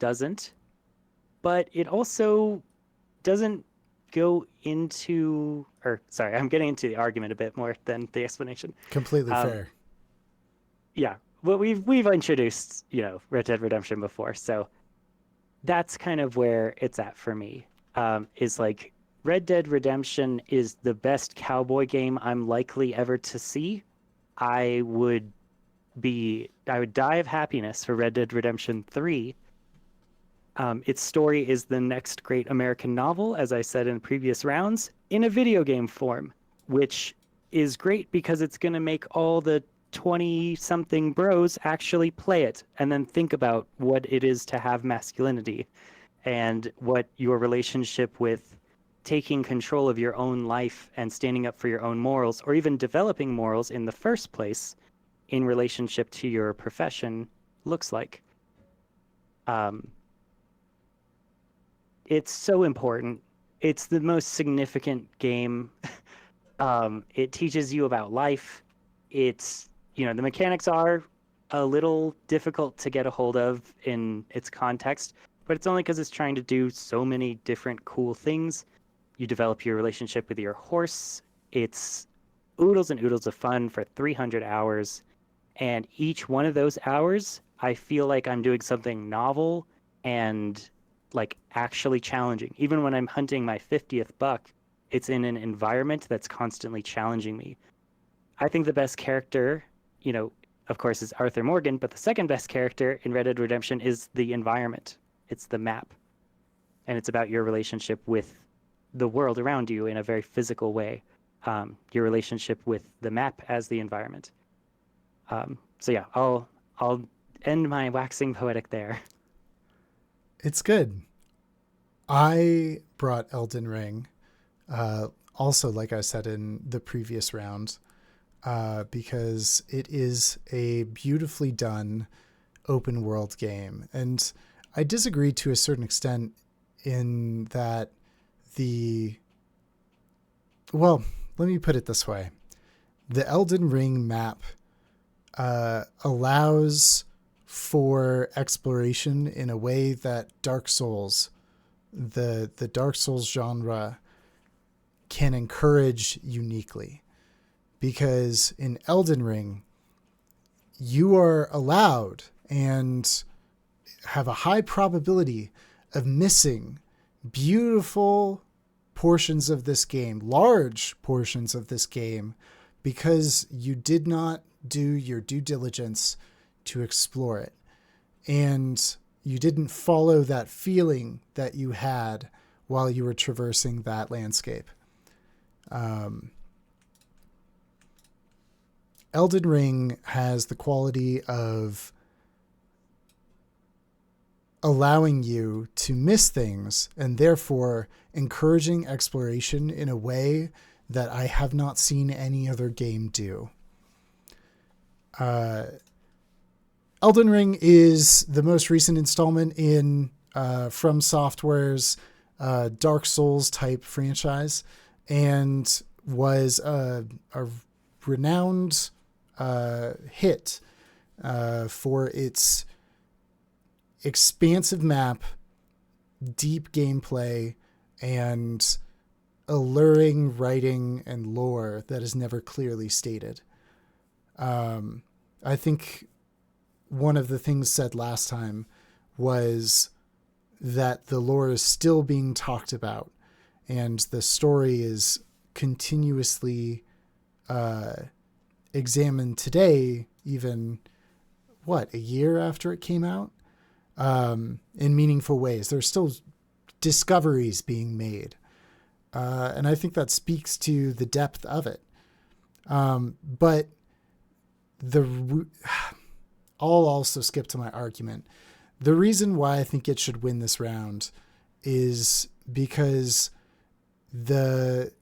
doesn't. But it also doesn't go into, sorry, I'm getting into the argument a bit more than the explanation. completely Um, fair. Yeah, well, we've introduced, Red Dead Redemption before, so that's kind of where it's at for me. Is like Red Dead Redemption is the best cowboy game I'm likely ever to see. I would die of happiness for Red Dead Redemption 3. Its story is the next great American novel, as I said in previous rounds, in a video game form, which is great because it's going to make all the 20-something bros actually play it and then think about what it is to have masculinity and what your relationship with taking control of your own life and standing up for your own morals, or even developing morals in the first place in relationship to your profession, looks like. It's so important. It's the most significant game. It teaches you about life. It's, the mechanics are a little difficult to get a hold of in its context, but it's only because it's trying to do so many different cool things. You develop your relationship with your horse. It's oodles and oodles of fun for 300 hours. And each one of those hours, I feel like I'm doing something novel and like actually challenging. Even when I'm hunting my 50th buck, it's in an environment that's constantly challenging me. I think the best character, of course, is Arthur Morgan, but the second best character in Red Dead Redemption is the environment. It's the map. And it's about your relationship with the world around you in a very physical way. Your relationship with the map as the environment. So yeah, I'll end my waxing poetic there. It's good. I brought Elden Ring, also, like I said in the previous round, because it is a beautifully done open world game. And I disagree to a certain extent in that well, let me put it this way. The Elden Ring map allows for exploration in a way that Dark Souls, the Dark Souls genre, can encourage uniquely. Because in Elden Ring, you are allowed and have a high probability of missing beautiful portions of this game, large portions of this game, because you did not do your due diligence to explore it. And you didn't follow that feeling that you had while you were traversing that landscape. Elden Ring has the quality of allowing you to miss things and therefore encouraging exploration in a way that I have not seen any other game do. Elden Ring is the most recent installment in From Software's Dark Souls type franchise, and was a renowned hit for its expansive map, deep gameplay, and alluring writing and lore that is never clearly stated. I think one of the things said last time was that the lore is still being talked about and the story is continuously examined today, even a year after it came out, in meaningful ways. There's still discoveries being made. And I think that speaks to the depth of it. But I'll also skip to my argument. The reason why I think it should win this round is because the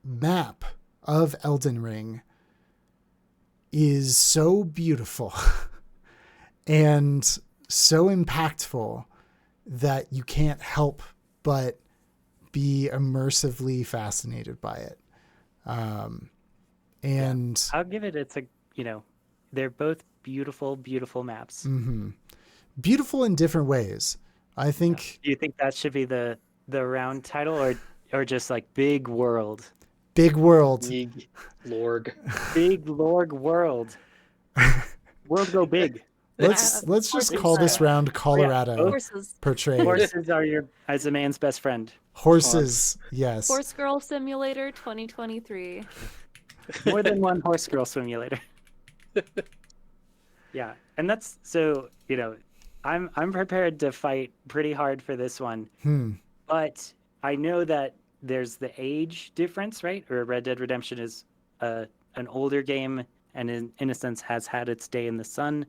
map of Elden Ring is so beautiful and so impactful that you can't help but be immersively fascinated by it. And I'll give it, they're both beautiful, beautiful maps. Mm-hmm. Beautiful in different ways. I think. Do you think that should be the round title, or just like Big World? Big World. Big Lorg. Big Lorg World. World go big. Let's just call this round Colorado Horses. portrayed. Horses are as a man's best friend. Horses, yes. Horse Girl Simulator 2023. More than one horse girl simulator. Yeah, and that's so, I'm prepared to fight pretty hard for this one. But I know that there's the age difference, right? Or Red Dead Redemption is an older game and in a sense has had its day in the sun.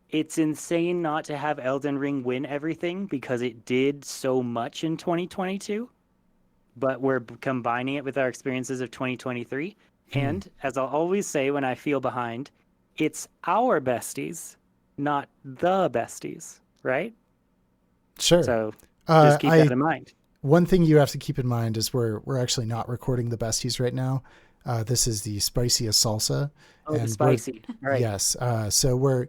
It's insane not to have Elden Ring win everything because it did so much in 2022. But we're combining it with our experiences of 2023. And as I'll always say when I feel behind, it's our besties, not the besties, right? Sure. So just keep that in mind. One thing you have to keep in mind is we're actually not recording the besties right now. This is the Spiciest Salsa. Oh, the spicy. Right. Yes. So we're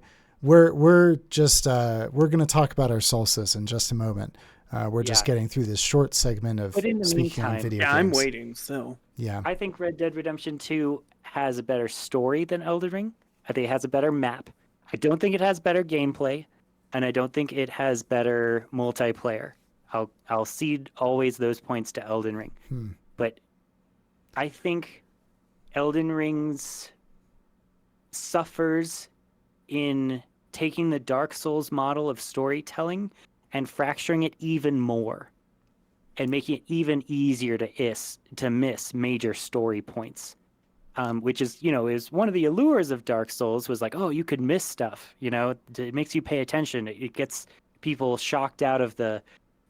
just we're going to talk about our salsas in just a moment. We're just getting through this short segment of But in the speaking on meantime, video games. I'm waiting still. Yeah. I think Red Dead Redemption 2 has a better story than Elden Ring. I think it has a better map. I don't think it has better gameplay. and I don't think it has better multiplayer. I'll cede always those points to Elden Ring. But I think Elden Ring's suffers in taking the Dark Souls model of storytelling and fracturing it even more and making it even easier to miss major story points. Which is, is one of the allures of Dark Souls was like, oh, you could miss stuff, it makes you pay attention. It gets people shocked out of the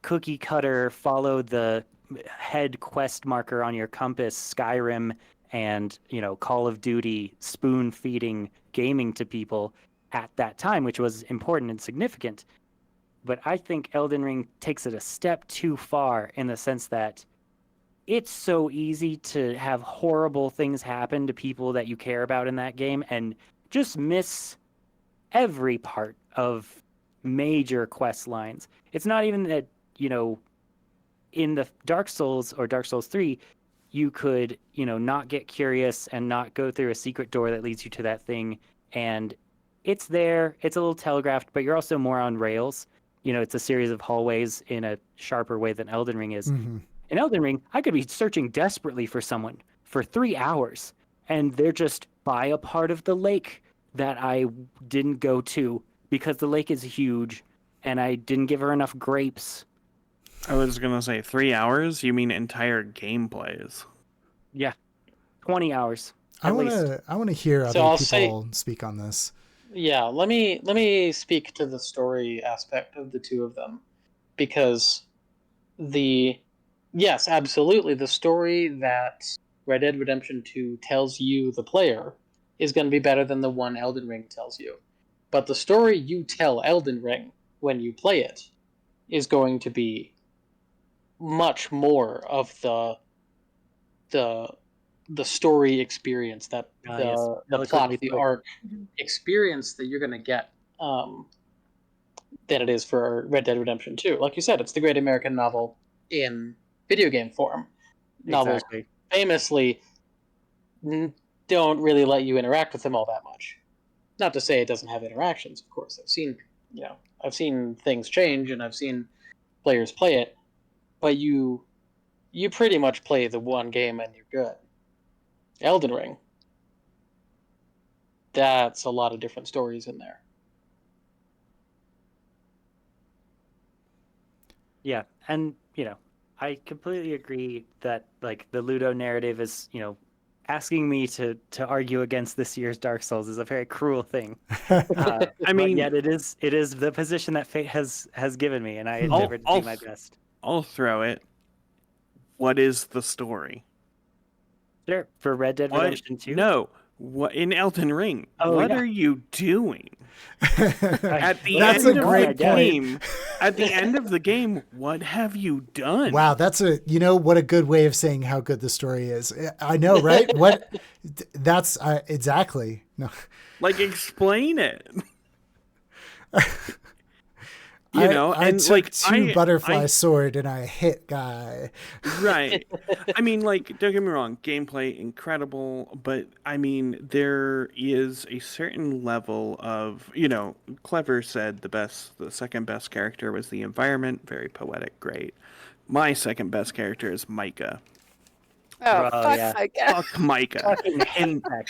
cookie cutter, follow the head quest marker on your compass, Skyrim and, Call of Duty spoon feeding gaming to people at that time, which was important and significant. But I think Elden Ring takes it a step too far in the sense that it's so easy to have horrible things happen to people that you care about in that game and just miss every part of major quest lines. It's not even that, in the Dark Souls or Dark Souls 3, you could, not get curious and not go through a secret door that leads you to that thing. And it's there, it's a little telegraphed, but you're also more on rails. It's a series of hallways in a sharper way than Elden Ring is. Mm-hmm. In Elden Ring, I could be searching desperately for someone for 3 hours, and they're just by a part of the lake that I didn't go to because the lake is huge, and I didn't give her enough grapes. I was gonna say 3 hours. You mean entire gameplays? Yeah, 20 hours. I want least. to hear So other I'll people speak on this. Yeah, let me speak to the story aspect of the two of them, because yes, absolutely, the story that Red Dead Redemption 2 tells you, the player, is going to be better than the one Elden Ring tells you. But the story you tell Elden Ring when you play it is going to be much more of the story experience, that Yes, the plot, eloquently the put. arc experience that you're going to get than it is for Red Dead Redemption 2. Like you said, it's the great American novel in video game form. Novels Exactly. famously don't really let you interact with them all that much. Not to say it doesn't have interactions, of course. I've seen things change and I've seen players play it, but you pretty much play the one game and you're good. Elden Ring, that's a lot of different stories in there. Yeah, and I completely agree that like the Ludo narrative is, asking me to argue against this year's Dark Souls is a very cruel thing. I mean, but yet it is the position that fate has given me, and I endeavor to do my best. I'll throw it. What is the story? Sure, for Red Dead Redemption 2. No, what in Elden Ring? Oh, what yeah. are you doing? At the That's end a of great the point. game, at the end of the game, what have you done? Wow, that's what a good way of saying how good the story is. I know, right? That's exactly. No. Like, explain it. I took like two butterfly sword and I hit guy. Right. I mean, like, don't get me wrong, gameplay incredible, but I mean, there is a certain level of, Clever said the second best character was the environment, very poetic, great. My second best character is Micah. Oh, Oh, fuck yeah. Micah. Fuck Micah. Fucking hate that.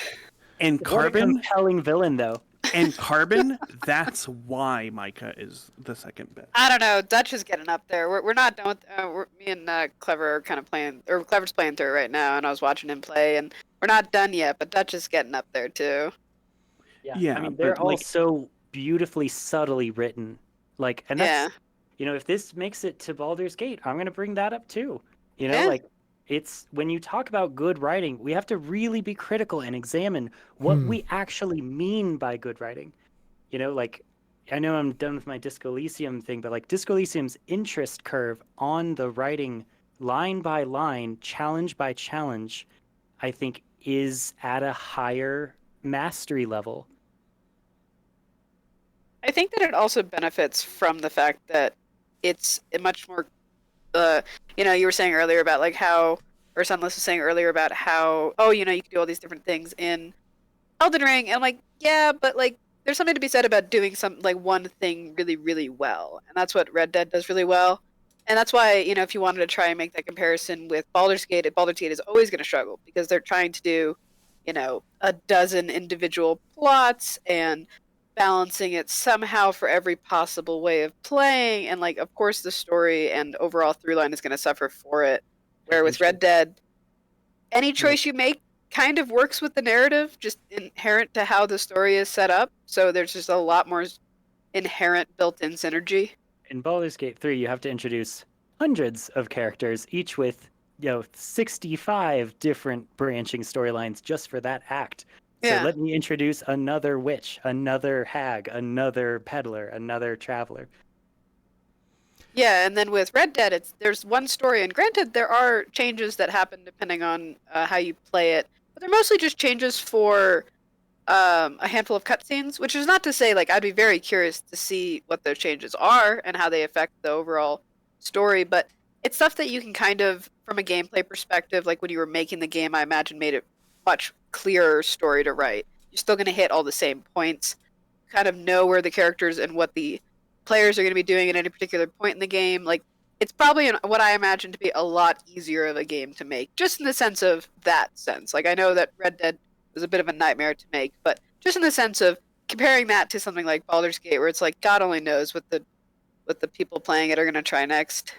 And What a Carbon, compelling villain, though. and Carbon, that's why Micah is the second best. I don't know. Dutch is getting up there. We're not done with. Me and Clever are kind of playing, or Clever's playing through it right now, and I was watching him play, and we're not done yet. But Dutch is getting up there too. Yeah, I mean, they're but, all like- so beautifully subtly written. Like, and that's if this makes it to Baldur's Gate, I'm gonna bring that up too. Yeah. Like, it's when you talk about good writing, we have to really be critical and examine what we actually mean by good writing. Like, I know I'm done with my Disco Elysium thing, but like Disco Elysium's interest curve on the writing, line by line, challenge by challenge, I think is at a higher mastery level. I think that it also benefits from the fact that it's a much more, you were saying earlier about like how, or Sunless was saying earlier about how, you can do all these different things in Elden Ring. And I'm like, yeah, but like there's something to be said about doing one thing really, really well, and that's what Red Dead does really well. And that's why, if you wanted to try and make that comparison with Baldur's Gate is always going to struggle because they're trying to do, a dozen individual plots and balancing it somehow for every possible way of playing. And, of course, the story and overall through line is going to suffer for it. Where with Red Dead, any choice you make kind of works with the narrative, just inherent to how the story is set up. So there's just a lot more inherent built-in synergy. In Baldur's Gate 3, you have to introduce hundreds of characters, each with 65 different branching storylines just for that act. So let me introduce another witch, another hag, another peddler, another traveler. Yeah, and then with Red Dead, there's one story, and granted, there are changes that happen depending on how you play it, but they're mostly just changes for a handful of cutscenes, which is not to say, I'd be very curious to see what those changes are and how they affect the overall story, but it's stuff that you can kind of, from a gameplay perspective, like when you were making the game, I imagine made it much clearer story to write. You're still going to hit all the same points, kind of know where the characters and what the players are going to be doing at any particular point in the game. It's probably what I imagine to be a lot easier of a game to make, just in the sense of that sense. I know that Red Dead was a bit of a nightmare to make, but just in the sense of comparing that to something like Baldur's Gate, where it's God only knows what the people playing it are going to try next.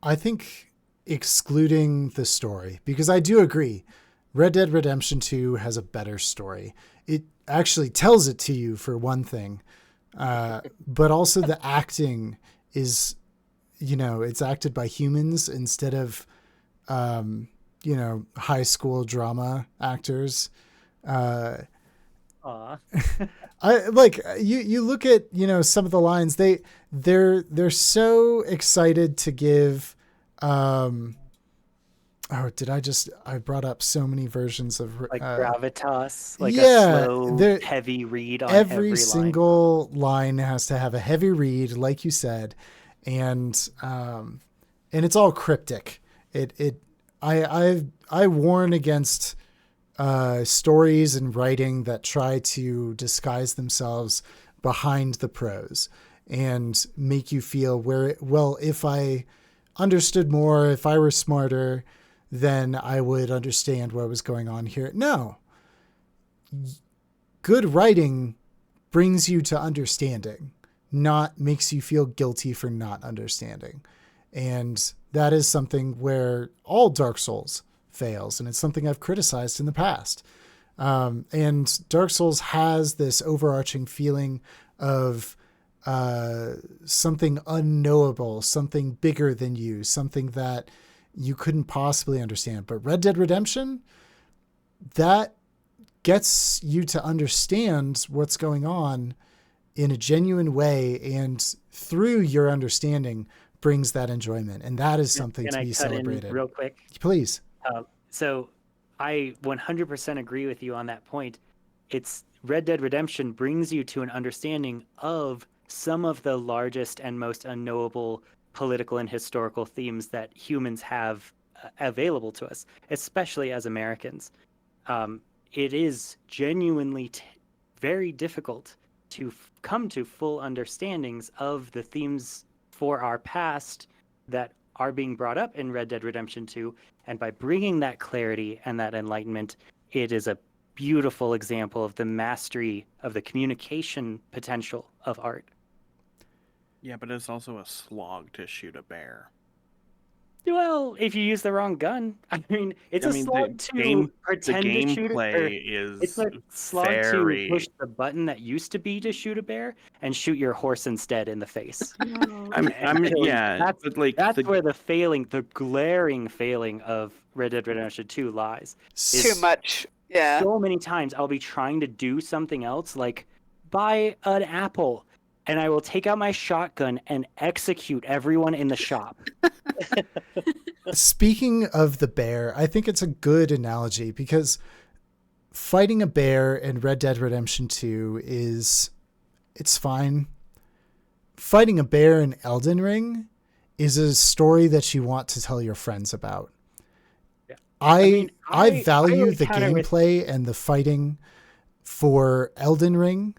I think excluding the story, because I do agree, Red Dead Redemption 2 has a better story. It actually tells it to you, for one thing, but also the acting is, it's acted by humans instead of, high school drama actors. Aw. I you look at, some of the lines, they're so excited to give, I brought up so many versions of gravitas, a slow, heavy read on every single line has to have a heavy read, like you said, and it's all cryptic. I warn against stories and writing that try to disguise themselves behind the prose and make you feel if I understood more, if I were smarter, then I would understand what was going on here. No. Good writing brings you to understanding, not makes you feel guilty for not understanding. And that is something where all Dark Souls fails, and it's something I've criticized in the past. And Dark Souls has this overarching feeling of something unknowable, something bigger than you, something that you couldn't possibly understand. But Red Dead Redemption, that gets you to understand what's going on in a genuine way, and through your understanding brings that enjoyment, and that is something to be celebrated. Real quick, please. So I 100% agree with you on that point. It's Red Dead Redemption brings you to an understanding of some of the largest and most unknowable political and historical themes that humans have available to us, especially as Americans. It is genuinely very difficult to come to full understandings of the themes for our past that are being brought up in Red Dead Redemption 2. And by bringing that clarity and that enlightenment, it is a beautiful example of the mastery of the communication potential of art. Yeah, but it's also a slog to shoot a bear. Well, if you use the wrong gun, it's a slog to pretend to shoot it. It's a slog to push the button that used to be to shoot a bear and shoot your horse instead in the face. That's where the glaring failing of Red Dead Redemption 2 lies. Too much. Yeah. So many times I'll be trying to do something else, like buy an apple, and I will take out my shotgun and execute everyone in the shop. Speaking of the bear, I think it's a good analogy, because fighting a bear in Red Dead Redemption 2 it's fine. Fighting a bear in Elden Ring is a story that you want to tell your friends about. Yeah. I value the gameplay and the fighting for Elden Ring,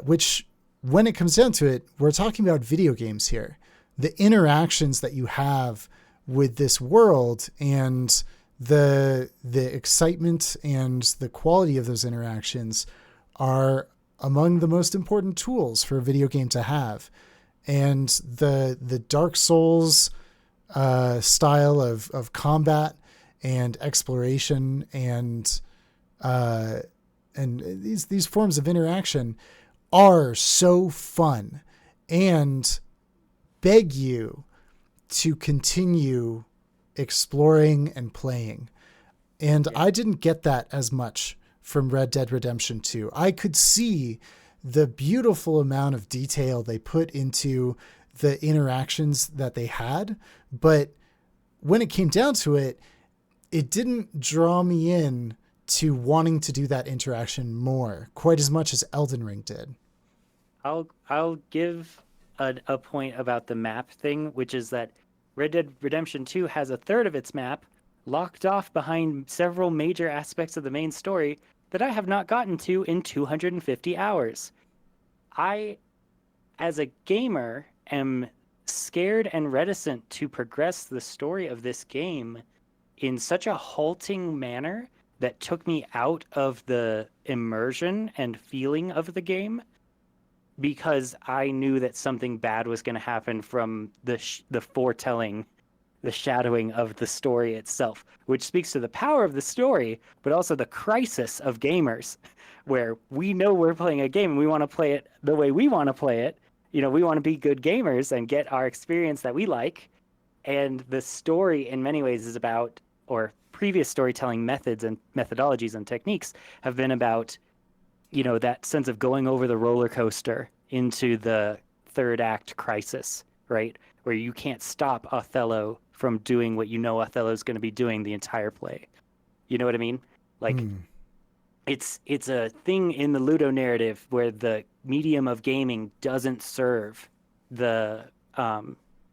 which when it comes down to it, we're talking about video games here. The interactions that you have with this world and the excitement and the quality of those interactions are among the most important tools for a video game to have. And the Dark Souls style of combat and exploration and these forms of interaction are so fun and beg you to continue exploring and playing. And I didn't get that as much from Red Dead Redemption 2. I could see the beautiful amount of detail they put into the interactions that they had, but when it came down to it, it didn't draw me in to wanting to do that interaction more, quite as much as Elden Ring did. I'll give a point about the map thing, which is that Red Dead Redemption 2 has a third of its map locked off behind several major aspects of the main story that I have not gotten to in 250 hours. I, as a gamer, am scared and reticent to progress the story of this game in such a halting manner that took me out of the immersion and feeling of the game, because I knew that something bad was going to happen from the foretelling, the shadowing of the story itself, which speaks to the power of the story, but also the crisis of gamers, where we know we're playing a game and we want to play it the way we want to play it. You know, we want to be good gamers and get our experience that we like. And the story in many ways is about, or previous storytelling methods and methodologies and techniques have been about, you know, that sense of going over the roller coaster into the third act crisis, right? Where you can't stop Othello from doing what you know Othello's going to be doing the entire play. You know what I mean? Like, it's a thing in the Ludo narrative where the medium of gaming doesn't serve the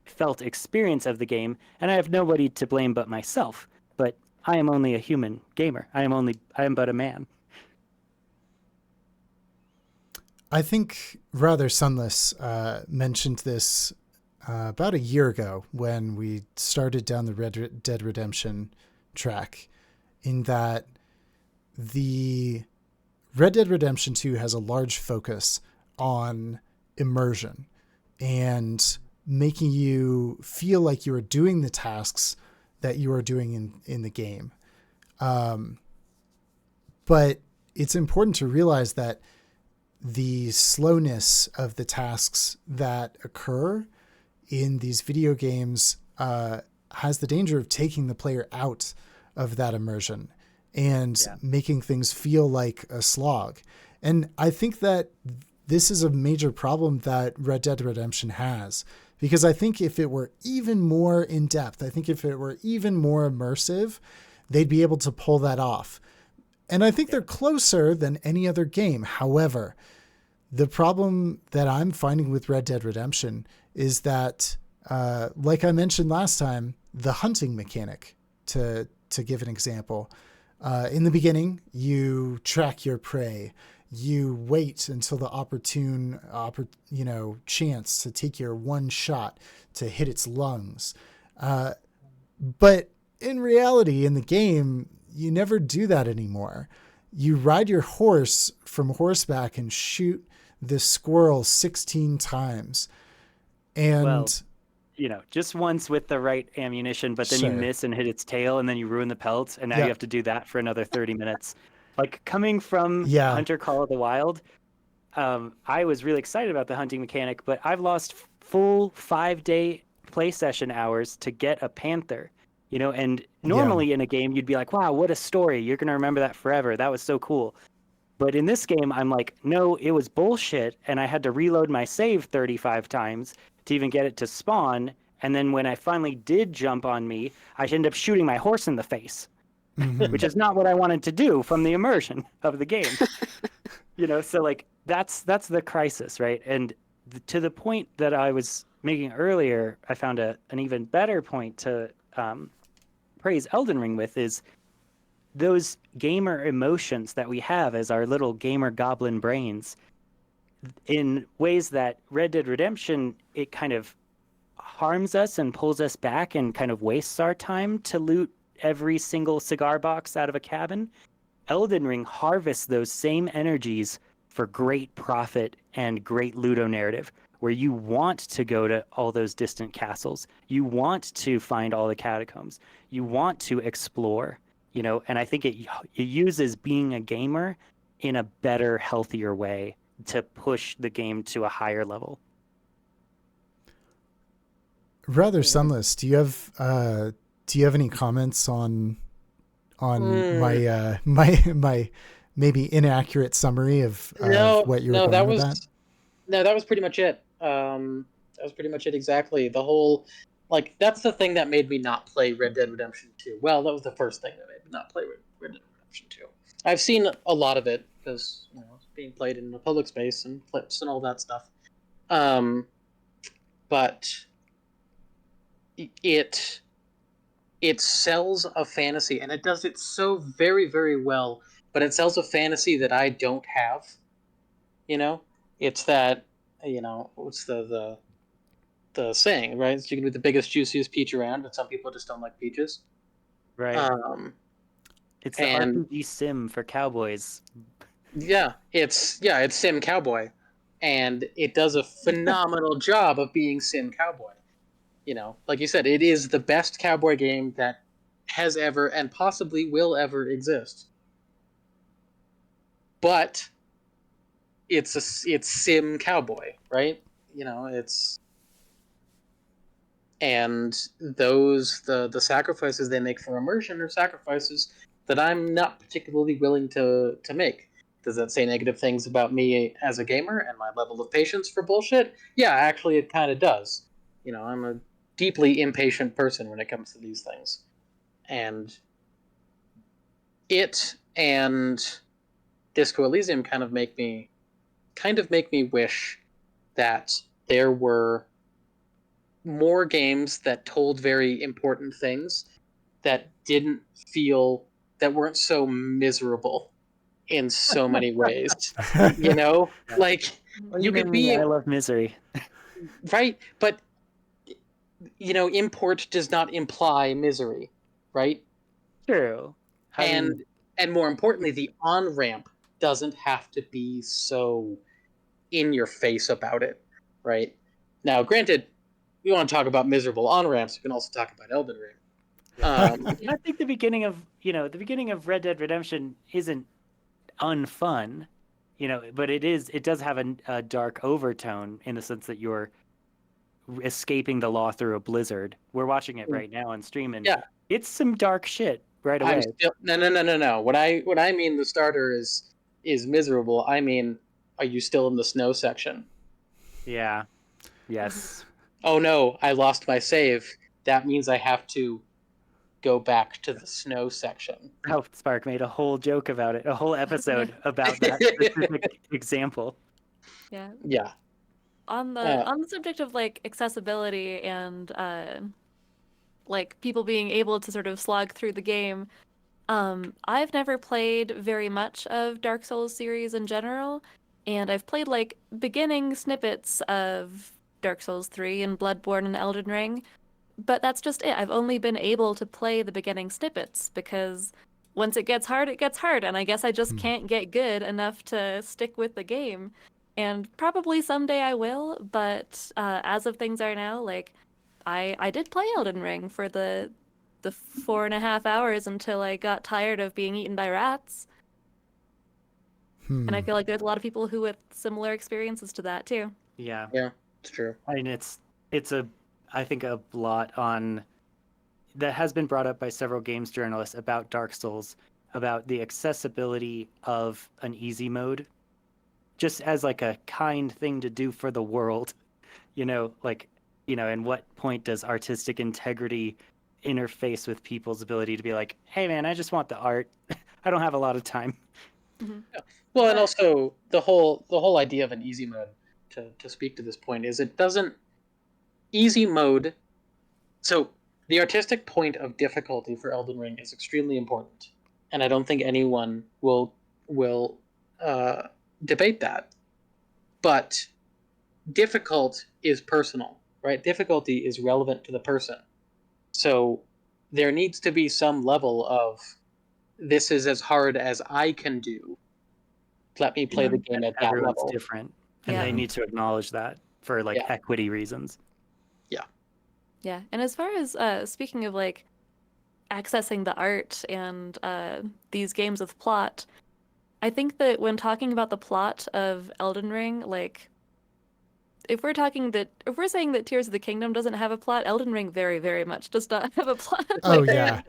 felt experience of the game, and I have nobody to blame but myself. But I am only a human gamer. I am but a man. I think Rather Sunless mentioned this about a year ago when we started down the Red Dead Redemption track, in that the Red Dead Redemption 2 has a large focus on immersion and making you feel like you are doing the tasks that you are doing in the game. But it's important to realize that the slowness of the tasks that occur in these video games has the danger of taking the player out of that immersion and making things feel like a slog. And I think that this is a major problem that Red Dead Redemption has, because I think if it were even more in depth, I think if it were even more immersive, they'd be able to pull that off. And I think they're closer than any other game. However, the problem that I'm finding with Red Dead Redemption is that, like I mentioned last time, the hunting mechanic, to give an example, in the beginning, you track your prey. You wait until the opportune, chance to take your one shot to hit its lungs. But in reality, in the game, you never do that anymore. You ride your horse from horseback and shoot the squirrel 16 times. And, well, just once with the right ammunition, but then you miss and hit its tail, and then you ruin the pelts, and now you have to do that for another 30 minutes. Like, coming from Hunter Call of the Wild, I was really excited about the hunting mechanic, but I've lost full 5-day play session hours to get a panther. And normally in a game, you'd be like, wow, what a story. You're going to remember that forever. That was so cool. But in this game, I'm like, no, it was bullshit. And I had to reload my save 35 times to even get it to spawn. And then when I finally did jump on me, I ended up shooting my horse in the face, which is not what I wanted to do from the immersion of the game. So like, that's the crisis, right? And to the point that I was making earlier, I found an even better point to praise Elden Ring with, is those gamer emotions that we have as our little gamer goblin brains, in ways that Red Dead Redemption, it kind of harms us and pulls us back and kind of wastes our time to loot every single cigar box out of a cabin. Elden Ring harvests those same energies for great profit and great ludonarrative, where you want to go to all those distant castles, you want to find all the catacombs, you want to explore, and I think it uses being a gamer in a better, healthier way to push the game to a higher level. Rather Sunless, do you have any comments on my maybe inaccurate summary of what you were going with that? No, that was pretty much it. That was pretty much it exactly. The whole, that's the thing that made me not play Red Dead Redemption 2. Well, that was the first thing that made me not play Red Dead Redemption 2. I've seen a lot of it because it's being played in the public space and clips and all that stuff. But it sells a fantasy, and it does it so very, very well. But it sells a fantasy that I don't have. It's that what's the saying, right? So you can be the biggest, juiciest peach around, but some people just don't like peaches. Right. It's the RPG sim for cowboys. Yeah, it's Sim Cowboy, and it does a phenomenal job of being Sim Cowboy. Like you said, it is the best cowboy game that has ever and possibly will ever exist. But it's Sim Cowboy, right? And the sacrifices they make for immersion are sacrifices that I'm not particularly willing to make. Does that say negative things about me as a gamer and my level of patience for bullshit? Yeah, actually it kind of does. I'm a deeply impatient person when it comes to these things. And it and Disco Elysium kind of make me wish that there were more games that told very important things that weren't so miserable in so many ways. Like you could be I love misery. right, but import does not imply misery, right? True. And more importantly, the on-ramp doesn't have to be so in your face about it, right? Now, granted, we want to talk about miserable on-ramps, we can also talk about Elden Ring. I think the beginning of Red Dead Redemption isn't unfun, but it does have a dark overtone in the sense that you're escaping the law through a blizzard. We're watching it right now on stream, and it's some dark shit right away. No. What I mean, the starter is miserable. I mean, are you still in the snow section? Yeah. Yes. Oh no, I lost my save. That means I have to go back to the snow section. Oh, Spark made a whole joke about it, a whole episode about that specific example. Yeah. Yeah. On the subject of accessibility and people being able to sort of slog through the game, I've never played very much of Dark Souls series in general, and I've played beginning snippets of Dark Souls 3 and Bloodborne and Elden Ring, but that's just it. I've only been able to play the beginning snippets because once it gets hard, and I guess I just can't get good enough to stick with the game. And probably someday I will, but as of things are now, I did play Elden Ring for the 4.5 hours until I got tired of being eaten by rats. And I feel like there's a lot of people who with similar experiences to that too. Yeah. Yeah, it's true. I mean, I think a lot that has been brought up by several games journalists about Dark Souls, about the accessibility of an easy mode, just as a kind thing to do for the world, and what point does artistic integrity interface with people's ability to be like, hey man, I just want the art. I don't have a lot of time. Mm-hmm. Yeah. Well, and also the whole idea of an easy mode, to speak to this point, is it doesn't easy mode. So the artistic point of difficulty for Elden Ring is extremely important. and I don't think anyone will debate that. But difficult is personal, right? Difficulty is relevant to the person. So there needs to be some level of this is as hard as I can do. Let me play the game And at that everyone's level. different, and Yeah. they need to acknowledge that for like Yeah. equity reasons. Yeah, and as far as speaking of like accessing the art and these games with plot, I think that when talking about the plot of Elden Ring, like if we're saying that Tears of the Kingdom doesn't have a plot, Elden Ring very, very much does not have a plot. Oh Like yeah.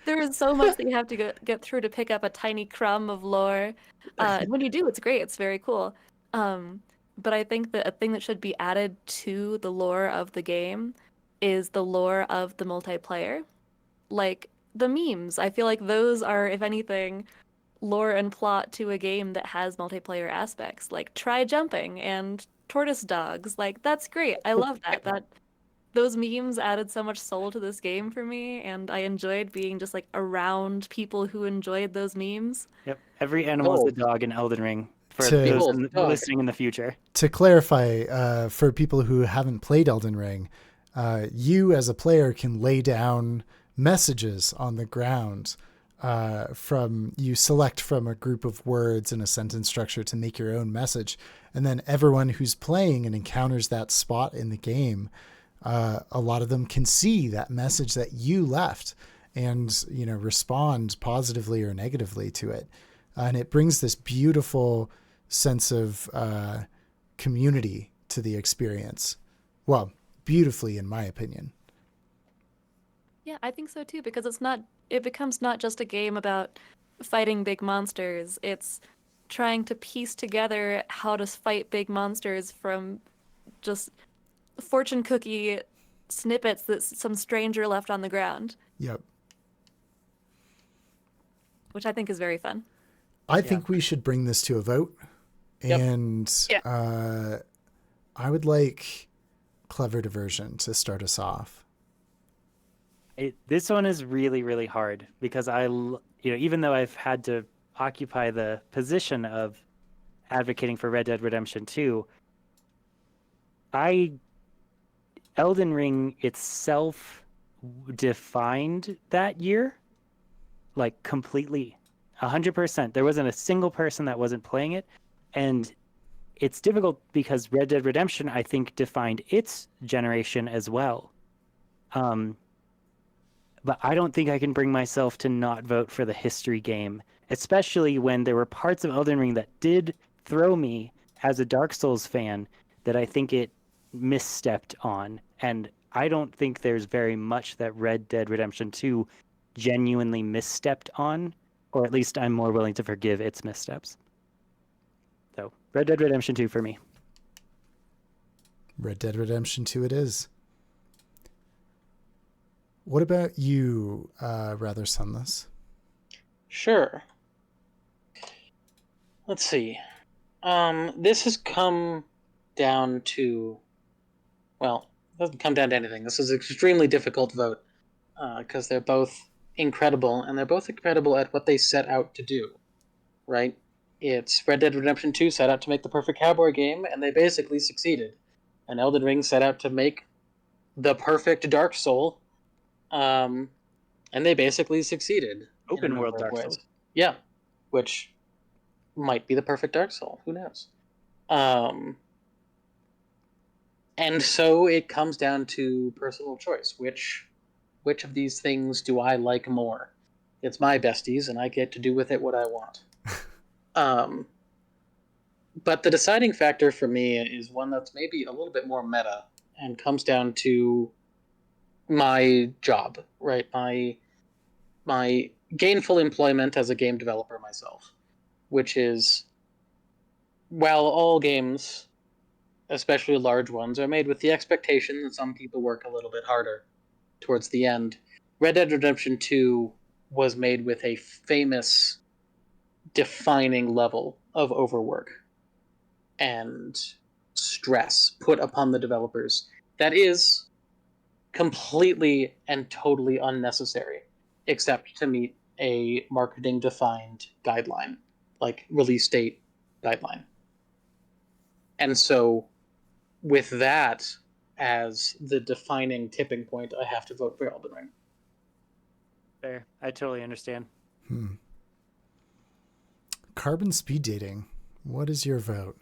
there is so much that you have to get through to pick up a tiny crumb of lore. And when you do, it's great. It's very cool. But I think that a thing that should be added to the lore of the game is the lore of the multiplayer. Like the memes. I feel like those are, if anything, lore and plot to a game that has multiplayer aspects. Like try jumping and tortoise dogs. Like that's great. I love that. Those memes added so much soul to this game for me, and I enjoyed being just like around people who enjoyed those memes. Yep. Every animal is a Oh. dog in Elden Ring for To- those Behold, dog. listening in the future. To clarify, for people who haven't played Elden Ring, you as a player can lay down messages on the ground. You select from a group of words in a sentence structure to make your own message, and then everyone who's playing and encounters that spot in the game, a lot of them can see that message that you left and respond positively or negatively to it, and it brings this beautiful sense of community to the experience. Well, beautifully, in my opinion. Yeah, I think so too, because it becomes not just a game about fighting big monsters. It's trying to piece together how to fight big monsters from just fortune cookie snippets that some stranger left on the ground, Yep. which I think is very fun. I think we should bring this to a vote. Yep. And Yeah. I would like Clever Diversion to start us off. This one is really, really hard because even though I've had to occupy the position of advocating for Red Dead Redemption 2, Elden Ring itself defined that year, like completely, 100%. There wasn't a single person that wasn't playing it, and it's difficult because Red Dead Redemption, I think, defined its generation as well. But I don't think I can bring myself to not vote for the history game, especially when there were parts of Elden Ring that did throw me as a Dark Souls fan that I think it misstepped on. And I don't think there's very much that Red Dead Redemption 2 genuinely misstepped on, or at least I'm more willing to forgive its missteps. So, Red Dead Redemption 2 for me. Red Dead Redemption 2 it is. What about you, Rather Sunless? Sure. Let's see. This has come down to, well, it doesn't come down to anything. This is an extremely difficult vote because they're both incredible, and they're both incredible at what they set out to do, right? It's Red Dead Redemption 2 set out to make the perfect cowboy game, and they basically succeeded. And Elden Ring set out to make the perfect Dark Soul, and they basically succeeded. Open world Dark Souls. Yeah, which might be the perfect Dark Soul. Who knows? And so it comes down to personal choice. Which of these things do I like more? It's my besties, and I get to do with it what I want. But the deciding factor for me is one that's maybe a little bit more meta and comes down to my job, right? My gainful employment as a game developer myself, which is, while all games, especially large ones, are made with the expectation that some people work a little bit harder towards the end, Red Dead Redemption 2 was made with a famous defining level of overwork and stress put upon the developers that is completely and totally unnecessary, except to meet a marketing defined guideline, like release date guideline. And so, with that as the defining tipping point, I have to vote for Elden Ring. Fair. I totally understand. Carbon speed dating. What is your vote?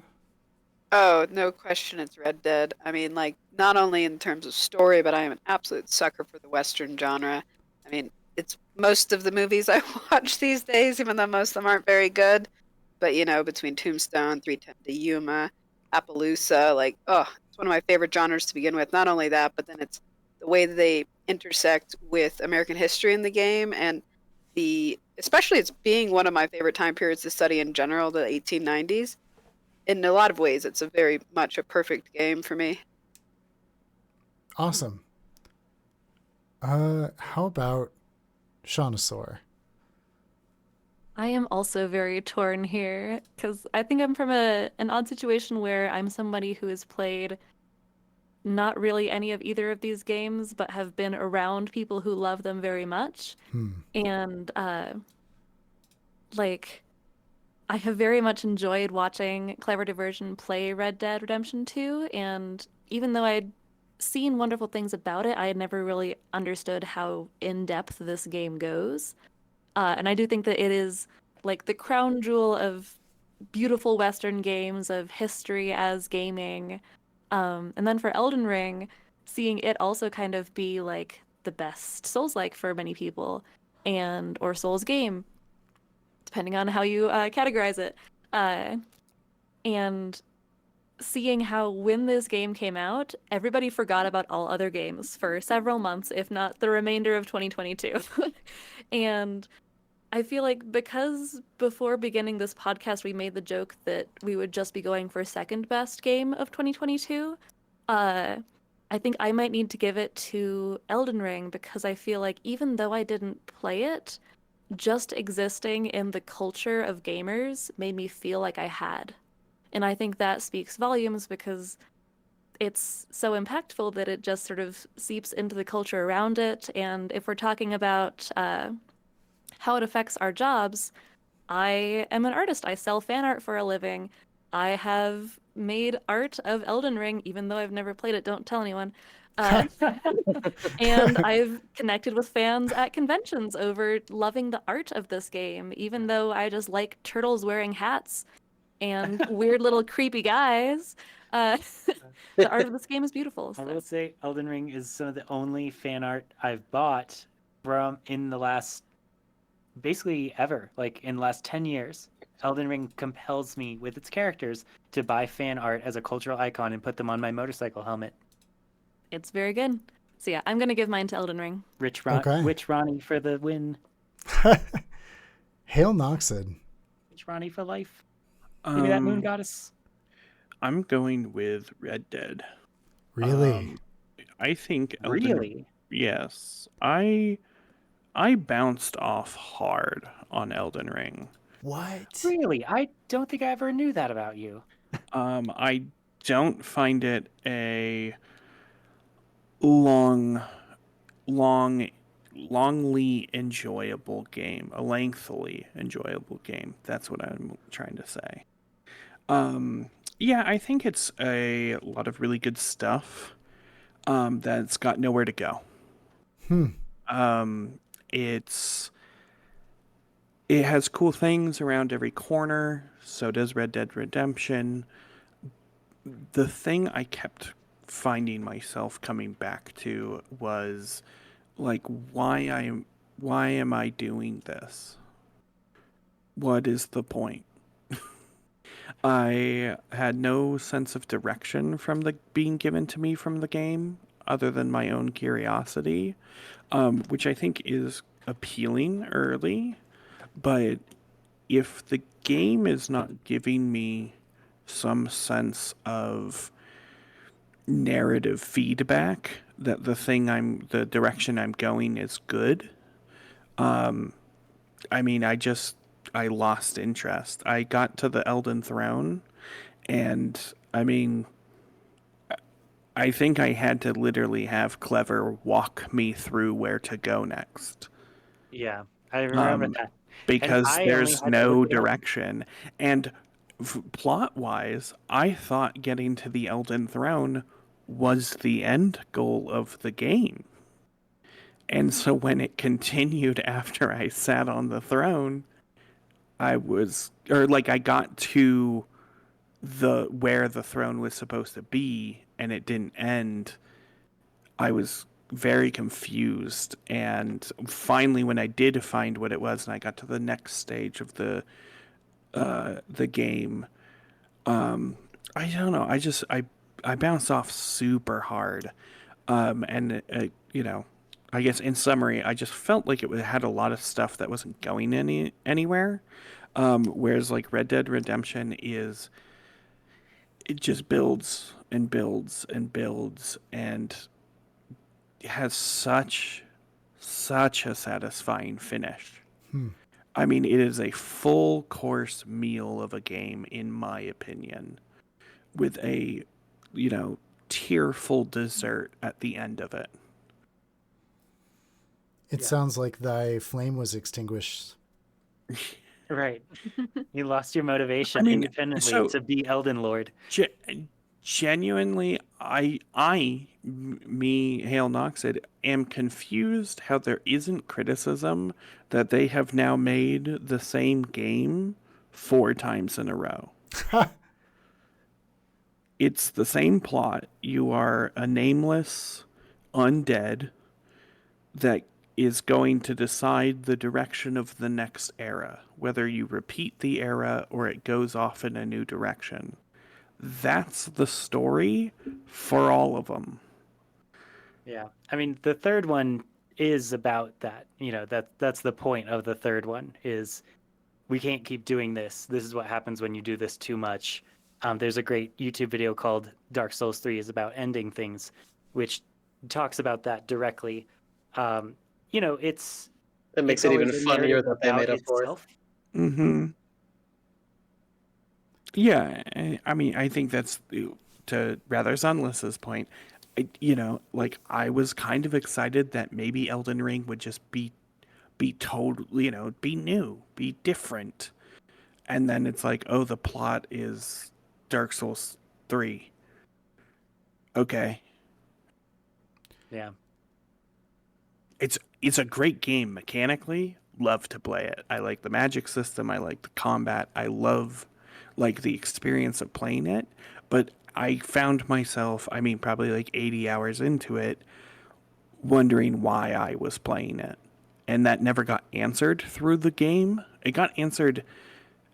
Oh, no question, it's Red Dead. I mean, like, not only in terms of story, but I am an absolute sucker for the Western genre. I mean, it's most of the movies I watch these days, even though most of them aren't very good. But, you know, between Tombstone, 310 to Yuma, Appaloosa, like, oh, it's one of my favorite genres to begin with. Not only that, but then it's the way that they intersect with American history in the game and especially it's being one of my favorite time periods to study in general, the 1890s. In a lot of ways, it's a very much a perfect game for me. Awesome. How about Shaunosaur? I am also very torn here because I think I'm from an odd situation where I'm somebody who has played not really any of either of these games, but have been around people who love them very much. And like I have very much enjoyed watching Clever Diversion play Red Dead Redemption 2, and even though I'd seen wonderful things about it, I had never really understood how in depth this game goes. And I do think that it is like the crown jewel of beautiful Western games, of history as gaming. And then for Elden Ring, seeing it also kind of be like the best Souls-like for many people, and or Souls game, depending on how you categorize it. Uh, and seeing how when this game came out, everybody forgot about all other games for several months, if not the remainder of 2022. And I feel like because before beginning this podcast, we made the joke that we would just be going for second best game of 2022. I think I might need to give it to Elden Ring because I feel like even though I didn't play it, just existing in the culture of gamers made me feel like I had. And I think that speaks volumes because it's so impactful that it just sort of seeps into the culture around it. And if we're talking about how it affects our jobs, I am an artist. I sell fan art for a living. I have made art of Elden Ring, even though I've never played it. Don't tell anyone. Uh, and I've connected with fans at conventions over loving the art of this game, even though I just like turtles wearing hats and weird little creepy guys. Uh, the art of this game is beautiful. I So. will say Elden Ring is some of the only fan art I've bought from in the last basically ever, like in the last 10 years. Elden Ring compels me with its characters to buy fan art as a cultural icon and put them on my motorcycle helmet. It's very good. So yeah, I'm gonna give mine to Elden Ring. Okay. Witch Ronnie for the win. Hail Noxid. Witch Ronnie for life. Give me that moon goddess. I'm going with Red Dead. Really? I think Elden Really? Yes. I bounced off hard on Elden Ring. What? Really? I don't think I ever knew that about you. I don't find it a longly enjoyable game, a lengthily enjoyable game. That's what I'm trying to say. Yeah, I think it's a lot of really good stuff that's got nowhere to go. It has cool things around every corner. So does Red Dead Redemption. The thing I kept finding myself coming back to was like, why am I doing this? What is the point? I had no sense of direction from the being given to me from the game, other than my own curiosity, which I think is appealing early. But if the game is not giving me some sense of narrative feedback that the direction I'm going is good, I mean, I lost interest. I got to the Elden Throne, and I mean, I think I had to literally have Clever walk me through where to go next. Yeah. I remember that. because I only there's had to look no it up. direction. And plot wise, I thought getting to the Elden Throne was the end goal of the game. And so when it continued after I sat on the throne, I got to the where the throne was supposed to be and it didn't end. I was very confused, and finally when I did find what it was and I got to the next stage of the game, I don't know, I bounced off super hard. And you know, I guess in summary, I just felt like it had a lot of stuff that wasn't going anywhere. Whereas like Red Dead Redemption it just builds and builds and builds and has such a satisfying finish. I mean, it is a full course meal of a game, in my opinion, with a, tearful dessert at the end of it. It sounds like thy flame was extinguished. Right. You lost your motivation I mean, independently so- to be Elden Lord. Genuinely, me, Hale Noxid, am confused how there isn't criticism that they have now made the same game 4 times in a row. It's the same plot. You are a nameless undead that is going to decide the direction of the next era, whether you repeat the era or it goes off in a new direction. That's the story for all of them. Yeah. I mean, the third one is about that. That's the point of the third one is we can't keep doing this. This is what happens when you do this too much. There's a great YouTube video called Dark Souls 3 is about ending things, which talks about that directly. It's That makes it's it even always a funnier narrative that they about made a fourth. itself. Mm-hmm. Yeah, I mean, I think that's, to rather Sunless's point, I was kind of excited that maybe Elden Ring would just be totally, be new, be different. And then it's like, oh, the plot is Dark Souls 3. Okay. Yeah. It's a great game mechanically. Love to play it. I like the magic system. I like the combat. I love the experience of playing it. But I found myself, probably like 80 hours into it, wondering why I was playing it. And that never got answered through the game. It got answered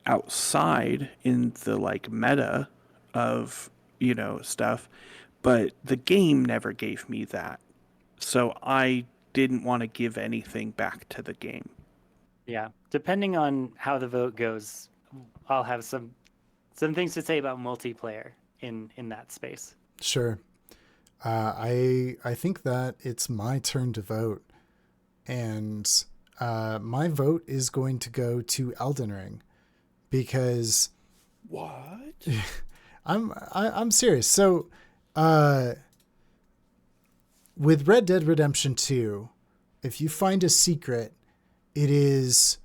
outside in the meta of, stuff. But the game never gave me that. So I didn't want to give anything back to the game. Yeah. Depending on how the vote goes, I'll have some things to say about multiplayer in that space. Sure. I think that it's my turn to vote, and my vote is going to go to Elden Ring because What? I'm serious. So with Red Dead Redemption 2, if you find a secret, it's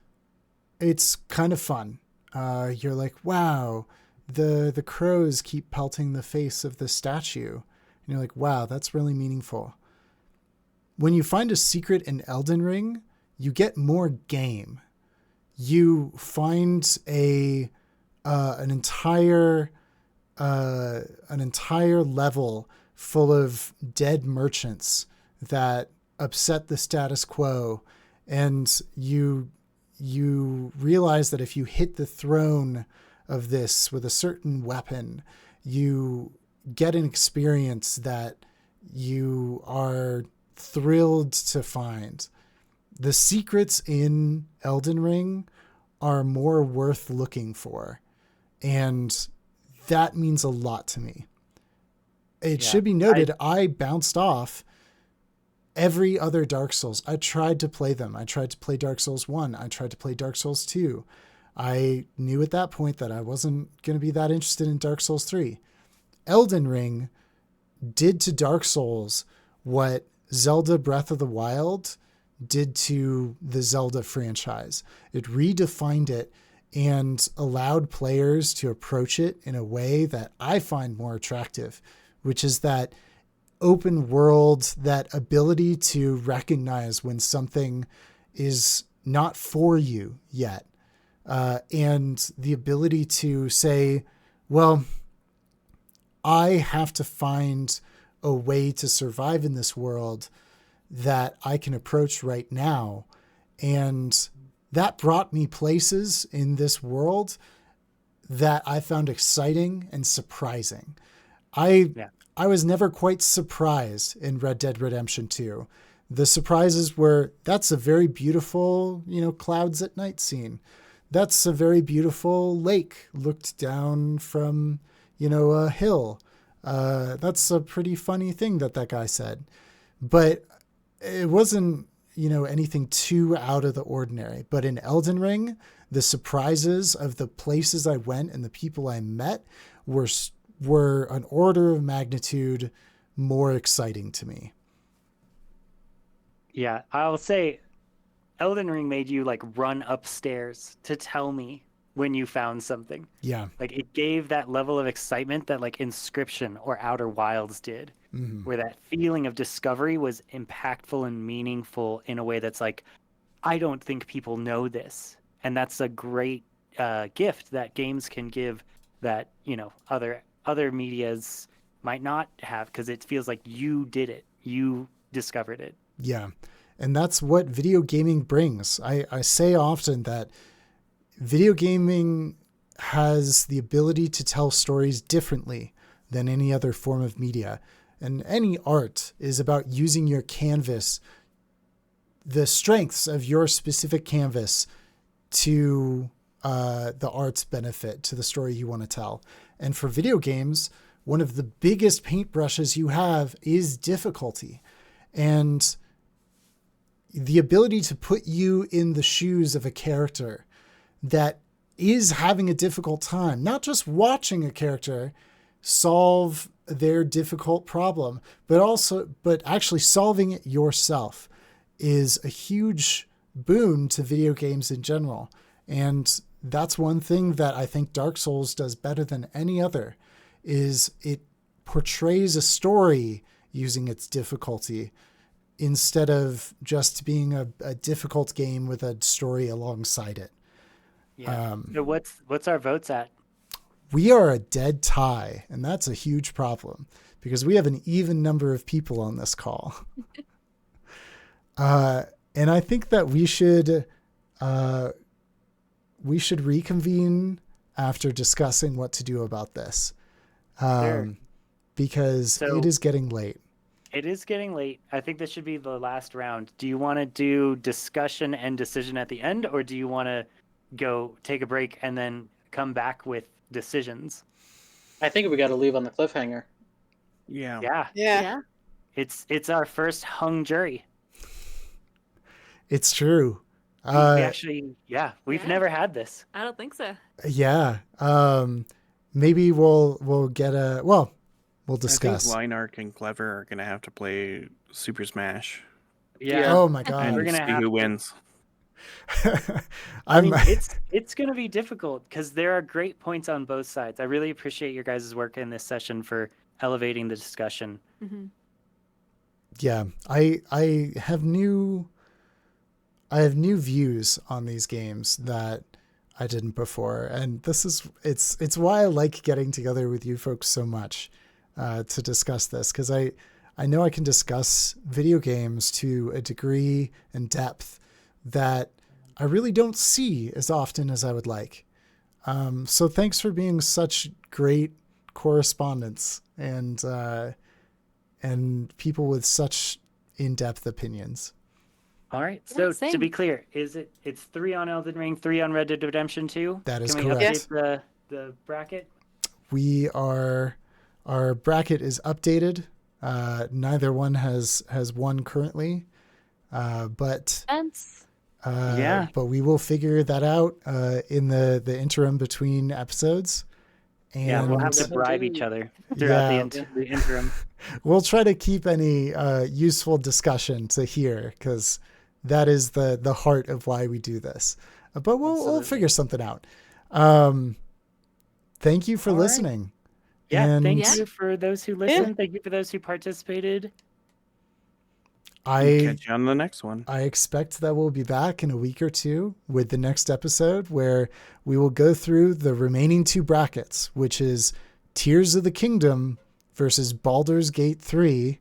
kind of fun. You're like, wow, the crows keep pelting the face of the statue. And you're like, wow, that's really meaningful. When you find a secret in Elden Ring, you get more game. You find an entire level full of dead merchants that upset the status quo, and you realize that if you hit the throne of this with a certain weapon, you get an experience that you are thrilled to find. The secrets in Elden Ring are more worth looking for, and that means a lot to me. It should be noted, I bounced off every other Dark Souls. I tried to play them. I tried to play Dark Souls 1. I tried to play Dark Souls 2. I knew at that point that I wasn't going to be that interested in Dark Souls 3. Elden Ring did to Dark Souls what Zelda Breath of the Wild did to the Zelda franchise. It redefined it and allowed players to approach it in a way that I find more attractive, which is that open world, that ability to recognize when something is not for you yet. And the ability to say, well, I have to find a way to survive in this world that I can approach right now. And that brought me places in this world that I found exciting and surprising. I was never quite surprised in Red Dead Redemption 2. The surprises were, that's a very beautiful, clouds at night scene. That's a very beautiful lake looked down from, a hill. That's a pretty funny thing that guy said. But it wasn't, anything too out of the ordinary. But in Elden Ring, the surprises of the places I went and the people I met were an order of magnitude more exciting to me. Yeah, I'll say Elden Ring made you like run upstairs to tell me when you found something. Yeah. Like it gave that level of excitement that like Inscription or Outer Wilds did, where that feeling of discovery was impactful and meaningful in a way that's like, I don't think people know this. And that's a great gift that games can give that, other medias might not have, because it feels like you did it. You discovered it. Yeah. And that's what video gaming brings. I say often that video gaming has the ability to tell stories differently than any other form of media. And any art is about using your canvas, the strengths of your specific canvas, to the art's benefit, to the story you want to tell. And for video games, one of the biggest paintbrushes you have is difficulty. And the ability to put you in the shoes of a character that is having a difficult time, not just watching a character solve their difficult problem, but actually solving it yourself, is a huge boon to video games in general. And that's one thing that I think Dark Souls does better than any other, is it portrays a story using its difficulty instead of just being a difficult game with a story alongside it. Yeah. So what's our votes at? We are a dead tie, and that's a huge problem because we have an even number of people on this call. And I think that we should reconvene after discussing what to do about this. Sure. Because it is getting late. It is getting late. I think this should be the last round. Do you want to do discussion and decision at the end, or do you want to go take a break and then come back with decisions? I think we got to leave on the cliffhanger. Yeah. Yeah. It's our first hung jury. It's true. We've never had this. I don't think so. Yeah. Maybe we'll discuss. I think Linark and Clever are going to have to play Super Smash. Yeah. Oh my God. We're And gonna see have who to. wins. I mean, it's going to be difficult because there are great points on both sides. I really appreciate your guys' work in this session for elevating the discussion. Mm-hmm. Yeah, I have new views on these games that I didn't before, and it's why I like getting together with you folks so much to discuss this, because I know I can discuss video games to a degree and depth that I really don't see as often as I would like. So thanks for being such great correspondents and people with such in-depth opinions. All right. Yeah, So to same. be clear, it's 3 on Elden Ring, 3 on Red Dead Redemption 2? That is Can we correct. update the bracket? Our bracket is updated. Neither one has won currently, but Fence. but we will figure that out in the interim between episodes. And Yeah, we'll have to bribe each other throughout the interim. we'll try to keep any useful discussion to here, because that is the heart of why we do this. But we'll Absolutely. figure something out. Thank you for All right. listening. Yeah, And thank Yeah. you for those who listened. Thank you for those who participated. I Catch you on the next one. I expect that we'll be back in a week or two with the next episode where we will go through the remaining 2 brackets, which is Tears of the Kingdom versus Baldur's Gate 3.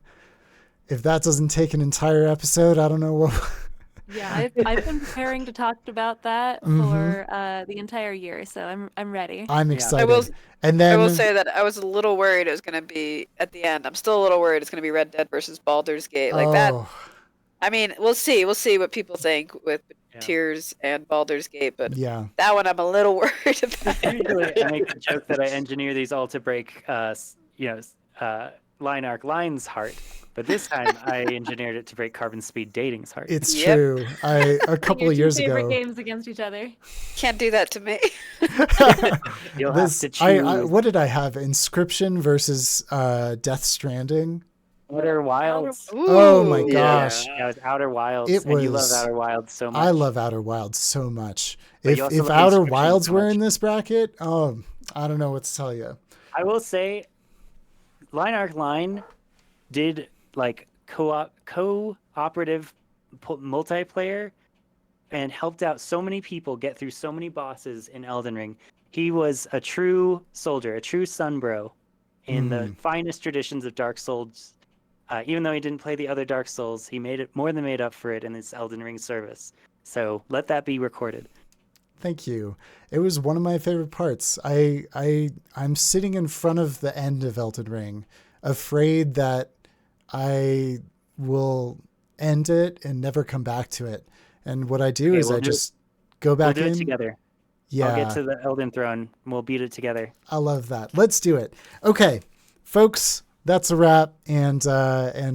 If that doesn't take an entire episode, I don't know what. Yeah, I've been preparing to talk about that for the entire year, so I'm ready. I'm Yeah. excited. And then I will say that I was a little worried it was going to be at the end. I'm still a little worried it's going to be Red Dead versus Baldur's Gate. Like that. I mean, we'll see. We'll see what people think with Tears and Baldur's Gate, but yeah. that one I'm a little worried about. Usually, I make the joke that I engineer these all to break, Line Arc Line's heart, but this time I engineered it to break Carbon Speed Dating's heart. It's Yep. true. A couple Your of two years favorite ago. games against each other. Can't do that to me. You'll This, have to choose. what did I have? Inscription versus Death Stranding. Outer Wilds. Oh my Ooh. gosh. Yeah, it was Outer Wilds, It and you love was- Outer Wilds so much. I love Outer Wilds so much. But you also If love Outer Inscription Wilds so were much. in this bracket, I don't know what to tell you. I will say, Line Arc Line did like cooperative multiplayer and helped out so many people get through so many bosses in Elden Ring. He was a true soldier, a true Sunbro in the finest traditions of Dark Souls. Even though he didn't play the other Dark Souls, he more than made up for it in his Elden Ring service. So let that be recorded. Thank you. It was one of my favorite parts. I'm sitting in front of the end of Elden Ring, afraid that I will end it and never come back to it. And what I do Okay, is we'll I do just go back We'll do in. it together. Yeah, I'll get to the Elden Throne. We'll beat it together. I love that. Let's do it. Okay, folks, that's a wrap, and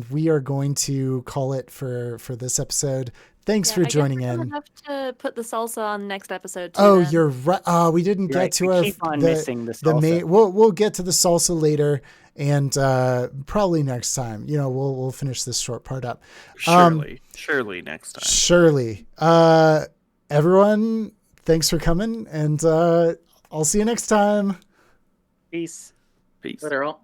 we are going to call it for this episode. Thanks Yeah, for I guess joining we're gonna in. have to put the salsa on next episode too. Oh, then. you're right. We didn't You're get right, to we our keep on missing the salsa. main. We'll get to the salsa later, and probably next time. We'll finish this short part up. Surely next time. Surely. Everyone, thanks for coming, and I'll see you next time. Peace. Peace. Later all.